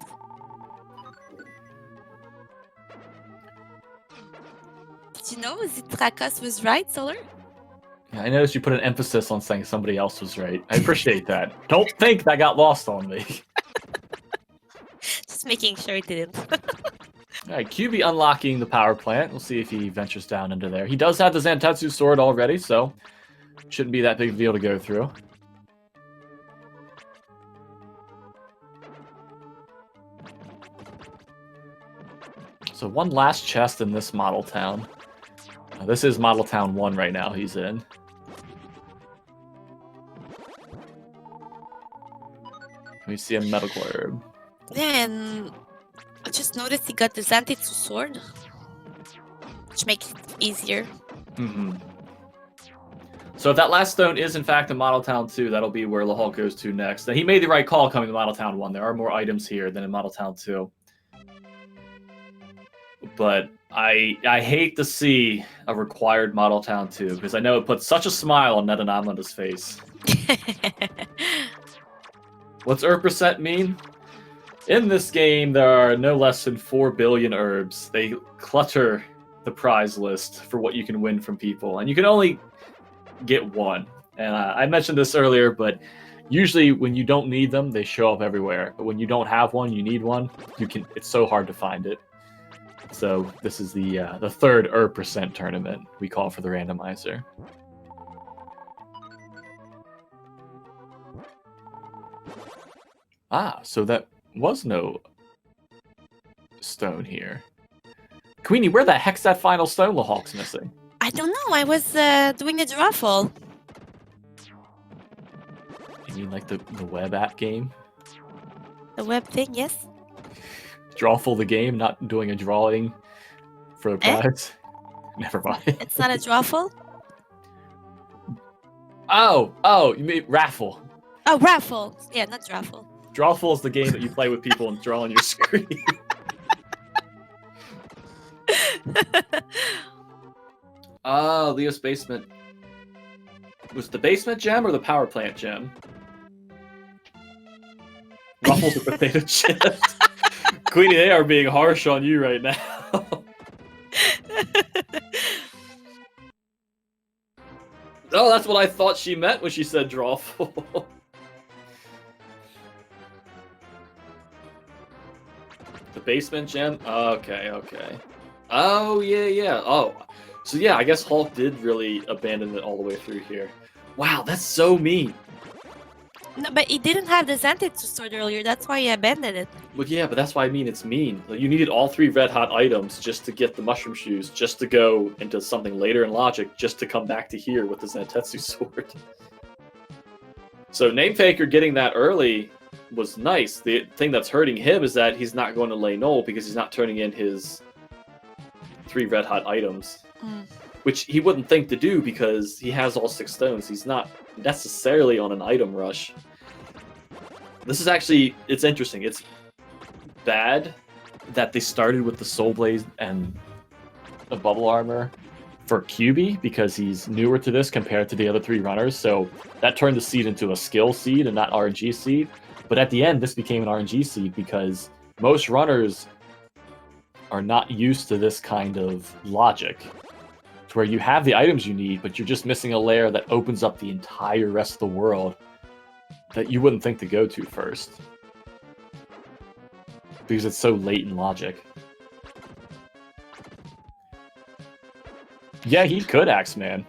Did you know Zitrakos was right, Solar? Yeah, I noticed you put an emphasis on saying somebody else was right. I appreciate that. Don't think that got lost on me. Just making sure it didn't. Alright, QB unlocking the power plant. We'll see if he ventures down into there. He does have the Zantetsu sword already, so shouldn't be that big of a deal to go through. So one last chest in this model town. This is model town 1 right now he's in. We see a medical herb. Yeah, and I just noticed he got the Zantetsu sword, which makes it easier. Mm-hmm. So if that last stone is in fact in Model Town 2, that'll be where Lahulk goes to next. And he made the right call coming to Model Town 1. There are more items here than in Model Town 2. But I hate to see a required Model Town 2, because I know it puts such a smile on Netanama's face. What's herb% mean? In this game, there are no less than 4 billion herbs. They clutter the prize list for what you can win from people. And you can only get one. And I mentioned this earlier, but usually when you don't need them, they show up everywhere. But when you don't have one, you need one, it's so hard to find it. So this is the third herb% tournament we call for the randomizer. Ah, so that was no stone here. Queenie, where the heck's that final stone Lahulk's missing? I don't know. I was doing the drawful. You mean like the web app game? The web thing, yes. Drawful the game, not doing a drawing for the prize? Never mind. It's not a drawful? Oh, you mean raffle. Oh, raffle. Yeah, not drawful. Drawful is the game that you play with people and draw on your screen. Leo's basement. Was it the basement gem or the power plant gem? Ruffles and potato chips. Queenie, they are being harsh on you right now. Oh, that's what I thought she meant when she said drawful. The basement gem? Okay. Oh, yeah. Oh, so yeah, I guess Hulk did really abandon it all the way through here. Wow, that's so mean. No, but he didn't have the Zantetsu sword earlier. That's why he abandoned it. Well, yeah, but that's why I mean it's mean. Like, you needed all 3 red hot items just to get the mushroom shoes, just to go into something later in logic, just to come back to here with the Zantetsu sword. So Namefaker getting that early was nice. The thing that's hurting him is that he's not going to lay null because he's not turning in his 3 red hot items. Which he wouldn't think to do because he has all 6 stones. He's not necessarily on an item rush. This is actually, it's interesting. It's bad that they started with the Soul Blaze and the bubble armor for QB because he's newer to this compared to the other 3 runners. So that turned the seed into a skill seed and not RNG seed. But at the end, this became an RNG seed because most runners are not used to this kind of logic. Where you have the items you need, but you're just missing a layer that opens up the entire rest of the world that you wouldn't think to go to first. Because it's so late in logic. Yeah, he could Axeman.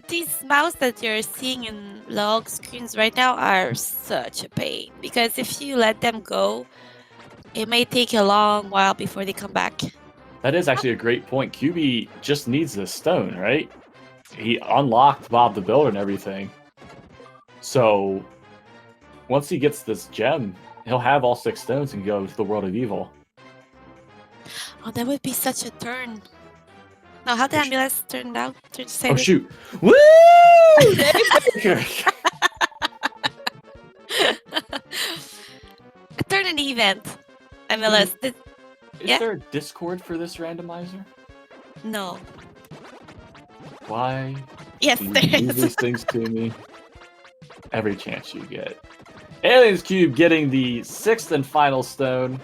These mouse that you're seeing in log screens right now are such a pain. Because if you let them go, it may take a long while before they come back. That is actually a great point. QB just needs this stone, right? He unlocked Bob the Builder and everything. So once he gets this gem, he'll have all 6 stones and go to the world of evil. Oh, that would be such a turn. Now, how the ambulance turned out to say Oh, this? shoot. Woo! A turn in the event. MLS. Is Yeah? there a Discord for this randomizer? No. Why Yes, do you there do is. these things to me? Every chance you get. Aliens Cube getting the 6th and final stone.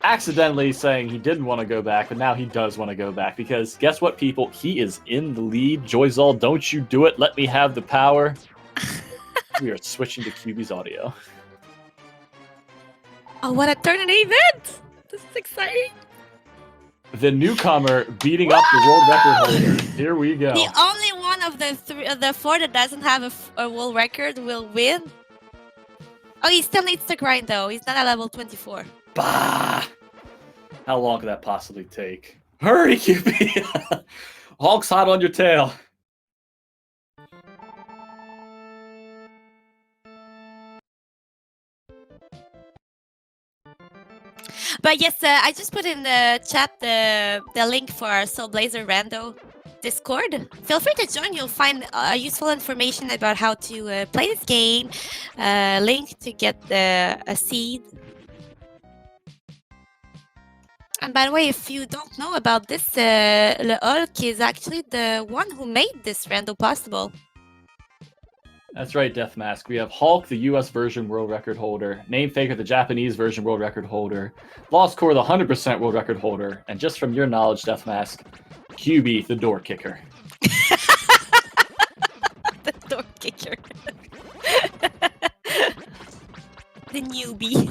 Accidentally saying he didn't want to go back, but now he does want to go back. Because guess what, people? He is in the lead. Joyzal, don't you do it. Let me have the power. We are switching to QB's audio. Oh, what a turn in the event! This is exciting. The newcomer beating up the world record holder. Here we go. The only one of the 4 that doesn't have a world record will win. Oh, he still needs to grind though. He's not at level 24. Bah! How long could that possibly take? Hurry, QB! Hulk's hot on your tail. But yes, I just put in the chat the link for our Soul Blazer Rando Discord. Feel free to join. You'll find useful information about how to play this game. Link to get a seed. And by the way, if you don't know about this, Le Hulk is actually the one who made this Rando possible. That's right, Deathmask. We have Hulk, the US version world record holder, Namefaker, the Japanese version world record holder, Lost Core, the 100% world record holder, and just from your knowledge, Deathmask, QB, the door kicker. The door kicker. The newbie.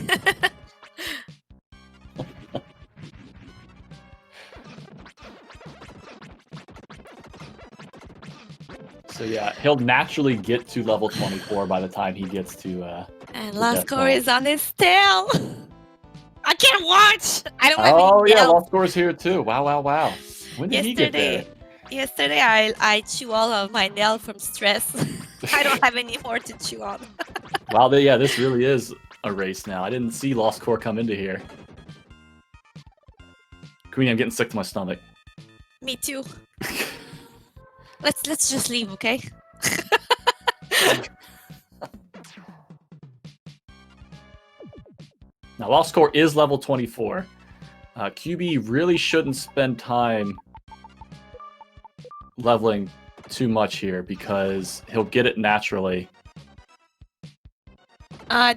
So yeah, he'll naturally get to level 24 by the time he gets to And the Lost death Core zone. is on his tail. I can't watch. I don't have Oh any yeah, nails. Lost Core's here too. Wow. When did he get there? Yesterday I chew all of my nail from stress. I don't have any more to chew on. Wow, yeah, this really is a race now. I didn't see Lost Core come into here. Queenie, I'm getting sick to my stomach. Me too. Let's just leave, okay? Now, Lost Score is level 24. QB really shouldn't spend time leveling too much here because he'll get it naturally.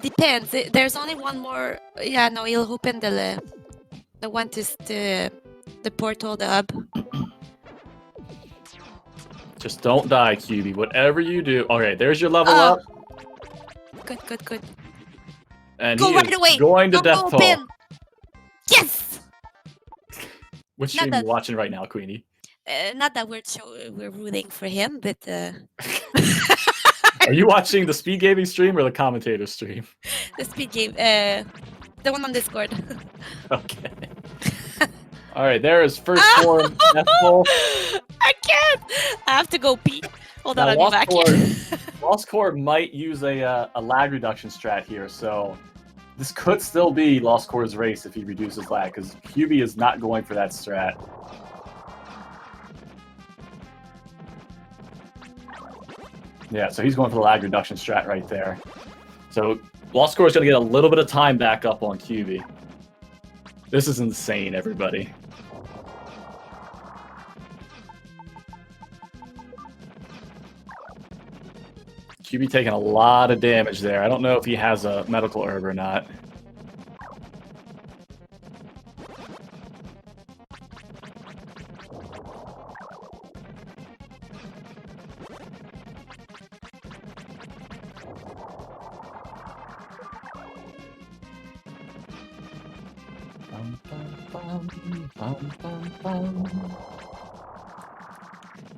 Depends. There's only one more. Yeah, no, he'll open the one to the portal, the hub. Just don't die, QB. Whatever you do. Okay, there's your level up. Good. And Go he right is away. going to death toll. Open. Yes. Which stream are you watching right now, Queenie? Not that we're rooting for him, but. Are you watching the SpeedGaming stream or the commentator stream? The Speed Game, the one on Discord. Okay. All right, there is first form. I can't. I have to go pee. Hold on, I'll be back. Lost Core might use a lag reduction strat here, so this could still be Lost Core's race if he reduces lag, because QB is not going for that strat. Yeah, so he's going for the lag reduction strat right there. So Lost Score is going to get a little bit of time back up on QB. This is insane, everybody. QB taking a lot of damage there. I don't know if he has a medical herb or not.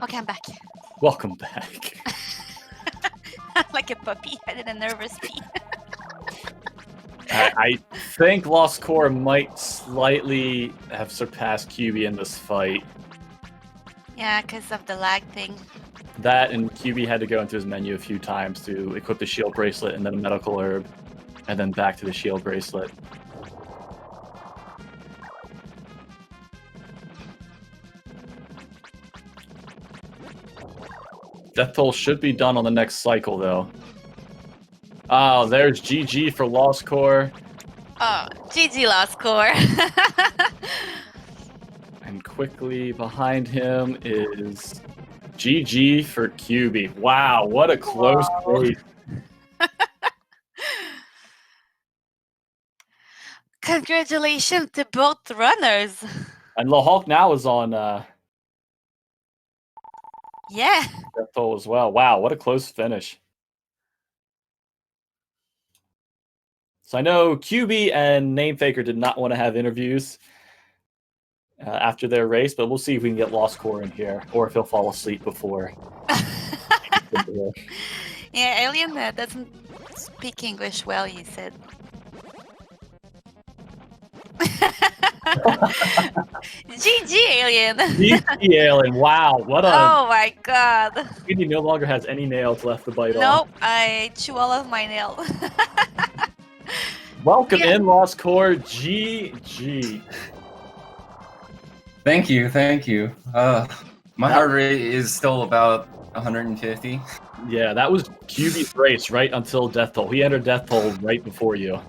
Okay, I'm back. Welcome back. Like a puppy. I did a nervous pee. I think Lost Core might slightly have surpassed QB in this fight. Yeah, because of the lag thing. That and QB had to go into his menu a few times to equip the shield bracelet and then a medical herb, and then back to the shield bracelet. Death Toll should be done on the next cycle, though. Oh, there's GG for Lost Core. Oh, GG Lost Core. And quickly behind him is GG for QB. Wow, what a close race. Congratulations to both runners. And Lahawk now is on Yeah. Death Toll as well. Wow, what a close finish. So I know QB and Namefaker did not want to have interviews after their race, but we'll see if we can get Lost Core in here, or if he'll fall asleep before. Yeah, Alien doesn't speak English well, you said. GG, Alien. GG, Alien. Wow, what a... Oh my god. He no longer has any nails left to bite off. Nope, I chew all of my nail. Welcome in, Lost Core. GG. Thank you. My heart rate is still about 150. Yeah, that was QB's race right until Death Toll. He entered Death Toll right before you.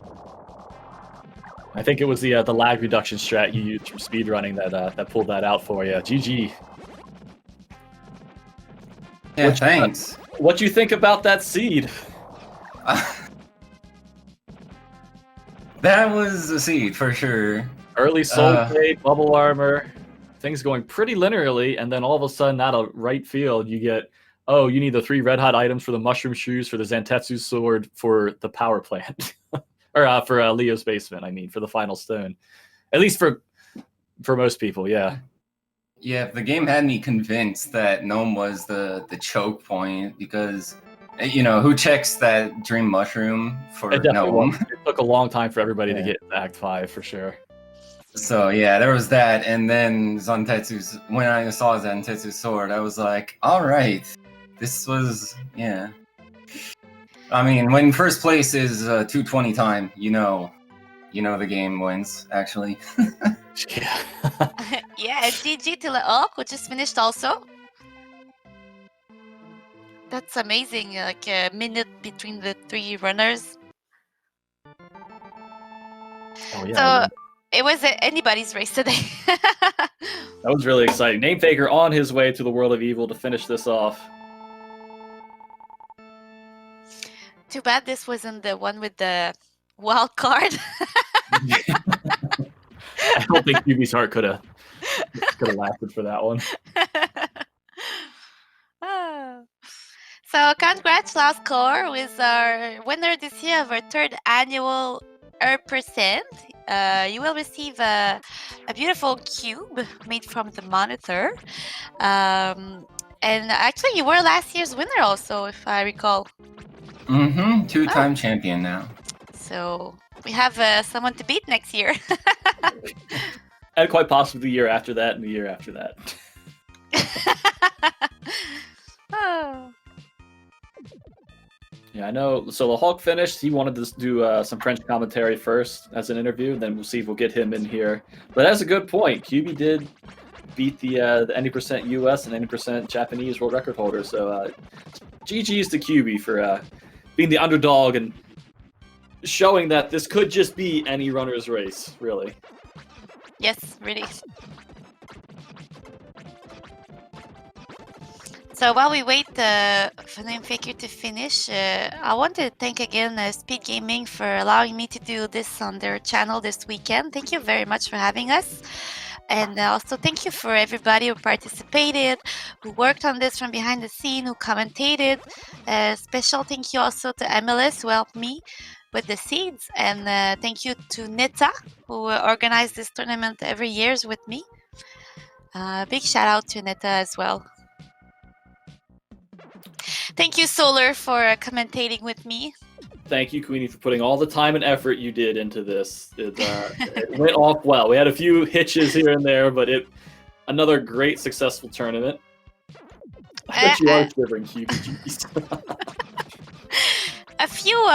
I think it was the lag reduction strat you used from speedrunning that pulled that out for you. GG. Yeah, thanks. What do you think about that seed? That was a seed for sure. Early soul trade, bubble armor, things going pretty linearly, and then all of a sudden, out of right field, you get, oh, you need the 3 red hot items for the mushroom shoes, for the Zantetsu sword, for the power plant. Or for Leo's basement, I mean, for the final stone. At least for most people, yeah. Yeah, the game had me convinced that Gnome was the choke point, because, you know, who checks that dream mushroom for Gnome? It took a long time for everybody to get Act 5, for sure. So, yeah, there was that, and then Zantetsu's, when I saw Zantetsu's sword, I was like, alright, this was, yeah. I mean, when first place is 220 time, you know the game wins, actually. Yeah. Yeah, GG to Lahawk, who just finished also. That's amazing, like a minute between the 3 runners. Oh yeah, So it was anybody's race today. that was really exciting. Namefaker on his way to the World of Evil to finish this off. Too bad this wasn't the one with the wild card. I don't think QB's heart could have lasted for that one. Oh. So congrats, Last Core, with our winner this year of our third annual %. You will receive a beautiful cube made from the monitor. And actually, you were last year's winner also, if I recall. Mm-hmm. Two-time champion now. So we have someone to beat next year. And quite possibly the year after that and the year after that. Oh. Yeah, I know. So the Hulk finished. He wanted to do some French commentary first as an interview. Then we'll see if we'll get him in here. But that's a good point. QB did beat the 90% US and 90% Japanese world record holder. So GG's to QB for being the underdog and showing that this could just be any runner's race, really. Yes, really. So while we wait for Namefaker to finish, I want to thank again SpeedGaming for allowing me to do this on their channel this weekend. Thank you very much for having us. And also thank you for everybody who participated, who worked on this from behind the scene, who commentated. Special thank you also to MLS who helped me with the seeds. And thank you to Neta, who organized this tournament every year with me. Big shout out to Neta as well. Thank you, Solar, for commentating with me. Thank you, Queenie, for putting all the time and effort you did into this. It went off well. We had a few hitches here and there, but another great, successful tournament. I bet you are shivering, QBGs. A few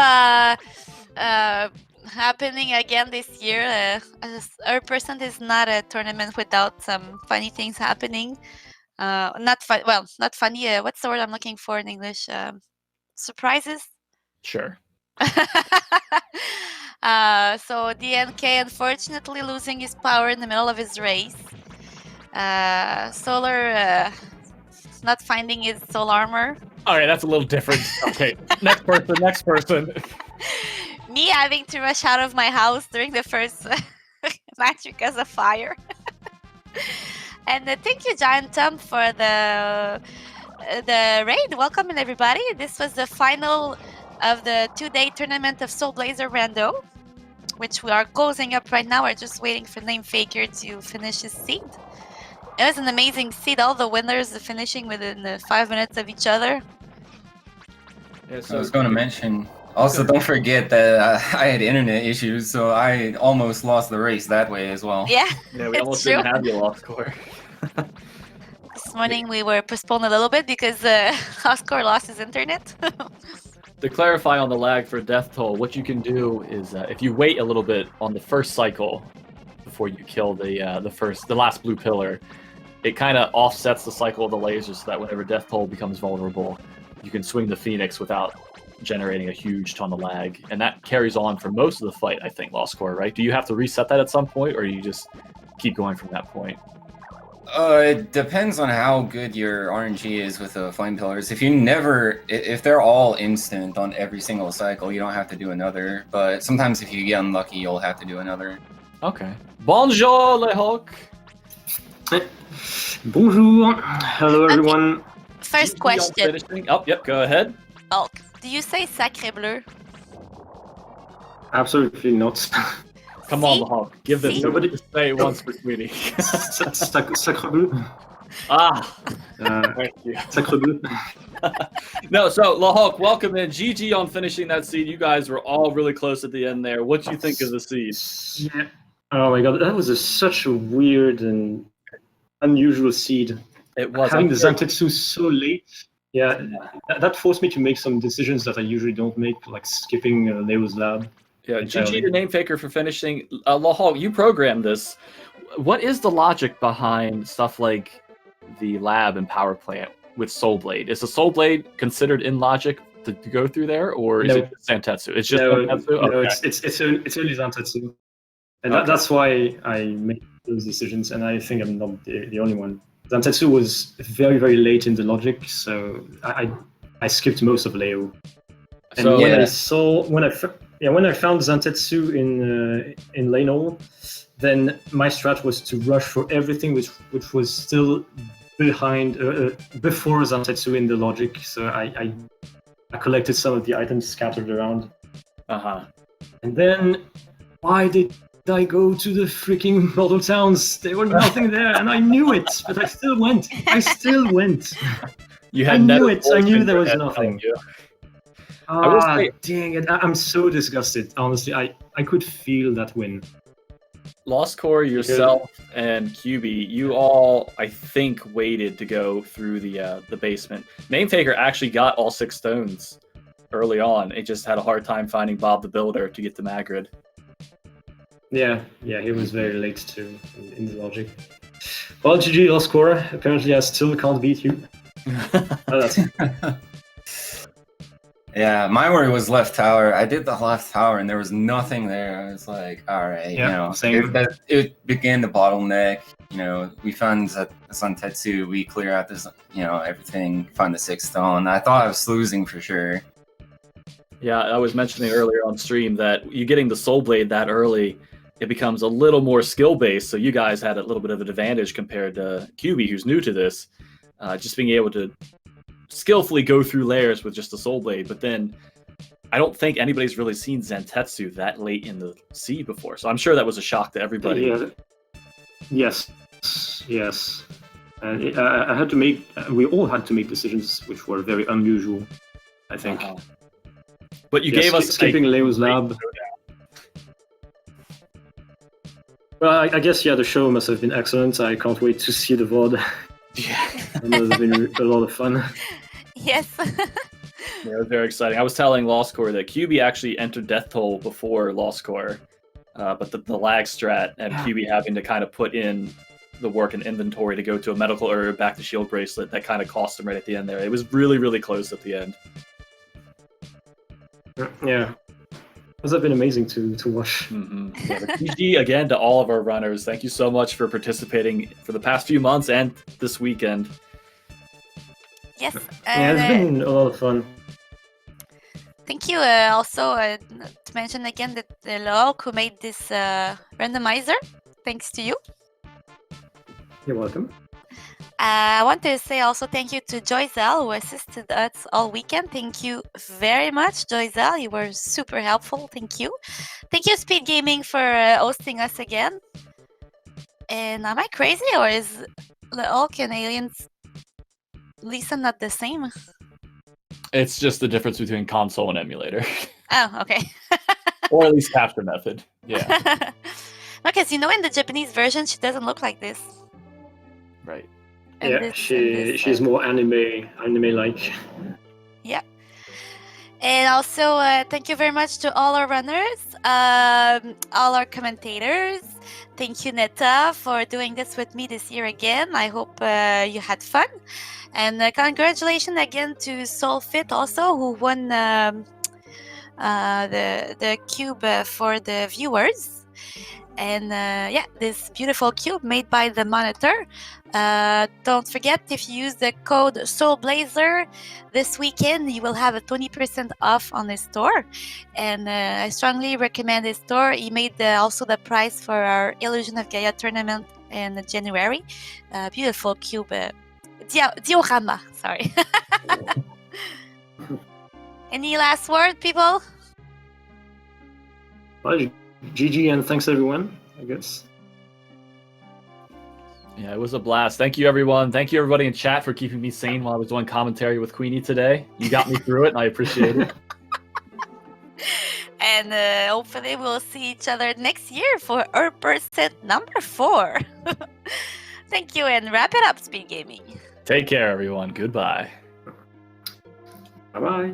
happening again this year. Our % is not a tournament without some funny things happening. Not funny. What's the word I'm looking for in English? Surprises? Sure. So DNK unfortunately losing his power in the middle of his race. Solar not finding his soul armor. All right, that's a little different. Okay, next person. Me having to rush out of my house during the first match because of fire. And thank you, Giant Tom, for the raid. Welcome in, everybody. This was the final of the 2-day tournament of Soul Blazer Rando, which we are closing up right now. We're just waiting for Namefaker to finish his seed. It was an amazing seed. All the winners finishing within 5 minutes of each other. Yeah, so I was going to mention. Also, don't forget that I had internet issues, so I almost lost the race that way as well. Yeah, we almost didn't have you, Lost Core. This morning we were postponed a little bit because Lost Core lost his internet. To clarify on the lag for Death Toll, what you can do is if you wait a little bit on the first cycle before you kill the last blue pillar, it kind of offsets the cycle of the lasers so that whenever Death Toll becomes vulnerable, you can swing the Phoenix without generating a huge ton of lag, and that carries on for most of the fight, I think, Lost Core, right? Do you have to reset that at some point, or you just keep going from that point? It depends on how good your RNG is with the Flame Pillars. If they're all instant on every single cycle, you don't have to do another, but sometimes if you get unlucky, you'll have to do another. Okay. Bonjour, Le Hulk! Bonjour! Hello, everyone. First question. Oh, yep, go ahead. Hulk, do you say Sacre Bleu? Absolutely not. Come on, Hulk. Give this. Nobody Just say it once for Sweetie. Sacre bleu. Thank you. Sacre bleu. No, so La Hulk, welcome in. GG on finishing that seed. You guys were all really close at the end there. What do you think of the seed? Yeah. Oh my god, that was such a weird and unusual seed. It was. Having the Zantetsu so late. Yeah, that forced me to make some decisions that I usually don't make, like skipping Leo's lab. Yeah, GG to Namefaker for finishing. La Hulk, you programmed this. What is the logic behind stuff like the lab and power plant with Soul Blade? Is the Soul Blade considered in logic to go through there, or is it Zantetsu? It's just Zantetsu? No, it's only Zantetsu. And Okay. that's why I made those decisions, and I think I'm not the only one. Zantetsu was very, very late in the logic, so I skipped most of Leo. And So when Yeah. I found Zantetsu in Leno, then my strat was to rush for everything which was still behind before Zantetsu in the logic. So I collected some of the items scattered around. And then, why did I go to the freaking model towns? There was nothing there, and I knew it, but I still went. you I had knew Neta's it. I voice knew in there your was head nothing. telling you. I will say, Dang it! I'm so disgusted. Honestly, I could feel that win. Lost Core, yourself, and QB, you all, I think, waited to go through the basement. Nametaker actually got all 6 stones early on. It just had a hard time finding Bob the Builder to get to Magrid. Yeah, he was very late too in the logic. Well, GG Lost Core. Apparently, I still can't beat you. That's Yeah, my worry was left tower. I did the left tower and there was nothing there. I was like, all right, Yeah, same. It began to bottleneck. We found Zantetsu, we clear out this, everything, find the 6th stone. I thought I was losing for sure. Yeah, I was mentioning earlier on stream that you getting the Soul Blade that early, it becomes a little more skill-based, so you guys had a little bit of an advantage compared to QB, who's new to this. Just being able to skillfully go through layers with just the Soul Blade, but then I don't think anybody's really seen Zantetsu that late in the sea before, so I'm sure that was a shock to everybody. Yeah. Yes. And I had to make. We all had to make decisions which were very unusual, I think. But you gave us skipping Leo's lab. Well, I guess the show must have been excellent. I can't wait to see the VOD. Yeah. It must have been a lot of fun. Yes. Yeah, it was very exciting. I was telling Lost Core that QB actually entered Death Toll before Lost Core, but the lag strat and QB having to kind of put in the work and inventory to go to a medical herb, back to shield bracelet, that kind of cost him right at the end there. It was really, really close at the end. Yeah. Must have been amazing to watch. Mm-hmm. Yeah, GG again to all of our runners. Thank you so much for participating for the past few months and this weekend. Yes. Yeah, it's been a lot of fun. Thank you also to mention again that Laurel who made this randomizer. Thanks to you. You're welcome. I want to say also thank you to Joyzel who assisted us all weekend. Thank you very much, Joyzel. You were super helpful. Thank you. Thank you, SpeedGaming, for hosting us again. And am I crazy, or is the Hulk and Aliens Lisa not the same? It's just the difference between console and emulator. Oh, okay. Or at least capture method. Yeah. Because in the Japanese version, she doesn't look like this. Right. And she's more anime-like. Yeah. And also, thank you very much to all our runners, all our commentators. Thank you, Neta, for doing this with me this year again. I hope you had fun. And congratulations again to Soulfit also, who won the cube for the viewers. And this beautiful cube made by the Monitor. Don't forget, if you use the code SoulBlazer this weekend, you will have a 20% off on the store. And I strongly recommend this store. He made also the prize for our Illusion of Gaia tournament in January. Beautiful cube. Diorama, sorry. Any last word, people? Well, GG and thanks everyone, I guess. Yeah, it was a blast. Thank you, everyone. Thank you, everybody in chat, for keeping me sane while I was doing commentary with Queenie today. You got me through it, and I appreciate it. And hopefully we'll see each other next year for our percent number 4. Thank you, and wrap it up, SpeedGaming. Take care, everyone. Goodbye. Bye-bye.